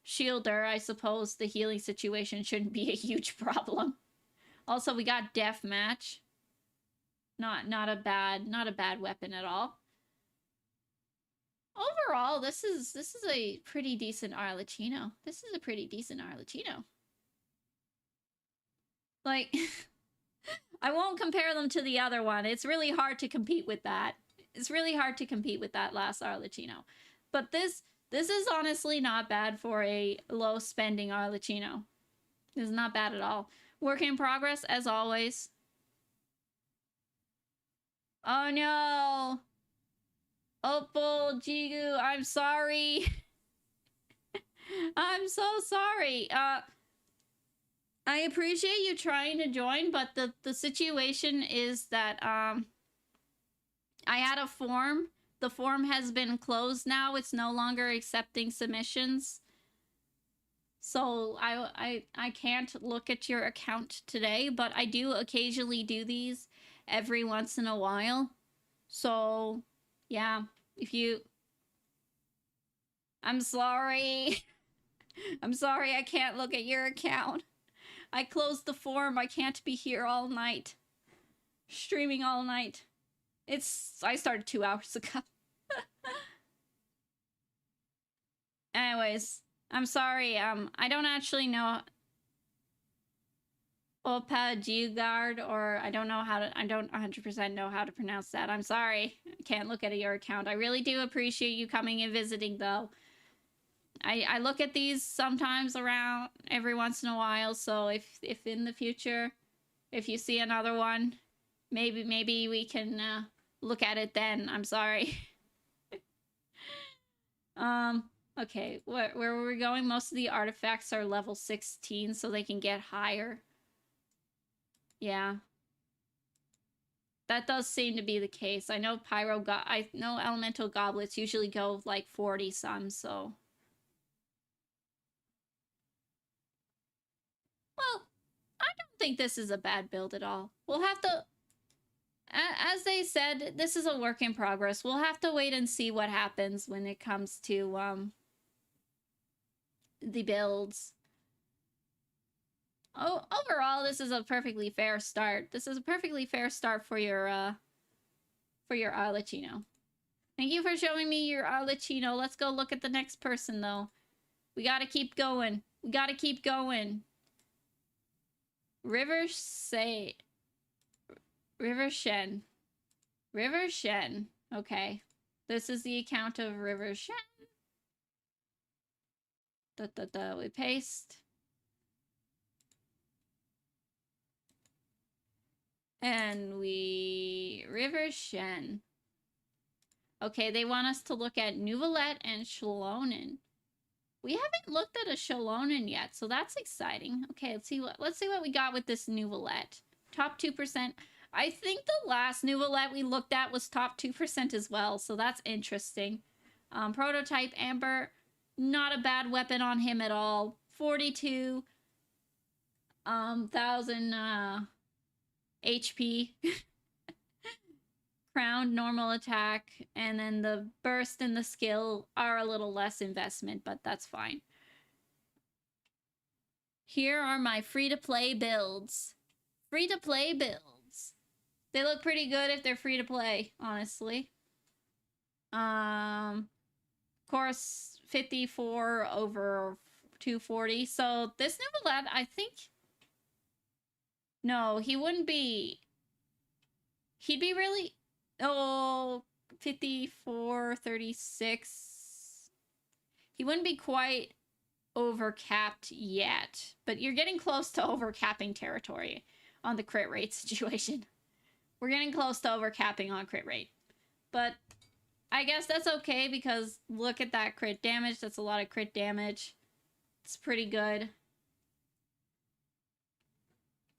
shielder, I suppose the healing situation shouldn't be a huge problem. Also, we got Deathmatch. Not a bad weapon at all. Overall, this is a pretty decent Arlecchino. This is a pretty decent Arlecchino. Like, I won't compare them to the other one. It's really hard to compete with that. It's really hard to compete with that last Arlecchino. But this is honestly not bad for a low spending Arlecchino. This is not bad at all. Work in progress as always. Oh no! Opal, Jigu, I'm sorry. I'm so sorry. I appreciate you trying to join, but the situation is that I had a form. The form has been closed now. It's no longer accepting submissions. So I can't look at your account today, but I do occasionally do these every once in a while. So, yeah, if you... I'm sorry. I'm sorry I can't look at your account. I closed the forum. I can't be here all night. Streaming all night. I started 2 hours ago. Anyways, I'm sorry. I don't actually know Opa Geogard, or I don't 100% know how to pronounce that. I'm sorry. I can't look at your account. I really do appreciate you coming and visiting, though. I look at these sometimes around every once in a while, so if in the future, if you see another one, maybe we can look at it then. I'm sorry. Okay, where were we going? Most of the artifacts are level 16, so they can get higher. Yeah. That does seem to be the case. I know I know elemental goblets usually go like 40 some, so. Well, I don't think this is a bad build at all. We'll have to, as they said, this is a work in progress. We'll have to wait and see what happens when it comes to the builds. Oh, overall, this is a perfectly fair start. This is a perfectly fair start for your Arlecchino. Thank you for showing me your Arlecchino. Let's go look at the next person, though. We gotta keep going. We gotta keep going. River Shen. River Shen. Okay. This is the account of River Shen. We paste. And we... River Shen. Okay, they want us to look at Nuvolette and Shalonen. We haven't looked at a Shalonen yet, so that's exciting. Okay, let's see what we got with this Nuvolette. Top 2%. I think the last Nuvolette we looked at was top 2% as well, so that's interesting. Prototype Amber, not a bad weapon on him at all. 42,000 HP. Crowned, normal attack, and then the burst and the skill are a little less investment, but that's fine. Here are my free-to-play builds. Free-to-play builds. They look pretty good if they're free-to-play, honestly. Of course, 54 over 240. So this new lad, I think... No, he wouldn't be... He'd be really... Oh, 54, 36. He wouldn't be quite overcapped yet, but you're getting close to overcapping territory on the crit rate situation. We're getting close to overcapping on crit rate. But I guess that's okay because look at that crit damage. That's a lot of crit damage. It's pretty good.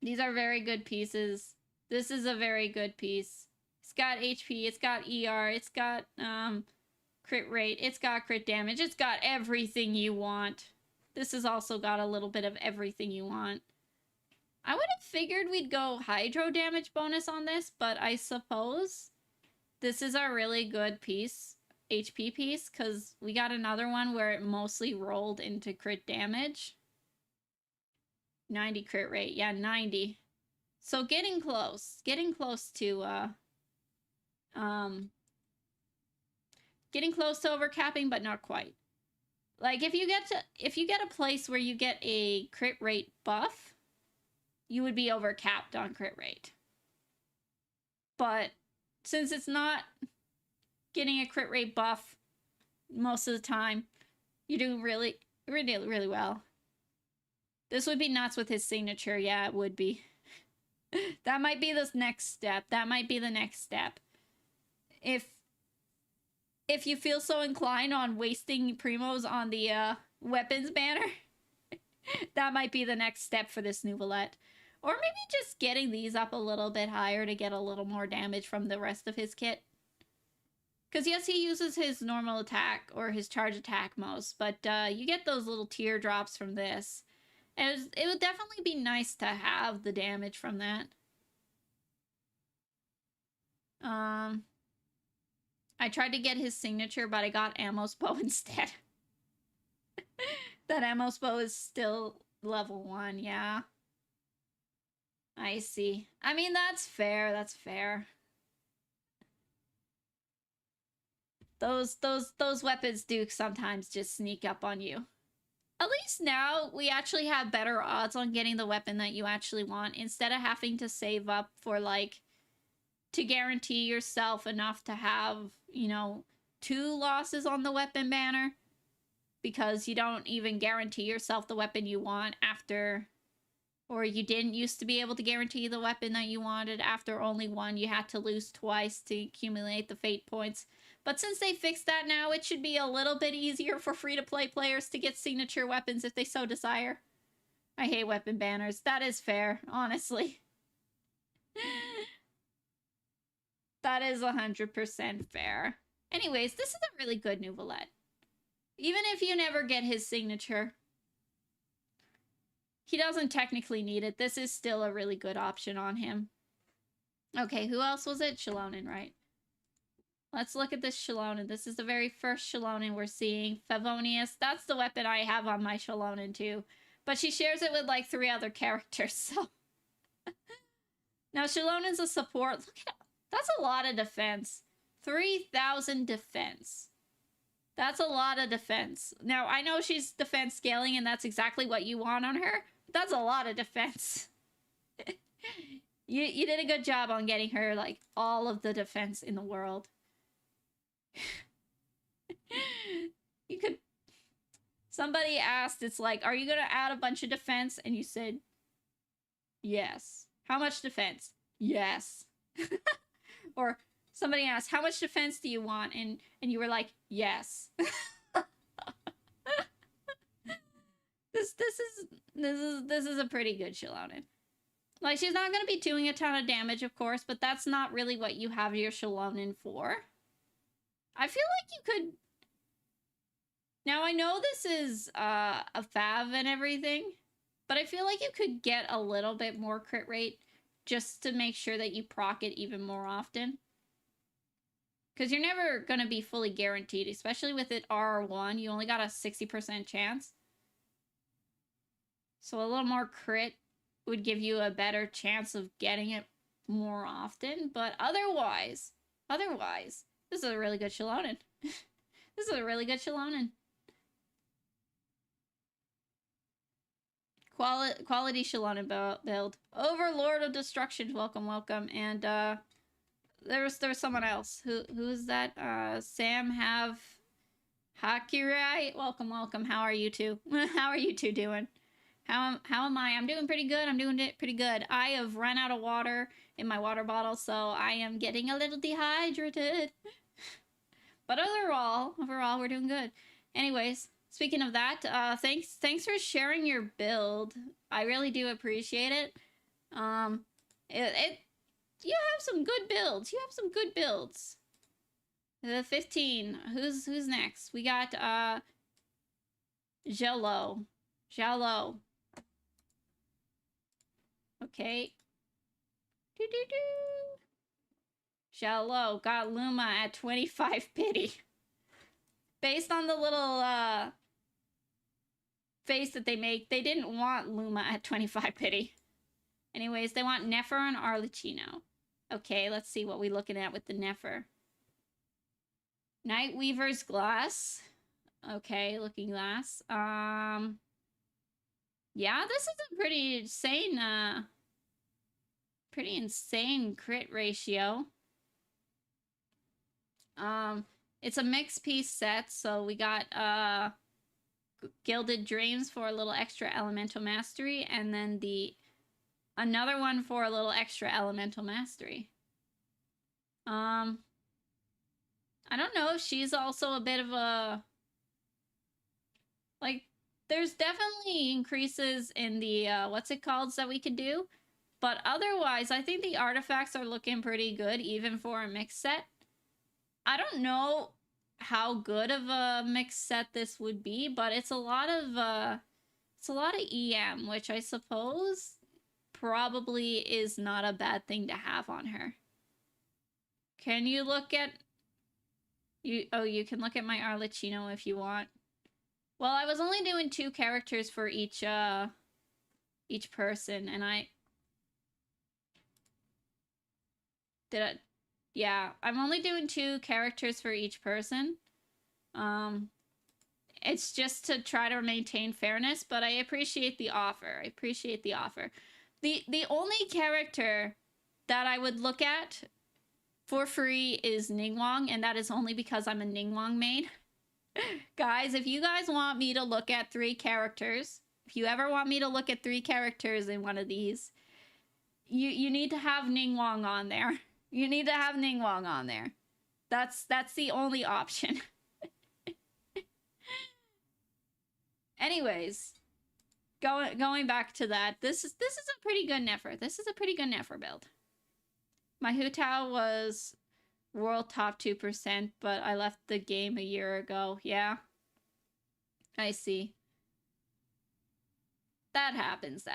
These are very good pieces. This is a very good piece. It's got HP, it's got ER, it's got crit rate, it's got crit damage, it's got everything you want. This has also got a little bit of everything you want. I would have figured we'd go hydro damage bonus on this, but I suppose this is a really good piece, HP piece, because we got another one where it mostly rolled into crit damage. 90 crit rate, yeah, 90. So getting close to getting close to overcapping, but not quite. Like if you get a place where you get a crit rate buff, you would be overcapped on crit rate. But since it's not getting a crit rate buff most of the time, you're doing really, really, really well. This would be nuts with his signature. Yeah, it would be. That might be the next step. That might be the next step. If you feel so inclined on wasting primos on the weapons banner, that might be the next step for this Nuvolette. Or maybe just getting these up a little bit higher to get a little more damage from the rest of his kit. Because yes, he uses his normal attack or his charge attack most, but you get those little teardrops from this. And it would definitely be nice to have the damage from that. I tried to get his signature, but I got Ammo's bow instead. That Amospo is still level 1, yeah. I see. I mean, that's fair, that's fair. Those weapons do sometimes just sneak up on you. At least now we actually have better odds on getting the weapon that you actually want instead of having to save up for like to guarantee yourself enough to have, you know, 2 losses on the weapon banner because you don't even guarantee yourself the weapon you want after, or you didn't used to be able to guarantee the weapon that you wanted after only 1. You had to lose twice to accumulate the fate points. But since they fixed that now, it should be a little bit easier for free-to-play players to get signature weapons if they so desire. I hate weapon banners. That is fair, honestly. That is 100% fair. Anyways, this is a really good Nouvelette. Even if you never get his signature, he doesn't technically need it. This is still a really good option on him. Okay, who else was it? Shalonen, right? Let's look at this Shalonen. This is the very first Shalonen we're seeing. Favonius. That's the weapon I have on my Shalonen too. But she shares it with like 3 other characters, so... Now, Shalonen's a support. Look at... That's a lot of defense. 3,000 defense. That's a lot of defense. Now, I know she's defense scaling, and that's exactly what you want on her. But that's a lot of defense. You did a good job on getting her, like, all of the defense in the world. You could... Somebody asked, it's like, are you gonna add a bunch of defense? And you said, yes. How much defense? Yes. Or somebody asked, how much defense do you want? And you were like, yes. This is a pretty good Shalonen. Like, she's not gonna be doing a ton of damage, of course, but that's not really what you have your Shalonen for. I feel like you could... Now, I know this is a fav and everything, but I feel like you could get a little bit more crit rate just to make sure that you proc it even more often. Because you're never going to be fully guaranteed, especially with it R1. You only got a 60% chance. So a little more crit would give you a better chance of getting it more often. But otherwise, this is a really good Shalonen. This is a really good Shalonen. Quality Shalonen build. Overlord of Destruction, welcome, welcome. And there's someone else. Who is that? Sam have Hakirai. Welcome, welcome. How are you two? How are you two doing? How am I? I'm doing pretty good. I'm doing it pretty good. I have run out of water in my water bottle, so I am getting a little dehydrated. But overall, we're doing good. Anyways, speaking of that, thanks for sharing your build. I really do appreciate it. You have some good builds. You have some good builds. The 15. Who's next? We got Jello. Okay. Jello got Luma at 25 pity. Based on the little face that they make, they didn't want Luma at 25 pity. Anyways, they want Nefer and Arlecchino. Okay, let's see what we're looking at with the Nefer. Nightweaver's Glass. Okay, Looking Glass. Yeah, this is a pretty insane crit ratio. It's a mixed piece set, so we got Gilded Dreams for a little extra elemental mastery, and then another one for a little extra elemental mastery. I don't know if she's also a bit of a... Like, there's definitely increases in the, what's it called, that we could do. But otherwise, I think the artifacts are looking pretty good, even for a mixed set. I don't know how good of a mixed set this would be, but it's a lot of EM, which I suppose probably is not a bad thing to have on her. Can you look at... You can look at my Arlecchino if you want. Well, I was only doing 2 characters for each person, and yeah, I'm only doing 2 characters for each person. It's just to try to maintain fairness, but I appreciate the offer. I appreciate the offer. The only character that I would look at for free is Ningguang, and that is only because I'm a Ningguang main. Guys, if you guys want me to look at 3 characters, if you ever want me to look at 3 characters in one of these, you need to have Ningguang on there. You need to have Ningguang on there. That's the only option. Anyways, going back to that, this is a pretty good Nefer. This is a pretty good Nefer build. My Hu Tao was world top 2%, but I left the game a year ago. Yeah. I see. That happens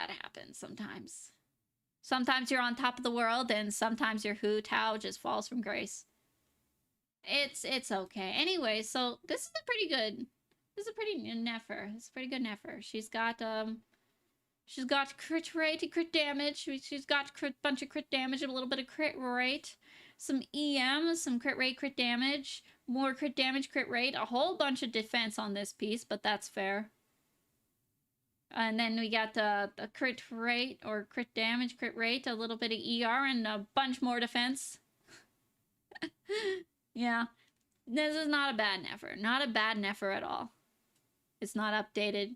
sometimes. Sometimes you're on top of the world, and sometimes your Hu Tao just falls from grace. It's okay. Anyway, so this is a pretty good Nefer. It's a pretty good Nefer. She's got crit rate and crit damage. She's got bunch of crit damage, a little bit of crit rate, some EM, some crit rate, crit damage, more crit damage, crit rate, a whole bunch of defense on this piece, but that's fair. And then we got the crit rate or crit damage, crit rate, a little bit of ER, and a bunch more defense. Yeah. This is not a bad Nefer. Not a bad Nefer at all. It's not updated.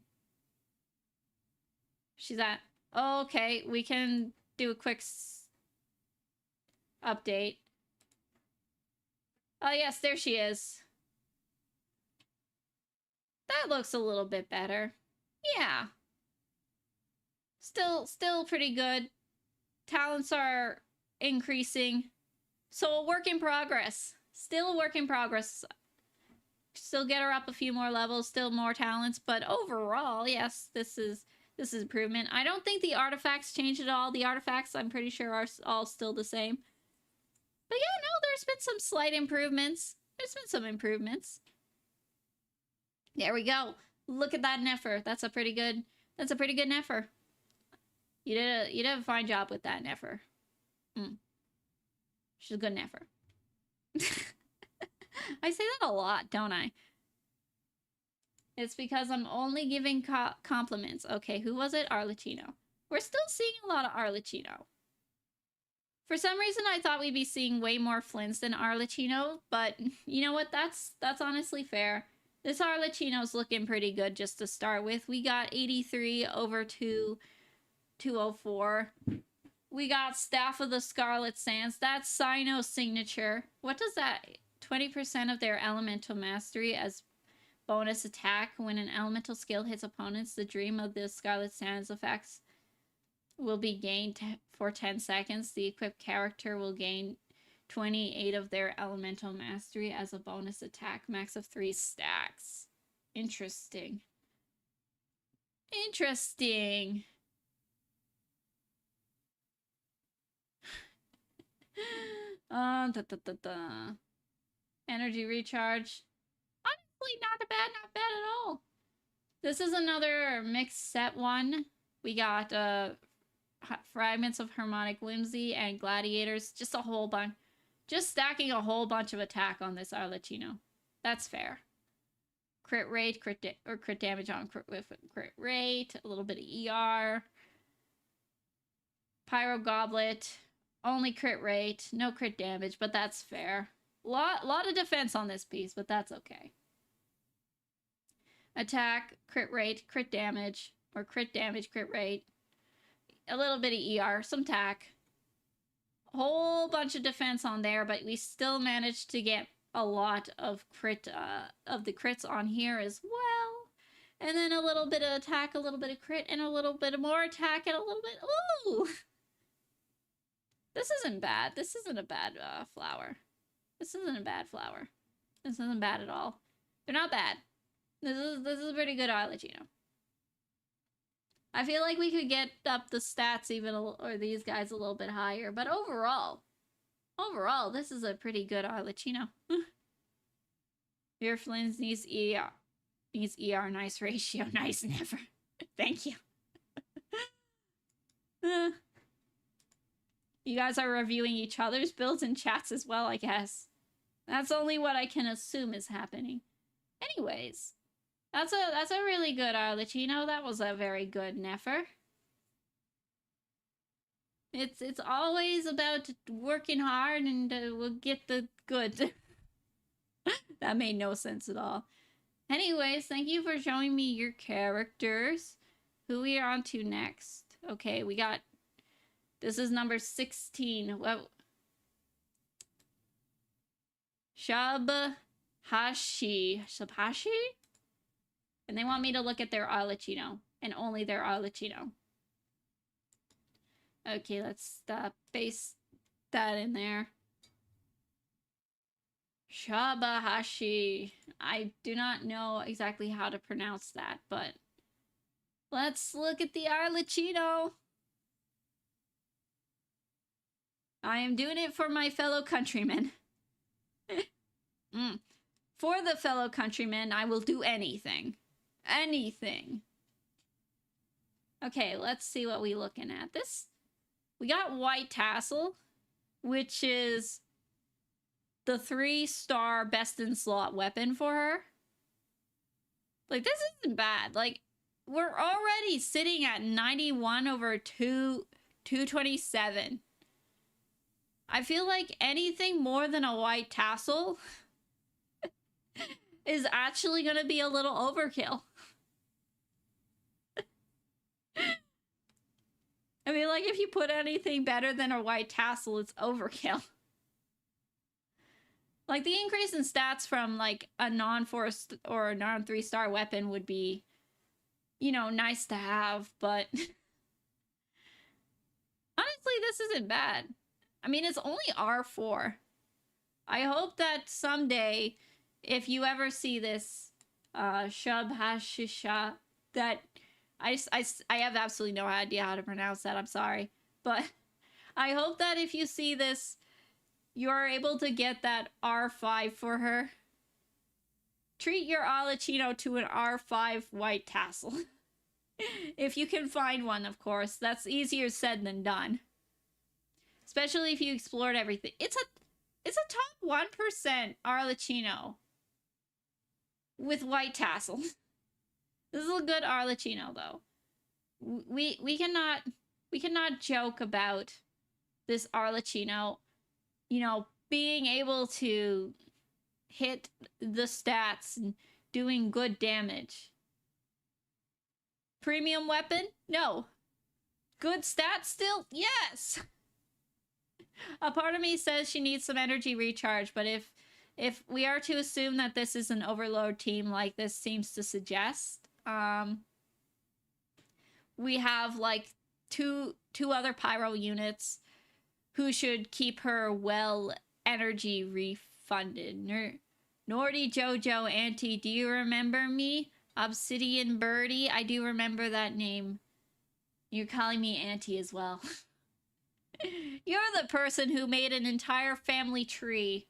She's at... Oh, okay, we can do a quick update. Oh, yes, there she is. That looks a little bit better. Yeah. Still pretty good. Talents are increasing. So a work in progress. Still a work in progress. Still get her up a few more levels, still more talents, but overall, yes, this is improvement. I don't think the artifacts changed at all. The artifacts, I'm pretty sure, are all still the same. But yeah, no, there's been some slight improvements. There's been some improvements. There we go. Look at that Nefer. That's a pretty good Nefer. You did a fine job with that Nefer. She's a good Nefer. I say that a lot, don't I? It's because I'm only giving compliments. Okay, who was it? Arlecchino. We're still seeing a lot of Arlecchino. For some reason, I thought we'd be seeing way more Flints than Arlecchino, but you know what? That's honestly fair. This Arlecchino's looking pretty good just to start with. We got 83 over 204. We got Staff of the Scarlet Sands. That's Sino's signature. What does that... 20% of their elemental mastery as bonus attack. When an elemental skill hits opponents, the Dream of the Scarlet Sands effects will be gained for 10 seconds. The equipped character will gain 28 of their elemental mastery as a bonus attack. Max of 3 stacks. Interesting. Interesting. Energy recharge. Honestly, not bad at all. This is another mixed set one. We got fragments of harmonic whimsy and gladiators. Just a whole bunch. Just stacking a whole bunch of attack on this Arlecchino. That's fair. Crit rate, crit damage on crit rate. A little bit of ER. Pyro Goblet. Only crit rate. No crit damage, but that's fair. Lot of defense on this piece, but that's okay. Attack, crit rate, crit damage, or crit damage, crit rate. A little bit of ER, some tack. Whole bunch of defense on there, but we still managed to get a lot of the crits on here as well. And then a little bit of attack, a little bit of crit, and a little bit of more attack, and a little bit... Ooh! This isn't bad. This isn't a bad flower. This isn't a bad flower. This isn't bad at all. They're not bad. This is a pretty good Arlecchino. I feel like we could get up the stats even, or these guys a little bit higher, but overall, this is a pretty good Arlecchino. Your Flins needs ER. Needs ER nice ratio. Nice, never. Thank you. You guys are reviewing each other's builds and chats as well, I guess. That's only what I can assume is happening. Anyways, that's a really good Arlecchino. That was a very good Nefer. It's always about working hard and we'll get the good. That made no sense at all. Anyways, thank you for showing me your characters. Who we are on to next? Okay, we got... This is number 16. What? Shabhashi. Shabhashi? And they want me to look at their Arlecchino. And only their Arlecchino. Okay, let's paste that in there. Shabahashi. I do not know exactly how to pronounce that, but let's look at the Arlecchino. I am doing it for my fellow countrymen. For the fellow countrymen, I will do anything. Anything. Okay, let's see what we're looking at. We got White Tassel, which is the 3-star best in slot weapon for her. Like, this isn't bad. Like, we're already sitting at 91 over 227. I feel like anything more than a White Tassel is actually going to be a little overkill. I mean, like, if you put anything better than a White Tassel, it's overkill. Like, the increase in stats from, like, a non-4 or a non-3-star weapon would be, you know, nice to have, but... Honestly, this isn't bad. I mean, it's only R4. I hope that someday, if you ever see this, Shabhashisha, that... I have absolutely no idea how to pronounce that, I'm sorry. But I hope that if you see this, you're able to get that R5 for her. Treat your Arlecchino to an R5 White Tassel. If you can find one, of course. That's easier said than done. Especially if you explored everything. It's a top 1% Arlecchino with White Tassel. This is a good Arlecchino, though. We cannot joke about this Arlecchino, you know, being able to hit the stats and doing good damage. Premium weapon? No. Good stats still? Yes! A part of me says she needs some energy recharge, but if we are to assume that this is an overload team like this seems to suggest, we have like two other pyro units who should keep her well energy refunded. Nerdyjojo Auntie, do you remember me? Obsidian Birdie, I do remember that name. You're calling me Auntie as well. You're the person who made an entire family tree.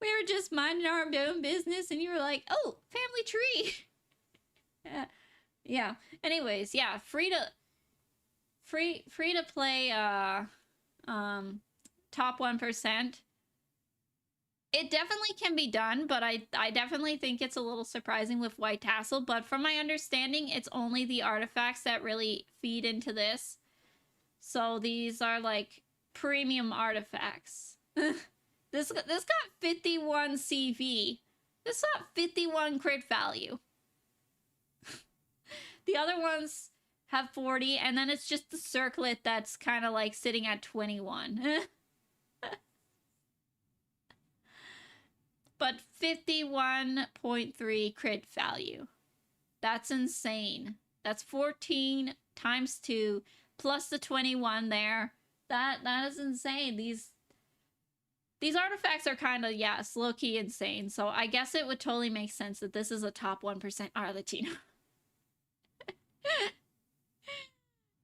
We were just minding our own business and you were like, oh, family tree. Yeah. Anyways, yeah, free to play top 1%. It definitely can be done, but I definitely think it's a little surprising with White Tassel, but from my understanding, it's only the artifacts that really feed into this. So these are like premium artifacts. This got 51 CV. This got 51 crit value. The other ones have 40, and then it's just the circlet that's kind of like sitting at 21. But 51.3 crit value. That's insane. That's 14 times 2 plus the 21 there. That is insane. These artifacts are kind of, yes, low-key insane. So I guess it would totally make sense that this is a top 1% Arlecchino.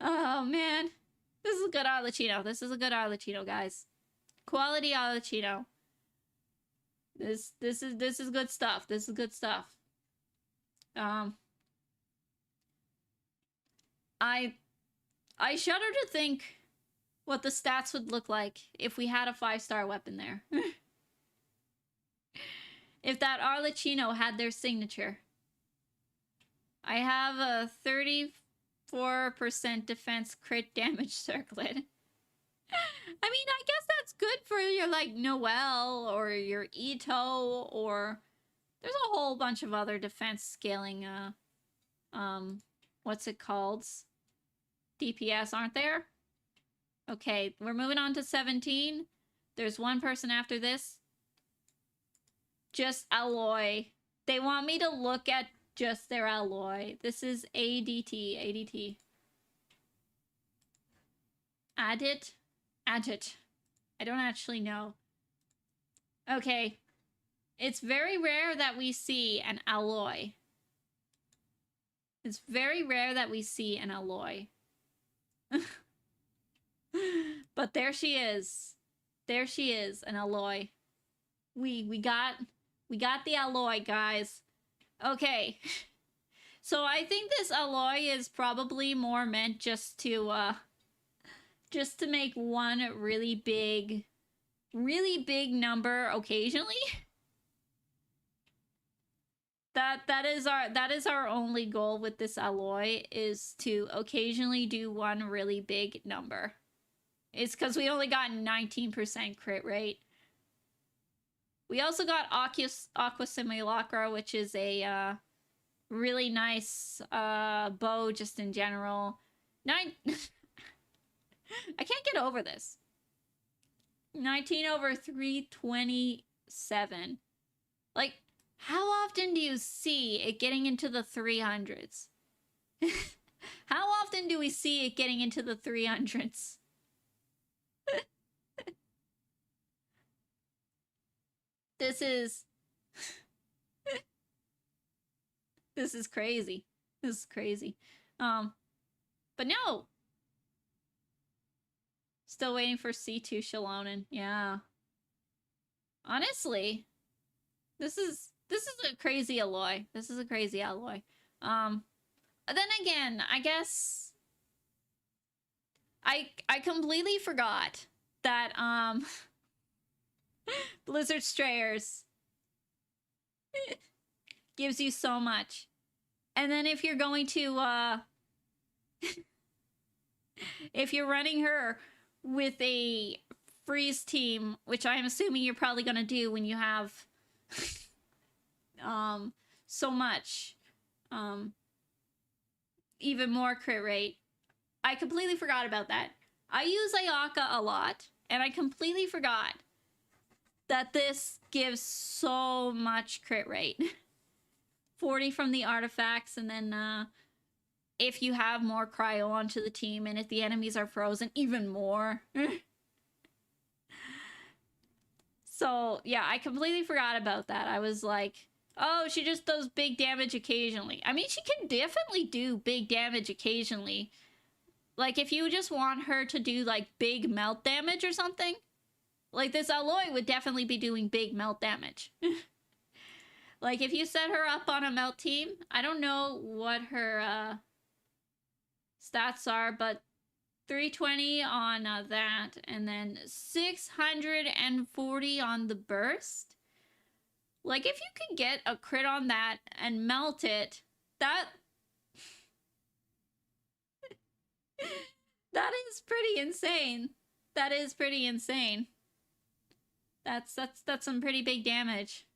Oh, man. This is a good Arlecchino. This is a good Arlecchino, guys. Quality Arlecchino. This is good stuff. This is good stuff. Um, I shudder to think what the stats would look like if we had a 5-star weapon there. If that Arlecchino had their signature. I have a 34% defense crit damage circlet. I mean, I guess that's good for your, like, Noelle or your Ito, or there's a whole bunch of other defense scaling, what's it called? DPS, aren't there? Okay, we're moving on to 17. There's one person after this. Just alloy. They want me to look at just their alloy. This is ADT. ADT. Add it? Add it. I don't actually know. Okay. It's very rare that we see an alloy. It's very rare that we see an alloy. But there she is. There she is, an alloy. We got the alloy, guys. Okay. So I think this alloy is probably more meant just to make one really big number occasionally. That is our only goal with this alloy, is to occasionally do one really big number. It's because we only got 19% crit rate. We also got Aqua Simulacra, which is a really nice bow just in general. I can't get over this. 19 over 327. Like, how often do you see it getting into the 300s? How often do we see it getting into the 300s? This is crazy. This is crazy. But no. Still waiting for C2 Shalonen. Yeah. Honestly, this is a crazy alloy. This is a crazy alloy. Then again, I guess I completely forgot that Blizzard Strayers gives you so much. And then if you're going to if you're running her with a freeze team, which I'm assuming you're probably gonna do when you have so much even more crit rate. I completely forgot about that. I use Ayaka a lot, and I completely forgot that this gives so much crit rate. 40 from the artifacts, and then if you have more cryo onto the team, and if the enemies are frozen, even more. So, yeah, I completely forgot about that. I was like, oh, she just does big damage occasionally. I mean, she can definitely do big damage occasionally. Like, if you just want her to do, like, big melt damage or something, like, this alloy would definitely be doing big melt damage. Like, if you set her up on a melt team, I don't know what her stats are, but 320 on that, and then 640 on the burst. Like, if you could get a crit on that and melt it, that is pretty insane. That is pretty insane. That's some pretty big damage.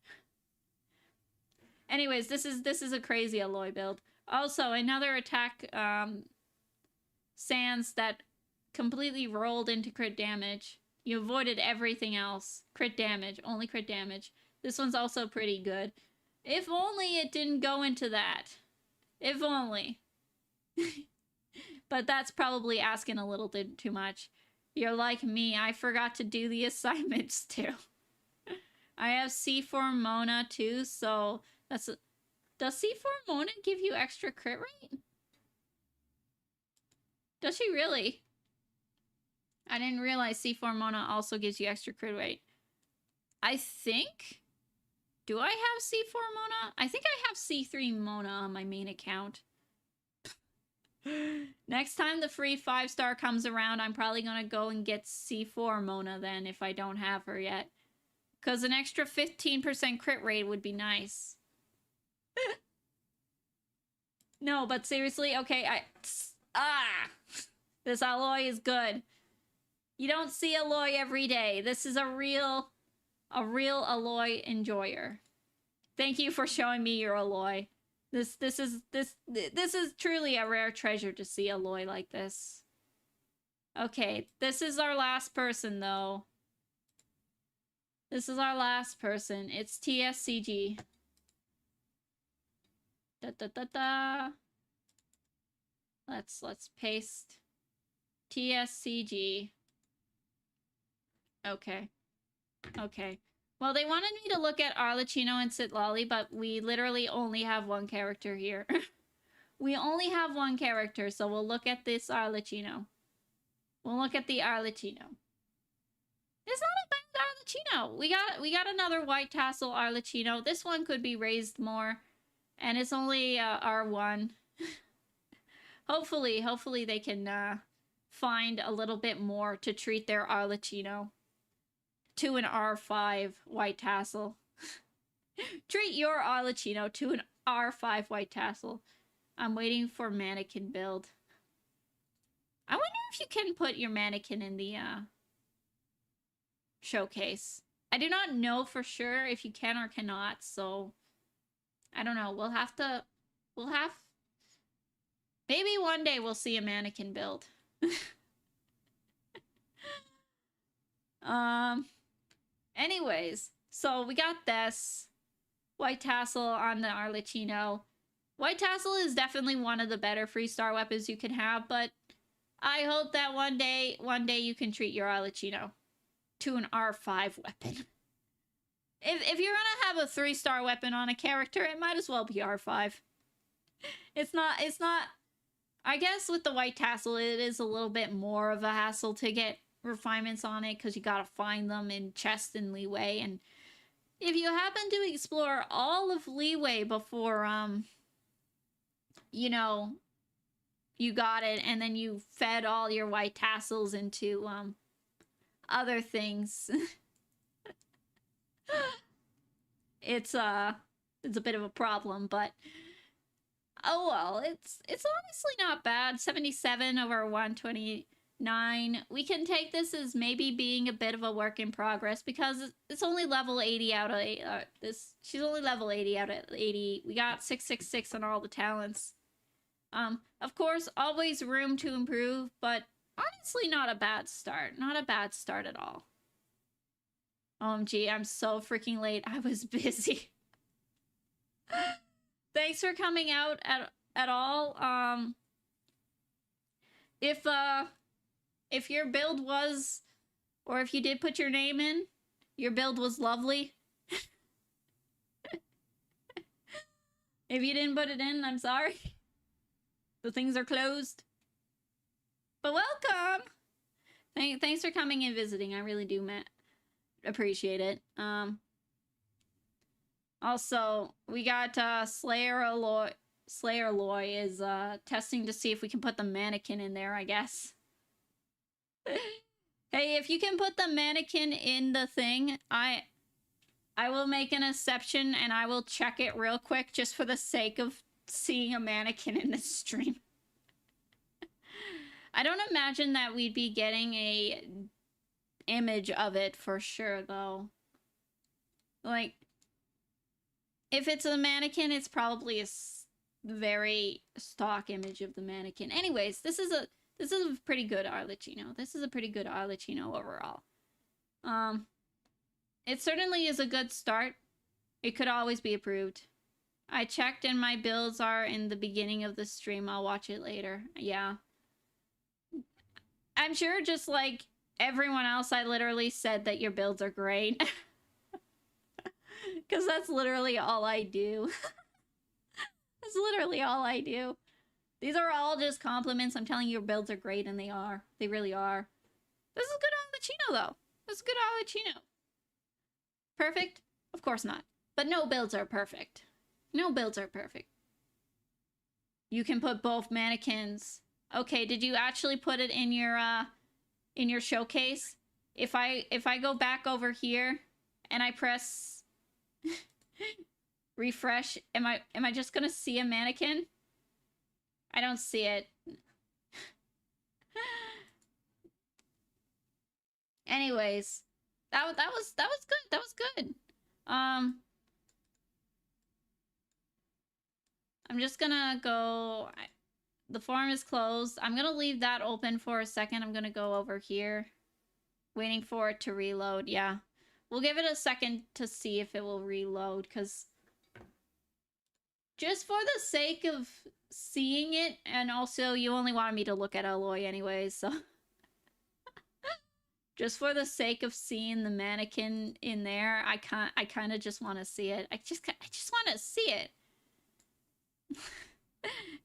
Anyways, this is a crazy alloy build. Also, another attack sans that completely rolled into crit damage. You avoided everything else. Crit damage, only crit damage. This one's also pretty good. If only it didn't go into that. If only. But that's probably asking a little bit too much. You're like me, I forgot to do the assignments too. I have C4 Mona too, so that's a... Does C4 Mona give you extra crit rate? Does she really? I didn't realize C4 Mona also gives you extra crit rate. I think Do I have C4 Mona? I think I have C3 Mona on my main account. Next time the free 5-star comes around, I'm probably gonna go and get C4 Mona then if I don't have her yet. Because an extra 15% crit rate would be nice. No, but seriously, okay, this alloy is good. You don't see alloy every day. This is a real alloy enjoyer. Thank you for showing me your alloy. This is truly a rare treasure to see alloy like this. Okay, this is our last person though. This is our last person. It's TSCG. Let's paste TSCG. Okay. Okay. Well, they wanted me to look at Arlecchino and Citlali, but we literally only have one character here. We only have one character, so we'll look at this Arlecchino. We'll look at the Arlecchino. It's not a bad Arlecchino. We got another white tassel Arlecchino. This one could be raised more, and it's only R1. Hopefully they can find a little bit more to treat their Arlecchino to an R5 white tassel. Treat your Arlecchino to an R5 white tassel. I'm waiting for mannequin build. I wonder if you can put your mannequin in the showcase. I do not know for sure if you can or cannot, so I don't know. Maybe one day we'll see a mannequin build. Anyways, so we got this white tassel on the Arlecchino. White tassel is definitely one of the better free-star weapons you can have, but I hope that one day you can treat your Arlecchino to an R5 weapon. If you're gonna have a 3-star weapon on a character, it might as well be R5. It's not. I guess with the white tassel, it is a little bit more of a hassle to get refinements on it because you gotta find them in chest and leeway. And if you happen to explore all of leeway before, you know, you got it, and then you fed all your white tassels into other things, it's a bit of a problem, but oh well, it's honestly not bad. 77 over 129. We can take this as maybe being a bit of a work in progress because it's only level 80 out of she's only level 80 out of 80. We got 666 on all the talents. Of course, always room to improve, but honestly not a bad start. Not a bad start at all. OMG, I'm so freaking late. I was busy. Thanks for coming out at all. If your build was, or if you did put your name in, your build was lovely. If you didn't put it in, I'm sorry. The things are closed. But welcome! Thanks for coming and visiting. I really do appreciate it. Also, we got Slayer Aloy is testing to see if we can put the mannequin in there, I guess. Hey, if you can put the mannequin in the thing, I will make an exception and I will check it real quick just for the sake of seeing a mannequin in this stream. I don't imagine that we'd be getting a image of it for sure, though. Like, if it's a mannequin, it's probably a very stock image of the mannequin. Anyways, this is a pretty good Arlecchino. This is a pretty good Arlecchino overall. It certainly is a good start. It could always be improved. I checked and my builds are in the beginning of the stream. I'll watch it later. Yeah. I'm sure just like everyone else, I literally said that your builds are great. Because that's literally all I do. That's literally all I do. These are all just compliments. I'm telling you, your builds are great, and they are. They really are. This is good Arlecchino, though. This is good Arlecchino. Perfect? Of course not. But no builds are perfect. No builds are perfect. You can put both mannequins. Okay, did you actually put it in your showcase? If I go back over here and I press refresh, am I just gonna see a mannequin? I don't see it. Anyways, that was good. That was good. I'm just gonna go. The farm is closed. I'm gonna leave that open for a second. I'm gonna go over here, waiting for it to reload. Yeah, we'll give it a second to see if it will reload, because just for the sake of seeing it, and also you only wanted me to look at Aloy anyways, so just for the sake of seeing the mannequin in there, I kind of just want to see it. I just want to see it.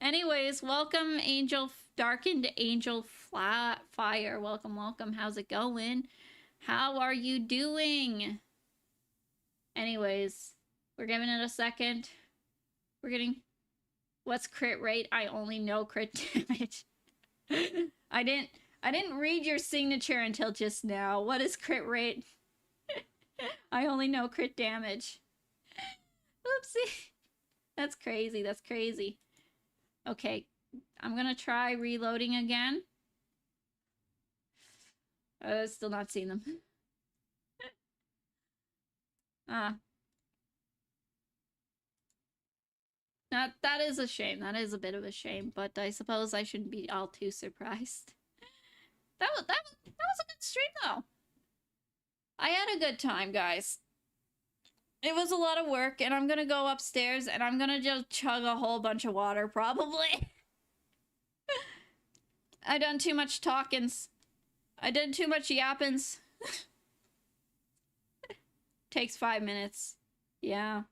Anyways, welcome Angel Darkened Angel Fire. Welcome, welcome. How's it going? How are you doing? Anyways, we're giving it a second. We're getting... What's crit rate? I only know crit damage. I didn't read your signature until just now. What is crit rate? I only know crit damage. Oopsie. That's crazy. That's crazy. Okay. I'm gonna try reloading again. Still not seeing them. That is a shame. That is a bit of a shame, but I suppose I shouldn't be all too surprised. That was a good stream though. I had a good time, guys. It was a lot of work, and I'm gonna go upstairs and I'm gonna just chug a whole bunch of water, probably. I done too much talkins. I did too much yappins. Takes 5 minutes. Yeah.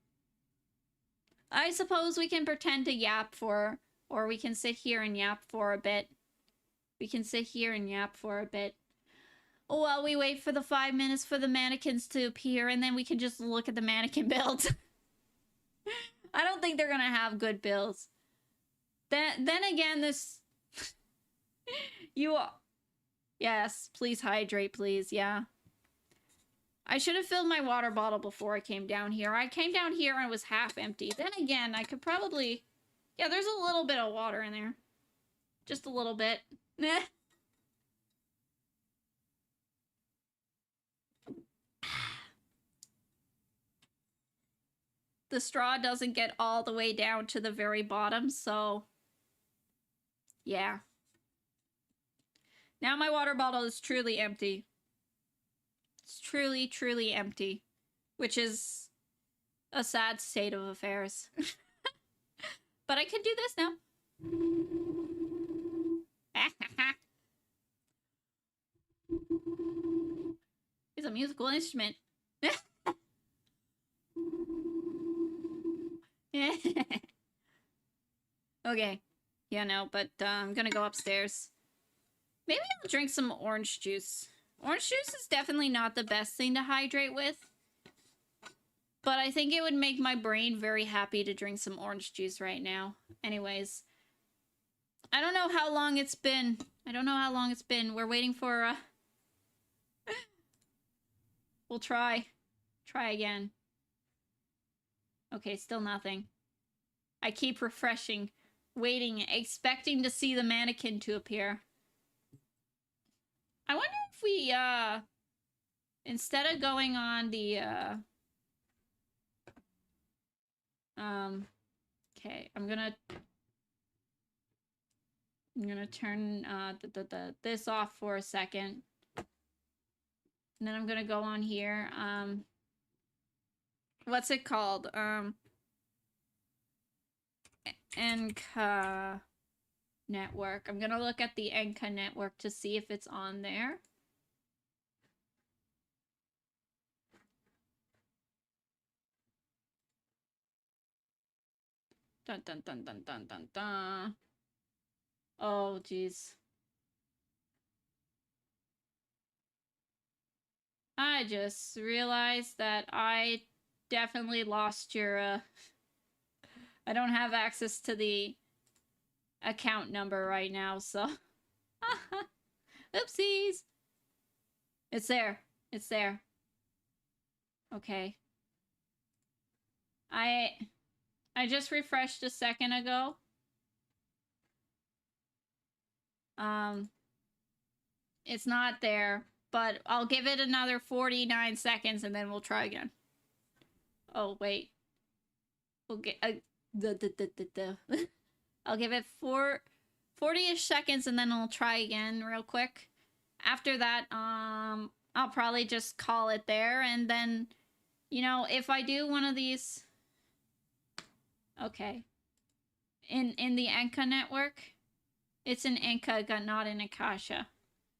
I suppose we can pretend to yap for, or we can sit here and yap for a bit. We can sit here and yap for a bit. While we wait for the 5 minutes for the mannequins to appear, and then we can just look at the mannequin builds. I don't think they're gonna have good builds. Then again, this... You are... Yes, please hydrate, please, yeah. I should have filled my water bottle before I came down here. I came down here and it was half empty. Then again, I could probably... Yeah, there's a little bit of water in there. Just a little bit. The straw doesn't get all the way down to the very bottom, so... Yeah. Now my water bottle is truly empty. It's truly, truly empty. Which is a sad state of affairs. But I can do this now. It's a musical instrument. Okay. Yeah, no, but I'm gonna go upstairs. Maybe I'll drink some orange juice. Orange juice is definitely not the best thing to hydrate with. But I think it would make my brain very happy to drink some orange juice right now. Anyways. I don't know how long it's been. I don't know how long it's been. We're waiting for, We'll try. Try again. Okay, still nothing. I keep refreshing, waiting, expecting to see the mannequin to appear. I wonder if we, instead of going on the, okay, I'm gonna turn, this off for a second. And then I'm gonna go on here, what's it called? Enka network. I'm gonna look at the Enka network to see if it's on there. Dun dun dun dun dun dun dun. Oh, jeez. I just realized that I definitely lost your, I don't have access to the account number right now, so... Oopsies! It's there. It's there. Okay. I just refreshed a second ago. It's not there, but I'll give it another 49 seconds and then we'll try again. Oh, wait. We'll get I'll give it 40-ish seconds and then I'll try again real quick. After that, I'll probably just call it there, and then, you know, if I do one of these... Okay. In the Enka network, it's an Enka, not an Akasha.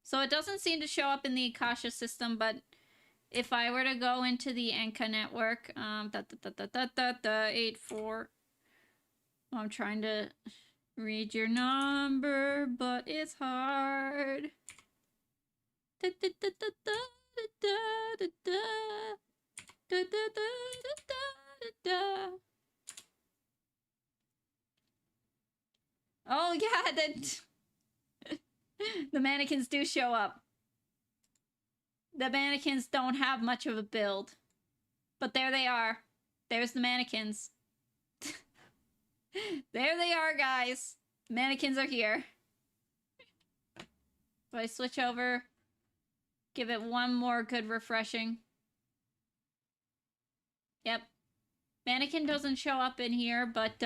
So it doesn't seem to show up in the Akasha system, but if I were to go into the Enka network, 84... I'm trying to read your number, but it's hard. Oh yeah, the mannequins do show up. The mannequins don't have much of a build, but there they are. There's the mannequins. There they are, guys. Mannequins are here. If I switch over, give it one more good refreshing. Yep. Mannequin doesn't show up in here, but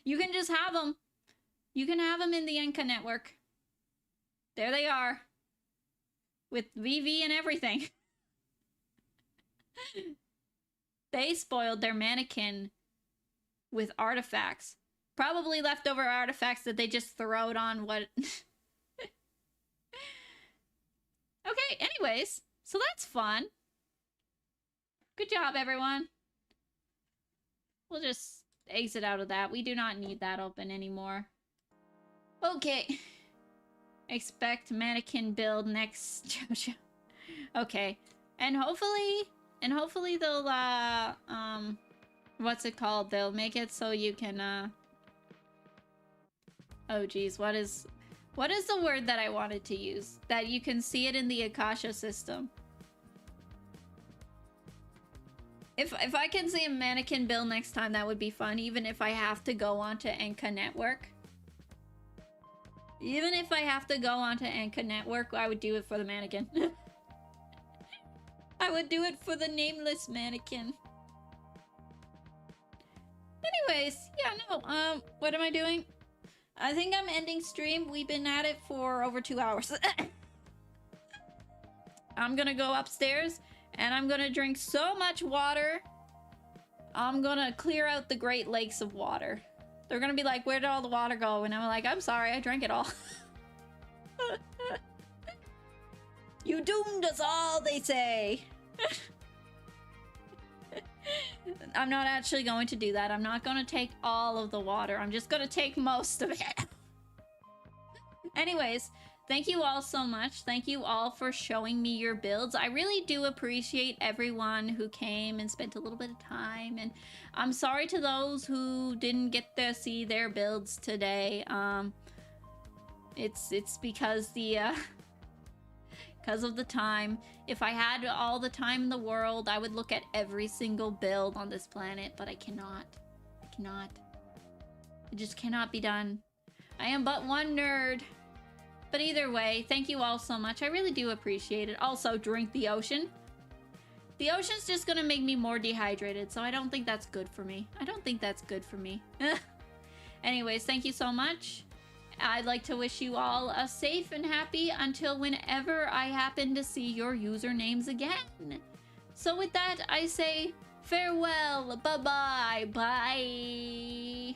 you can just have them. You can have them in the Enka network. There they are. With VV and everything. They spoiled their mannequin with artifacts. Probably leftover artifacts that they just throwed on what... Okay, anyways. So that's fun. Good job, everyone. We'll just exit out of that. We do not need that open anymore. Okay. Expect mannequin build next JoJo. Okay. And hopefully they'll, what's it called? They'll make it so you can, oh geez, what is the word that I wanted to use? That you can see it in the Akasha system. If I can see a mannequin build next time, that would be fun, even if I have to go onto Enka Network. Even if I have to go onto Enka Network, I would do it for the mannequin. I would do it for the nameless mannequin. Anyways, yeah, no, what am I doing? I think I'm ending stream. We've been at it for over 2 hours. I'm gonna go upstairs, and I'm gonna drink so much water. I'm gonna clear out the Great Lakes of water. They're gonna be like, where did all the water go? And I'm like, I'm sorry, I drank it all. You doomed us all, they say. I'm not actually going to do that. I'm not going to take all of the water. I'm just going to take most of it. Anyways, thank you all so much. Thank you all for showing me your builds. I really do appreciate everyone who came and spent a little bit of time. And I'm sorry to those who didn't get to see their builds today. It's because because of the time. If I had all the time in the world, I would look at every single build on this planet, but I cannot. I cannot. It just cannot be done. I am but one nerd. But either way, thank you all so much. I really do appreciate it. Also, drink the ocean. The ocean's just gonna make me more dehydrated, so I don't think that's good for me. I don't think that's good for me. Anyways, thank you so much. I'd like to wish you all a safe and happy until whenever I happen to see your usernames again. So with that, I say farewell, bye-bye, bye.